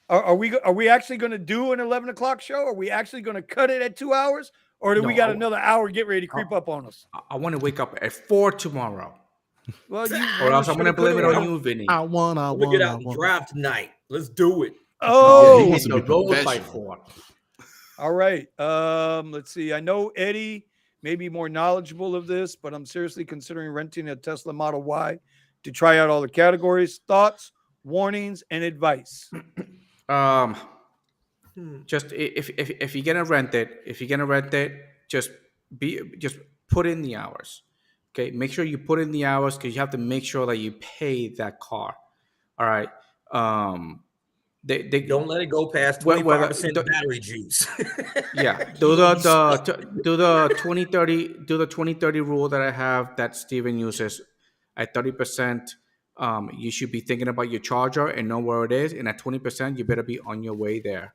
Are we actually going to do an 11 o'clock show? Are we actually going to cut it at 2 hours? Or do we got another hour get ready to creep up on us? I want to wake up at 4 tomorrow. Well, Or else I'm gonna blame it on you, Vinny. I won. Let me get out the drive tonight. Let's do it. Oh, Hit the road by 4. All right. Let's see. I know Eddie may be more knowledgeable of this, but I'm seriously considering renting a Tesla Model Y to try out all the categories, thoughts, warnings, and advice. Just if you're gonna rent it, just put in the hours. Okay, make sure you put in the hours because you have to make sure that you pay that car. All right. They Don't let it go past 25% battery juice. Yeah, do the 2030 rule that I have that Steven uses at 30%. You should be thinking about your charger and know where it is, and at 20%, you better be on your way there.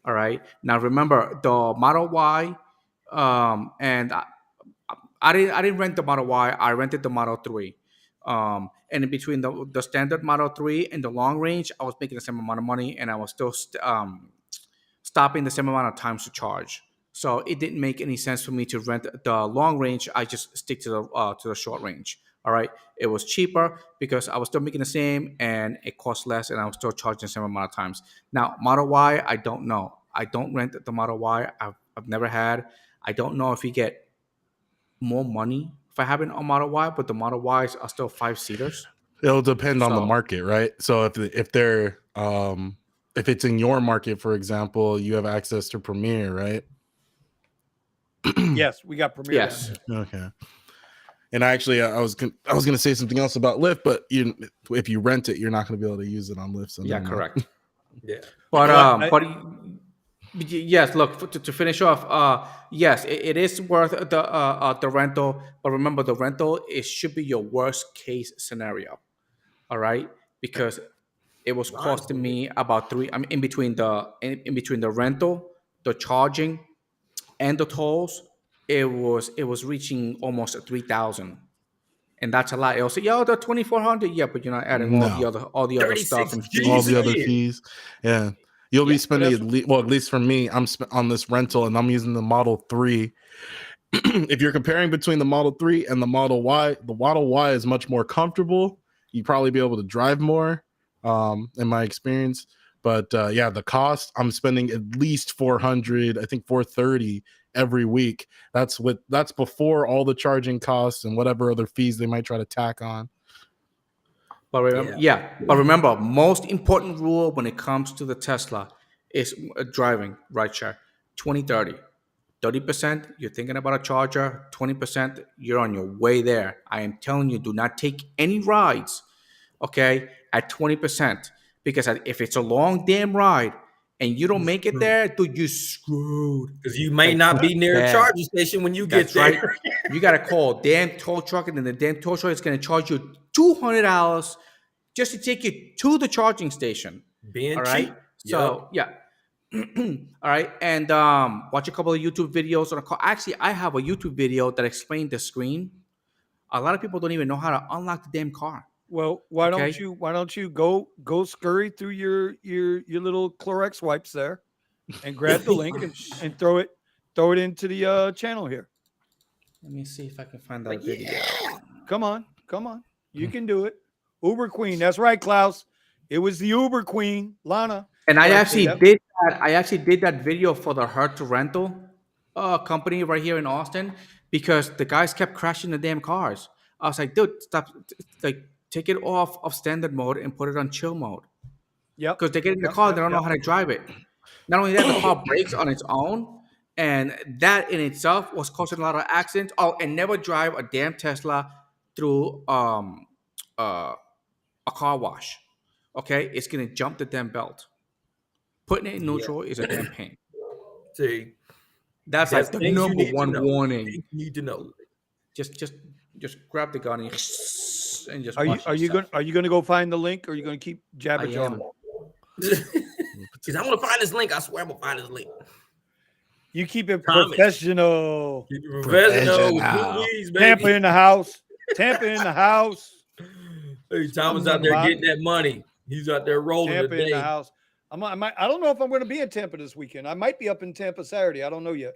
All right. Now remember the Model Y, and I didn't rent the Model Y. I rented the Model 3. And in between the standard Model 3 and the long range, I was making the same amount of money, and I was still stopping the same amount of times to charge. So it didn't make any sense for me to rent the long range. I just stick to the short range. All right. It was cheaper because I was still making the same and it cost less, and I was still charging the same amount of times. Now, Model Y, I don't know. I don't rent the Model Y. I've never had. I don't know if you get more money if I have it on Model Y, but the Model Ys are still 5-seaters. It'll depend on the market, right? So if they're if it's in your market, for example, you have access to Premier, right? Yes, we got Premier. Yes. Okay. And actually, I was gonna say something else about Lyft, but if you rent it, you're not gonna be able to use it on Lyft. So yeah, correct. Yeah, but yes, look, to finish off, yes, it is worth the rental, but remember the rental should be your worst case scenario. All right, because it was costing me about in between the rental, the charging, and the tolls, it was reaching almost 3,000. And that's a lot. It'll say, "Yo, the 2,400." Yeah, but you're not adding all the other stuff and fees. All the other fees. Yeah, you'll be spending at least for me, I'm on this rental, and I'm using the Model 3. If you're comparing between the Model 3 and the Model Y is much more comfortable. You probably be able to drive more, in my experience. But yeah, the cost, I'm spending at least $400, I think $430 every week. That's before all the charging costs and whatever other fees they might try to tack on. But remember, most important rule when it comes to the Tesla is driving rideshare. 20-30. 30%, you're thinking about a charger. 20%, you're on your way there. I am telling you, do not take any rides, okay, at 20%. Because if it's a long damn ride and you don't make it there, dude, you're screwed. Because you may not be near a charging station when you get there. Right. You got to call a damn tow truck, and then the damn tow truck is going to charge you $200 just to take you to the charging station. Being all right? cheap. So, yeah. All right. And watch a couple of YouTube videos on a car. Actually, I have a YouTube video that explained the screen. A lot of people don't even know how to unlock the damn car. Well, why don't you go scurry through your little Clorox wipes there and grab the link and throw it into the channel here. Let me see if I can find that video. Come on. You can do it. Uber Queen. That's right, Klaus. It was the Uber Queen, Lana. And I actually did that. I actually did that video for the Hertz rental company right here in Austin because the guys kept crashing the damn cars. I was like, dude, stop. Like, take it off of standard mode and put it on chill mode. Yeah. Because they get in the car, they don't know how to drive it. Not only that, the car brakes on its own. And that in itself was causing a lot of accidents. Oh, and never drive a damn Tesla through a car wash. Okay? It's going to jump the damn belt. Putting it in neutral is a damn pain. See, that's like the number one warning. You need to know. Just grab the gun and just. Are you going to go find the link, or are you going to keep jabbing on? Because I'm going to find this link. I swear I'm going to find this link. You keep it professional. Keep it professional. Tampa in the house. Hey, Thomas out there getting that money. He's out there rolling Tampa in the house. I don't know if I'm going to be in Tampa this weekend. I might be up in Tampa Saturday. I don't know yet.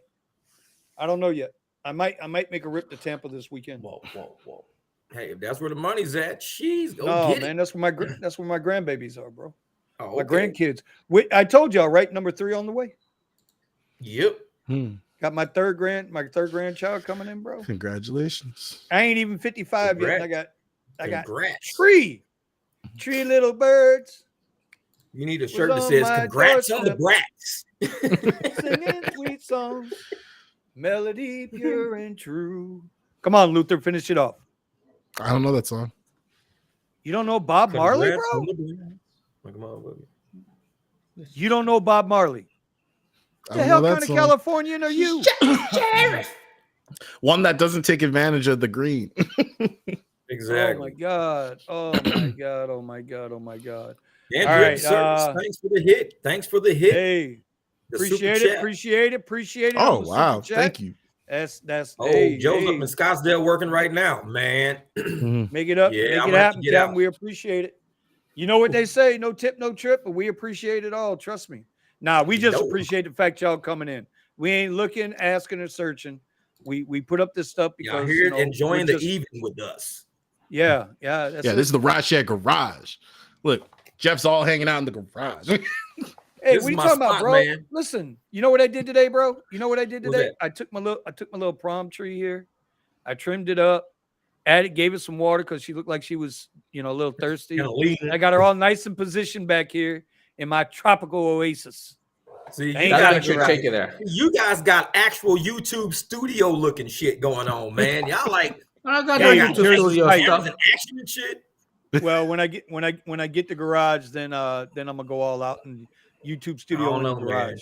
I might make a rip to Tampa this weekend. Whoa. Hey, if that's where the money's at, she's go No, get man, it. that's where my grandbabies are, bro. Oh, My okay. grandkids. I told y'all, right? Number 3 on the way. Yep. Got my third grandchild coming in, bro. Congratulations. I ain't even 55 yet, and I got Congrats. three little birds. You need a shirt that on says my "Congrats on the doorstep. brats." Singing sweet songs, melody pure and true. Come on, Luther, finish it off. I don't know that song. You don't know Bob Marley, Congrats bro? on the brats. Come on, baby. You don't know Bob Marley. I The don't hell know that kind of song. Californian are you? One that doesn't take advantage of the green. Exactly. Oh my god! Oh my god! Oh my god! Oh my god! Andrew, All right, thanks for the hit. Thanks for the hit. Hey, The appreciate super it, chat. appreciate it. Oh, on the wow. super chat. Thank you. That's Oh, hey, Joe's hey. up in Scottsdale working right now, man. Make it up, Yeah, make I'm it gonna have to happen, get Captain. out. We appreciate it. You know what they say, no tip, no trip, but we appreciate it all. Trust me. Nah, we just appreciate the fact y'all coming in. We ain't looking, asking, or searching. We put up this stuff Y'all because here enjoying the evening with us. Yeah, that's This is the Rideshare Garage. Look, Jeff's all hanging out in the garage. Hey, This what are is you my talking about, spot, bro? man. Listen, you know what I did today, bro? You know what I did What's today? that? I took my little prom tree here. I trimmed it up, gave it some water because she looked like she was, a little thirsty. Kinda leaning. I got her all nice and positioned back here in my tropical oasis. See, Ain't you got guys, a garage. Take it there. you guys got actual YouTube studio looking shit going on, man. Y'all like I got Hey, no there's YouTube studio like- stuff. and action and shit. Well, when I get the garage, then I'm gonna go all out and YouTube studio in the know, man. garage.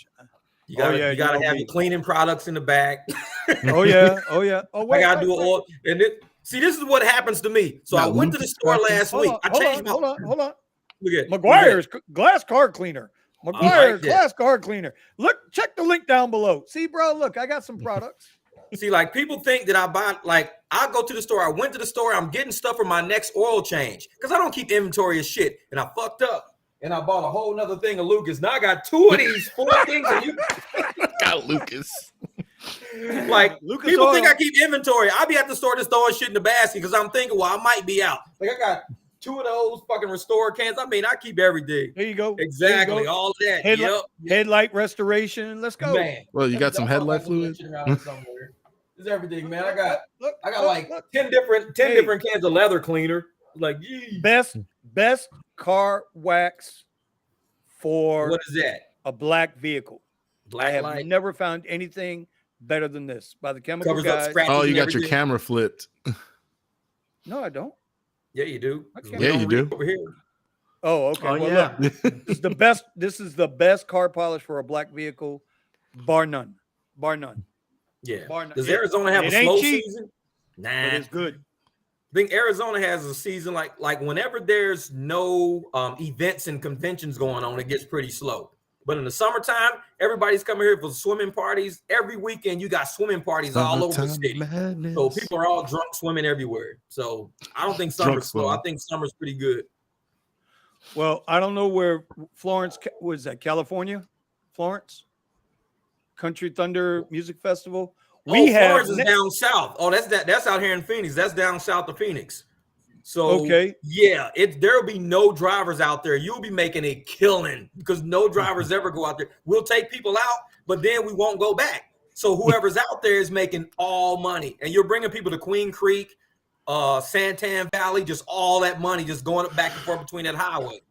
You gotta, you gotta know have me. your cleaning products in the back. Oh yeah. Oh I wait. gotta do all. And see, this is what happens to me. So Now, I went to the store last week. I changed my. Hold on. Look at McGuire's glass car cleaner. McGuire's that. glass car cleaner. Look, check the link down below. See, bro, look, I got some products. See, like people think that I buy, like I go to the store. I went to the store. I'm getting stuff for my next oil change because I don't keep inventory of shit. And I fucked up and I bought a whole nother thing of Lucas. Now I got 2 of these 4 things. And Got Lucas. like Lucas people oil. think I keep inventory. I be at the store just throwing shit in the basket because I'm thinking, well, I might be out. Like I got 2 of those fucking Restore cans. I mean, I keep everything. There you go. Exactly. There you go. All of that. Headlight restoration. Let's go. Man. Well, you got some headlight fluid? It's everything, man. I got Look. 10 different cans of leather cleaner. Like, yee. Best car wax for What is that? a black vehicle. I Black have light never found anything better than this by the chemical covers up guys. scratches. Oh, you and got your everything. camera flipped. No, I don't. Yeah, you do. Okay. Yeah, you do. Over here. Oh, okay. Oh, Well, yeah. look, this is the best car polish for a black vehicle, bar none. Yeah. Bar none. Does Arizona have It a ain't slow cheap. season? But Nah. it's good. I think Arizona has a season like whenever there's no events and conventions going on, it gets pretty slow. But in the summertime, everybody's coming here for swimming parties. Every weekend, you got swimming parties all over the city. Madness. So people are all drunk swimming everywhere. So I don't think summer's slow. I think summer's pretty good. Well, I don't know where Florence was that, California? Florence? Country Thunder Music Festival. Florence is down south. Oh, that's out here in Phoenix. That's down south of Phoenix. So okay. Yeah, there'll be no drivers out there. You'll be making a killing because no drivers ever go out there. We'll take people out, but then we won't go back. So whoever's out there is making all money. And you're bringing people to Queen Creek, Santan Valley, just all that money just going up back and forth between that highway.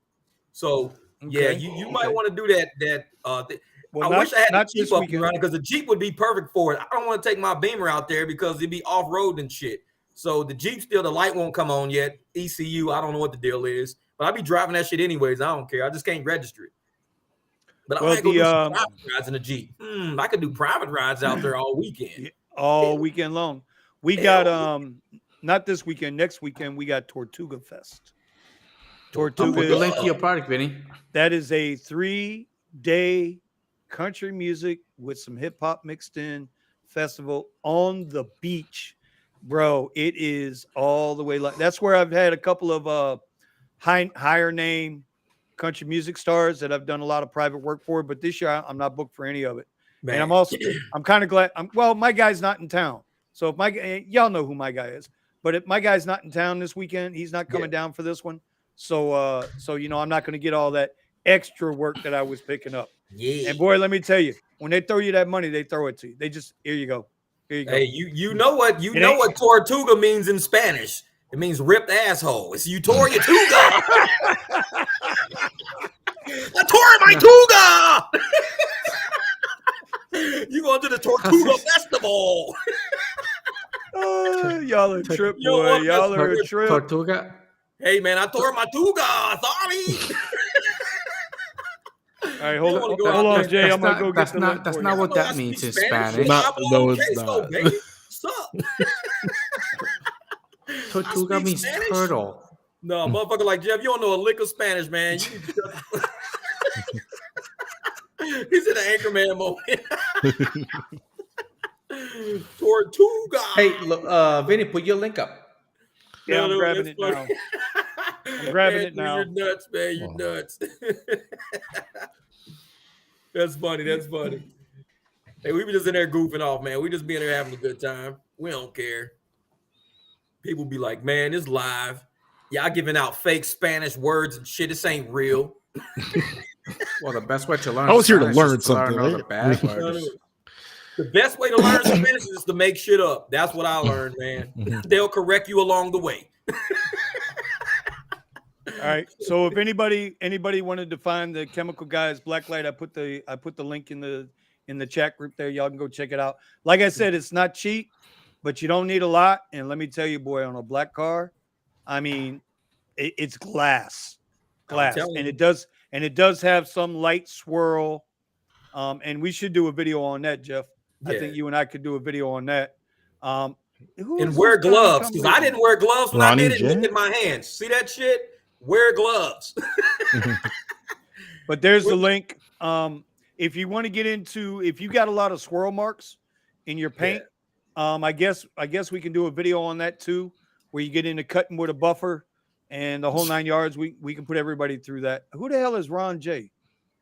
So yeah, you might want to do that. Well, I wish I had a Jeep up weekend. running because the Jeep would be perfect for it. I don't want to take my Beamer out there because it'd be off-road and shit. So the Jeep still, the light won't come on yet. ECU, I don't know what the deal is. But I'll be driving that shit anyways. I don't care. I just can't register it. But I might go do some private rides in the Jeep. I could do private rides out there all weekend. All weekend long. We got not this weekend, next weekend, we got Tortuga Fest. Tortuga. Put the link to your product, Vinny. That is a 3-day country music with some hip hop mixed in festival on the beach, bro. It is all the way like that's where I've had a couple of higher name country music stars that I've done a lot of private work for, but this year I'm not booked for any of it. Man. And I'm kind of glad. My guy's not in town, so if y'all know who my guy is, But my guy's not in town this weekend. He's not coming down for this one. So I'm not going to get all that extra work that I was picking up. Yeah. And boy, let me tell you, when they throw you that money, they throw it to you. They just, here you go. Here you go. Hey, you know what Tortuga means in Spanish? It means ripped asshole. It's you tore your tuga. I tore my tuga. You going to the Tortuga Festival? Y'all are a trip, boy. Y'all are a trip. Tortuga. Hey, man, I tore my tuga. Sorry. All right, hold on, Jay. I'm gonna go get the link. That's not what that means in Spanish. No, it's not. What's up? Tortuga means turtle. No, motherfucker like Jeff, you don't know a lick of Spanish, man. He's in an Anchorman moment. Tortuga. Hey, look, Vinny, put your link up. Yeah, I'm grabbing it now. I'm grabbing it now. You're nuts, man. You're nuts. That's funny. That's funny. Hey, we were just in there goofing off, man. We just be in there having a good time. We don't care. People be like, man, it's live. Y'all giving out fake Spanish words and shit. This ain't real. Well, the best way to learn. I was here to Spanish learn is to learn something. all the bad words. The best way to learn Spanish is to make shit up. That's what I learned, man. They'll correct you along the way. All right. So if anybody wanted to find the Chemical Guys Blacklight, I put the link in the chat group there. Y'all can go check it out. Like I said, it's not cheap, but you don't need a lot. And let me tell you, boy, on a black car, I mean, it's glass, and it does have some light swirl. And we should do a video on that, Jeff. Yeah. I think you and I could do a video on that. And wear gloves, because I didn't wear gloves when I did it. Look at my hands. See that shit? Wear gloves. But there's the link. If you want to get into, if you got a lot of swirl marks in your paint, I guess we can do a video on that too, where you get into cutting with a buffer and the whole 9 yards. We can put everybody through that. Who the hell is Ron J?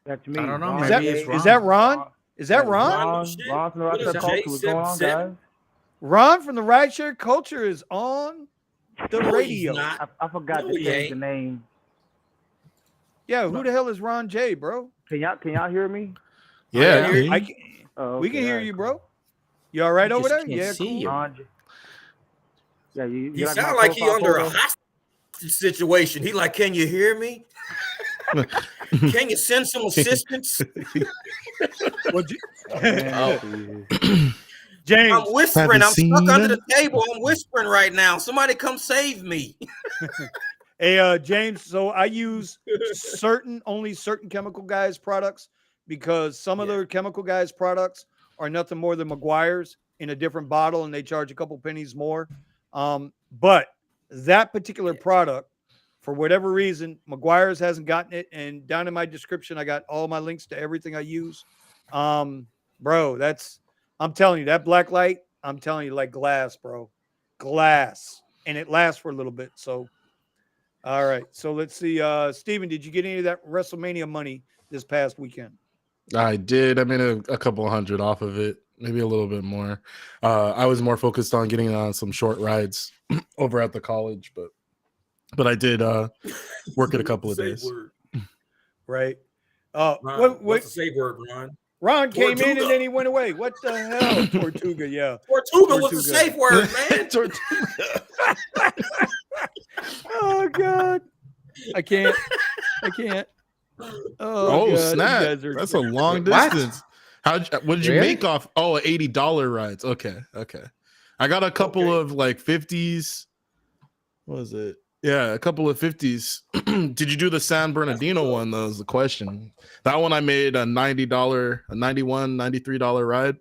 That's me. I don't know. Is that Ron? Is that Ron? Ron from the Rideshare Culture. What's going on, guys? Ron from the Rideshare Culture is on the radio. I forgot to change the name. Yeah, who the hell is Ron J, bro? Can y'all hear me? Yeah, we can hear you, bro. You all right over there? Yeah, cool. Yeah, you sound like he under a hostage situation. He like, can you hear me? Can you send some assistance? James, I'm whispering. I'm stuck under the table. I'm whispering right now. Somebody come save me. Hey, James. So I use only certain Chemical Guys products because some of the Chemical Guys products are nothing more than Meguiar's in a different bottle, and they charge a couple pennies more. But that particular product, for whatever reason, Meguiar's hasn't gotten it. And down in my description, I got all my links to everything I use. Bro, I'm telling you, that black light, I'm telling you, like glass, bro. Glass. And it lasts for a little bit. So, all right. So let's see. Steven, did you get any of that WrestleMania money this past weekend? I did. I made a couple $100 off of it, maybe a little bit more. I was more focused on getting on some short rides over at the college, but I did work it a couple of days. Right. What's the safe word, Ron? Ron came in and then he went away. What the hell? Tortuga, yeah. Tortuga was the safe word, man. Oh, God. I can't. Oh, God. Snap. That's a long distance. What did you make off? Oh, $80 rides. Okay. I got a couple of like 50s. What was it? Yeah, a couple of 50s. Did you do the San Bernardino one? That was the question. That one I made a $90, a $91, $93 ride.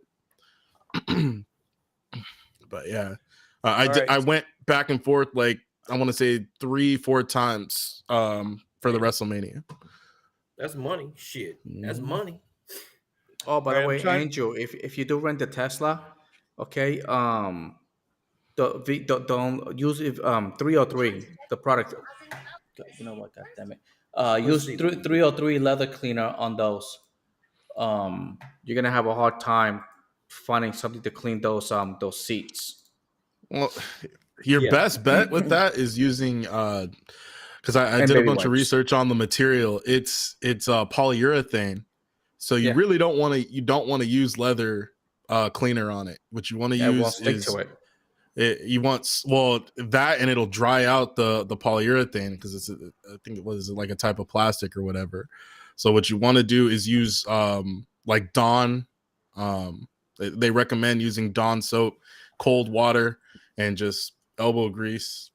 But yeah, I went back and forth like I want to say 3-4 times for the WrestleMania. That's money. Shit, that's money. Oh, by the way, Angel, if you do rent a Tesla, okay, don't use 303, the product. You know what? God damn it. Use 303 leather cleaner on those. You're gonna have a hard time finding something to clean those seats. Well, your best bet with that is using because I did a bunch of research on the material. It's polyurethane, so you really don't want to use leather cleaner on it. What you want to use is to it. You want that, and it'll dry out the polyurethane because it's I think it was like a type of plastic or whatever. So what you want to do is use like Dawn. They recommend using Dawn soap, cold water, and just elbow grease.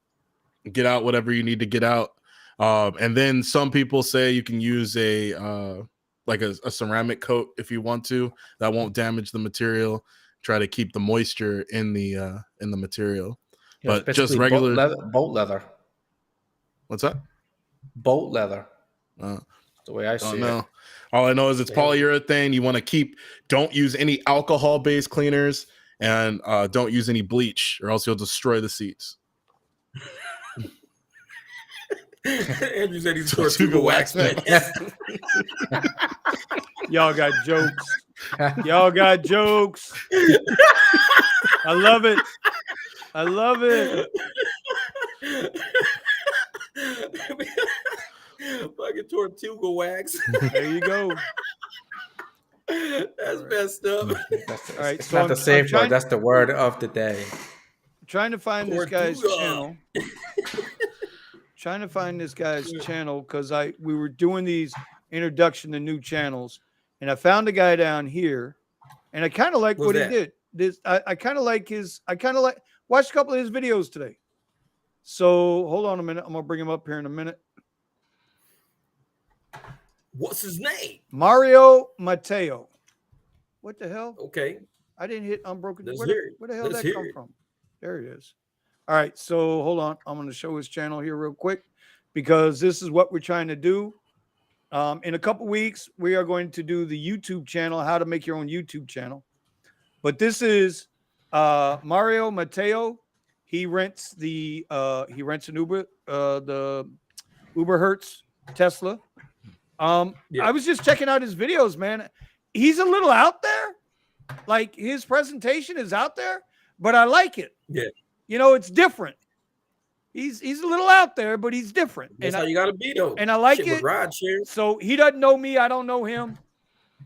Get out whatever you need to get out, and then some people say you can use a ceramic coat if you want to. That won't damage the material. Try to keep the moisture in the material, but just regular boat leather. What's that? Boat leather. The way I see it. All I know is it's polyurethane. You want to don't use any alcohol-based cleaners, and don't use any bleach, or else you'll destroy the seats. Andrew said he's Tortuga wax. Y'all got jokes. Y'all got jokes. I love it. I love it. Fucking Tortuga wax. There you go. That's messed up. All right, it's not the safe word. That's the word of the day. I'm trying to find this guy's channel. Trying to find this guy's channel because we were doing these introduction to new channels, and I found a guy down here, and I kind of like what he did. I kind of like watched a couple of his videos today. So hold on a minute. I'm gonna bring him up here in a minute. What's his name? Mario Mateo. What the hell? Okay. I didn't hit unbroken. Where the hell did that come from? There it is. All right. So hold on. I'm going to show his channel here real quick because this is what we're trying to do. In a couple weeks, we are going to do the YouTube channel, how to make your own YouTube channel. But this is Mario Mateo. He rents an Uber, the Uber Hertz Tesla. I was just checking out his videos, man. He's a little out there. Like his presentation is out there, but I like it. Yeah. It's different. He's a little out there, but he's different. That's how you gotta be though. And I like it. Rideshare. So he doesn't know me. I don't know him.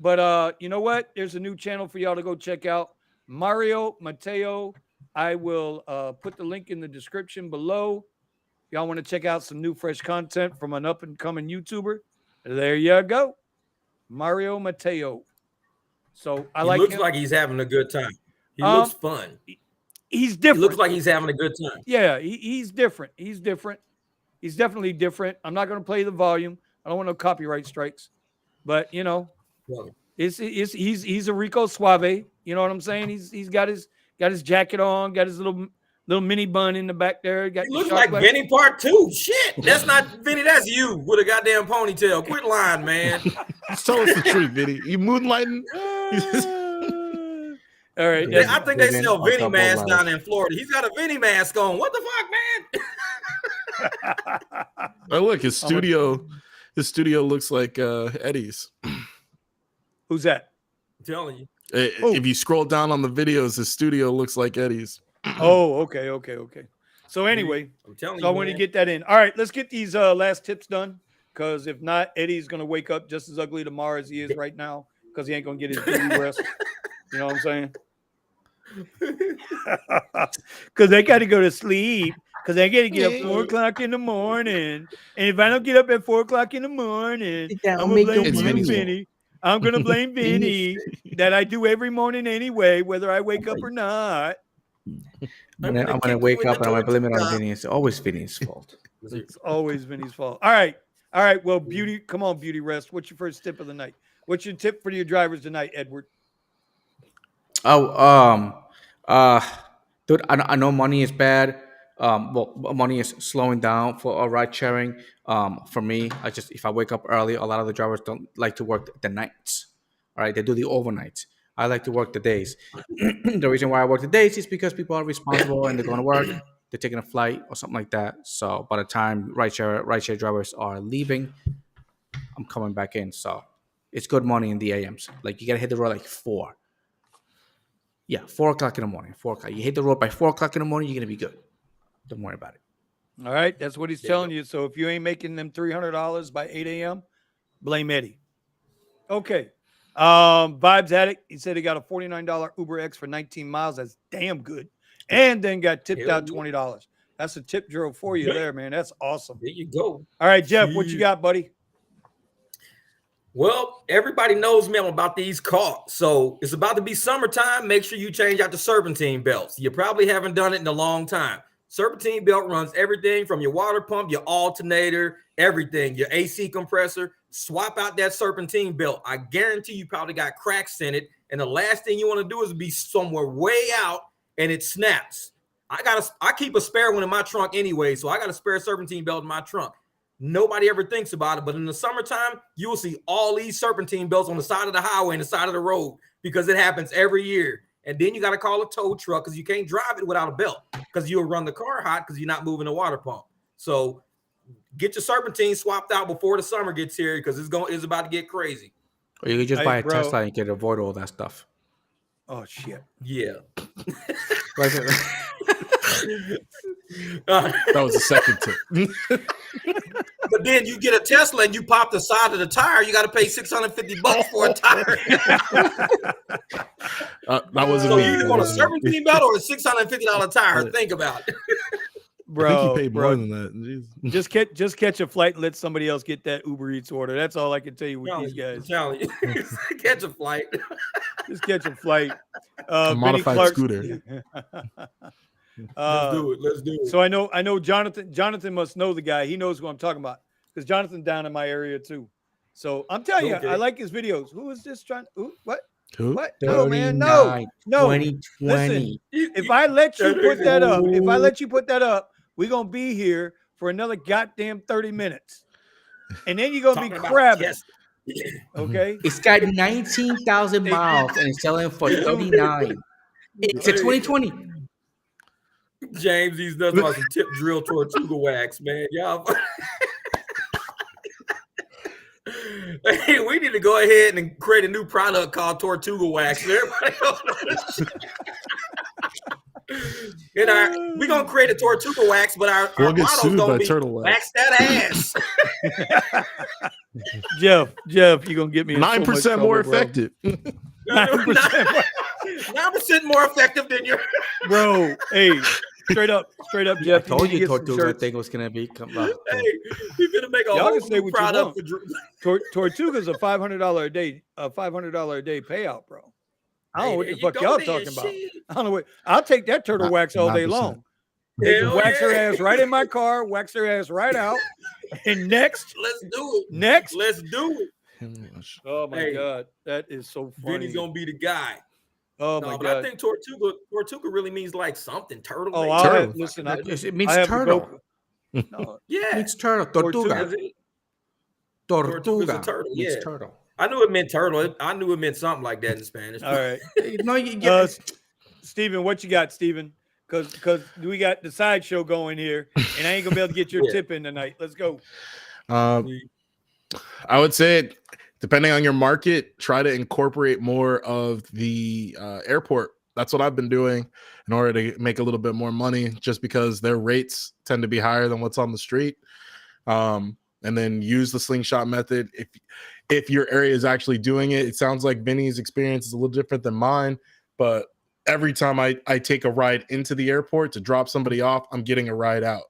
But you know what? There's a new channel for y'all to go check out. Mario Mateo. I will put the link in the description below. Y'all want to check out some new fresh content from an up-and-coming YouTuber? There you go. Mario Mateo. So I like him. He looks like he's having a good time. He looks fun. He's different. He looks like he's having a good time. Yeah, he's different. He's different. He's definitely different. I'm not going to play the volume. I don't want no copyright strikes. But, he's a Rico Suave. You know what I'm saying? He's got his jacket on, got his little mini bun in the back there. He looks like Vinny Part 2. Shit. That's not Vinny. That's you with a goddamn ponytail. Quit lying, man. Tell us the truth, Vinny. You moonlighting? All right. I think they sell Vinny masks down in Florida. He's got a Vinny mask on. What the fuck, man? Oh, look, his studio looks like Eddie's. Who's that? I'm telling you. If you scroll down on the videos, his studio looks like Eddie's. Oh, okay. So anyway, I want to get that in. All right, let's get these last tips done, because if not, Eddie's going to wake up just as ugly tomorrow as he is right now, because he ain't going to get his beauty rest. You know what I'm saying? Because they got to go to sleep, because they got to get up 4 o'clock in the morning. And if I don't get up at 4 o'clock in the morning, I'm going to blame Vinny. I'm going to blame Vinny that I do every morning anyway, whether I wake up or not. I'm going to wake up and I'm going to blame it on Vinny. It's always Vinny's fault. It's always Vinny's fault. All right. Well, Beauty, come on, Beauty Rest. What's your first tip of the night? What's your tip for your drivers tonight, Edward? Dude, I know money is bad. Money is slowing down for ride sharing. For me, if I wake up early, a lot of the drivers don't like to work the nights. All right, they do the overnights. I like to work the days. The reason why I work the days is because people are responsible and they're going to work. They're taking a flight or something like that. So by the time rideshare drivers are leaving, I'm coming back in. So it's good money in the AMs. Like you got to hit the road like 4. Yeah, 4 o'clock in the morning. 4 o'clock. You hit the road by 4 o'clock in the morning, you're gonna be good. Don't worry about it. All right, that's what he's telling you. So if you ain't making them $300 by 8 a.m., blame Eddie. Okay. Vibes Addict, he said he got a $49 Uber X for 19 miles. That's damn good. And then got tipped out $20. That's a tip drill for you there, man. That's awesome. There you go. All right, Jeff, what you got, buddy? Well, everybody knows me. I'm about these cars. So it's about to be summertime. Make sure you change out the serpentine belts. You probably haven't done it in a long time. Serpentine belt runs everything from your water pump, your alternator, everything, your AC compressor. Swap out that serpentine belt. I guarantee you probably got cracks in it. And the last thing you want to do is be somewhere way out and it snaps. I keep a spare one in my trunk anyway, so I got a spare serpentine belt in my trunk. Nobody ever thinks about it, but in the summertime, you will see all these serpentine belts on the side of the highway and the side of the road because it happens every year. And then you got to call a tow truck because you can't drive it without a belt because you'll run the car hot because you're not moving the water pump. So get your serpentine swapped out before the summer gets here because it's about to get crazy. Or you can just buy a Tesla and you can avoid all that stuff. Oh, shit. Yeah. That was the second tip. But then you get a Tesla and you pop the side of the tire, you got to pay $650 for a tire. That wasn't so me. you either want a serpentine belt or a $650 tire. Think about it. Bro, I think you paid more than that. Jeez. Just catch a flight and let somebody else get that Uber Eats order. That's all I can tell you with these guys. Catch a flight. Just catch a flight. A modified scooter. Let's do it. So I know Jonathan must know the guy. He knows who I'm talking about because Jonathan's down in my area too. So I'm telling you, I like his videos. Who is this trying? What? Who? What? No, man, no. 2020. Listen, if I let you put that up, we're gonna be here for another goddamn 30 minutes, and then you're gonna be crabbing. Okay. It's got 19,000 miles and it's selling for 39. It's a 2020. James, he's nothing about some tip drill Tortuga wax, man. Y'all. Hey, we need to go ahead and create a new product called Tortuga wax. Everybody else. We're gonna create a Tortuga wax, but our model's gonna be wax that ass. Jeff, you're gonna get me 9% more effective. 9% more effective than your bro. Hey, straight up, Jeff. I told you Tortuga thing was gonna be. Hey, we're gonna make a whole new product. Tortuga's a $500 a day, $500 a day payout, bro. I don't know what the fuck y'all talking about. I don't know what. I'll take that turtle wax all day long. Wax her ass right in my car, wax her ass right out. And next, let's do it. Let's do it. Oh my God, that is so funny. Vinny's gonna be the guy. Oh my God! I think Tortuga really means like something turtle. Oh, turtle. Listen, it means turtle. No, yeah, it's turtle. Tortuga. Tortuga's a turtle. Yeah, turtle. I knew it meant turtle. I knew it meant something like that in Spanish. All right. No, Steven, what you got, Steven? Because we got the sideshow going here, and I ain't gonna be able to get your tip in tonight. Let's go. I would say, depending on your market, try to incorporate more of the airport. That's what I've been doing in order to make a little bit more money, just because their rates tend to be higher than what's on the street. And then use the slingshot method. If your area is actually doing it, it sounds like Vinny's experience is a little different than mine, but every time I take a ride into the airport to drop somebody off, I'm getting a ride out.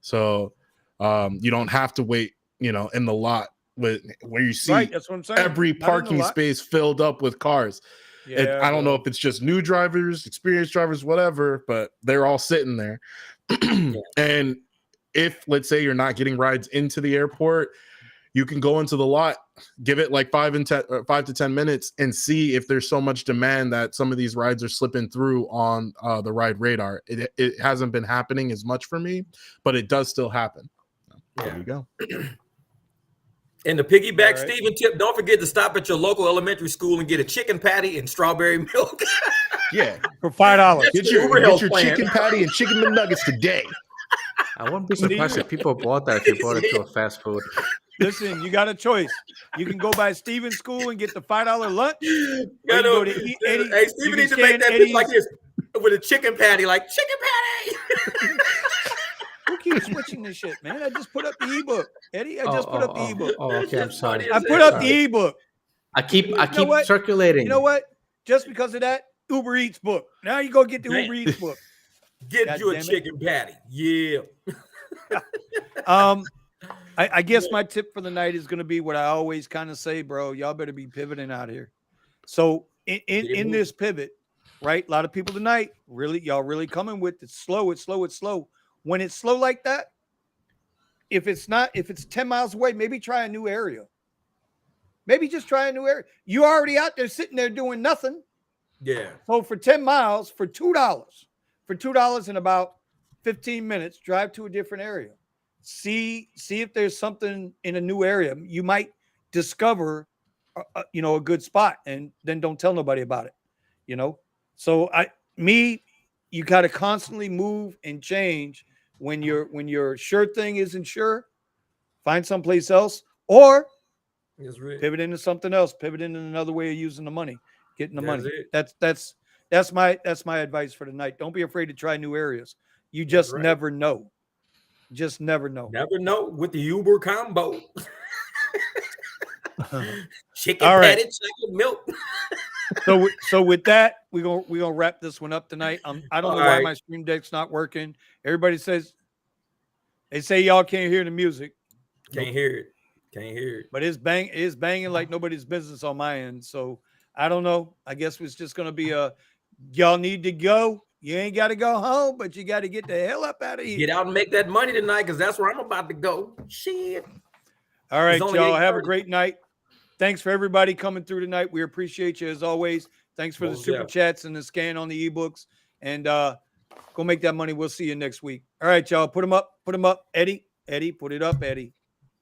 So you don't have to wait, in the lot where you see that's what I'm saying. Every parking space filled up with cars. Yeah, I don't know if it's just new drivers, experienced drivers, whatever, but they're all sitting there. And if, let's say, you're not getting rides into the airport, you can go into the lot, give it like 5 to 10 minutes, and see if there's so much demand that some of these rides are slipping through on the ride radar. It hasn't been happening as much for me, but it does still happen. There you go. And the piggyback Steven tip, don't forget to stop at your local elementary school and get a chicken patty and strawberry milk. Yeah. For $5. Get your chicken patty and chicken McNuggets today. I wouldn't be surprised if people bought that if you bought it to a fast food. Listen, you got a choice. You can go by Steven's school and get the $5 lunch. You Or you know, go to Eddie. hey, Steven needs to make that bitch like this with a chicken patty, like chicken patty. Who keeps switching this shit, man? I just put up the ebook, Eddie. I just put up the ebook. Oh, okay. I'm sorry. I put up the ebook. I keep what? circulating. You know what? Just because of that, Uber Eats book. Now you go get the Uber Eats book. Get God you a damn it. chicken patty. Yeah. I guess my tip for the night is going to be what I always kind of say, bro. Y'all better be pivoting out here. So in this pivot, right? A lot of people tonight y'all really coming with it's slow. When it's slow like that, if it's 10 miles away, maybe try a new area. Maybe just try a new area. You already out there sitting there doing nothing. Yeah. So for 10 miles, for $2 in about 15 minutes, drive to a different area. See if there's something in a new area. You might discover, a good spot, and then don't tell nobody about it. So you got to constantly move and change when your sure thing isn't sure. Find someplace else, or pivot into something else. Pivot into another way of using the money, getting the money. That's my advice for tonight. Don't be afraid to try new areas. You just never know. Just never know. Never know with the Uber combo. Chicken patty, chocolate milk. So with that, we're gonna wrap this one up tonight. I don't know why my Stream Deck's not working. Everybody says they say y'all can't hear the music. Can't hear it. But it's banging like nobody's business on my end. So I don't know. I guess it's just gonna be y'all need to go. You ain't got to go home, but you got to get the hell up out of here. Get out and make that money tonight, because that's where I'm about to go. Shit. All right, y'all. Have a great night. Thanks for everybody coming through tonight. We appreciate you as always. Thanks for the super chats and the scan on the ebooks. And go make that money. We'll see you next week. All right, y'all. Put them up. Eddie, put it up, Eddie.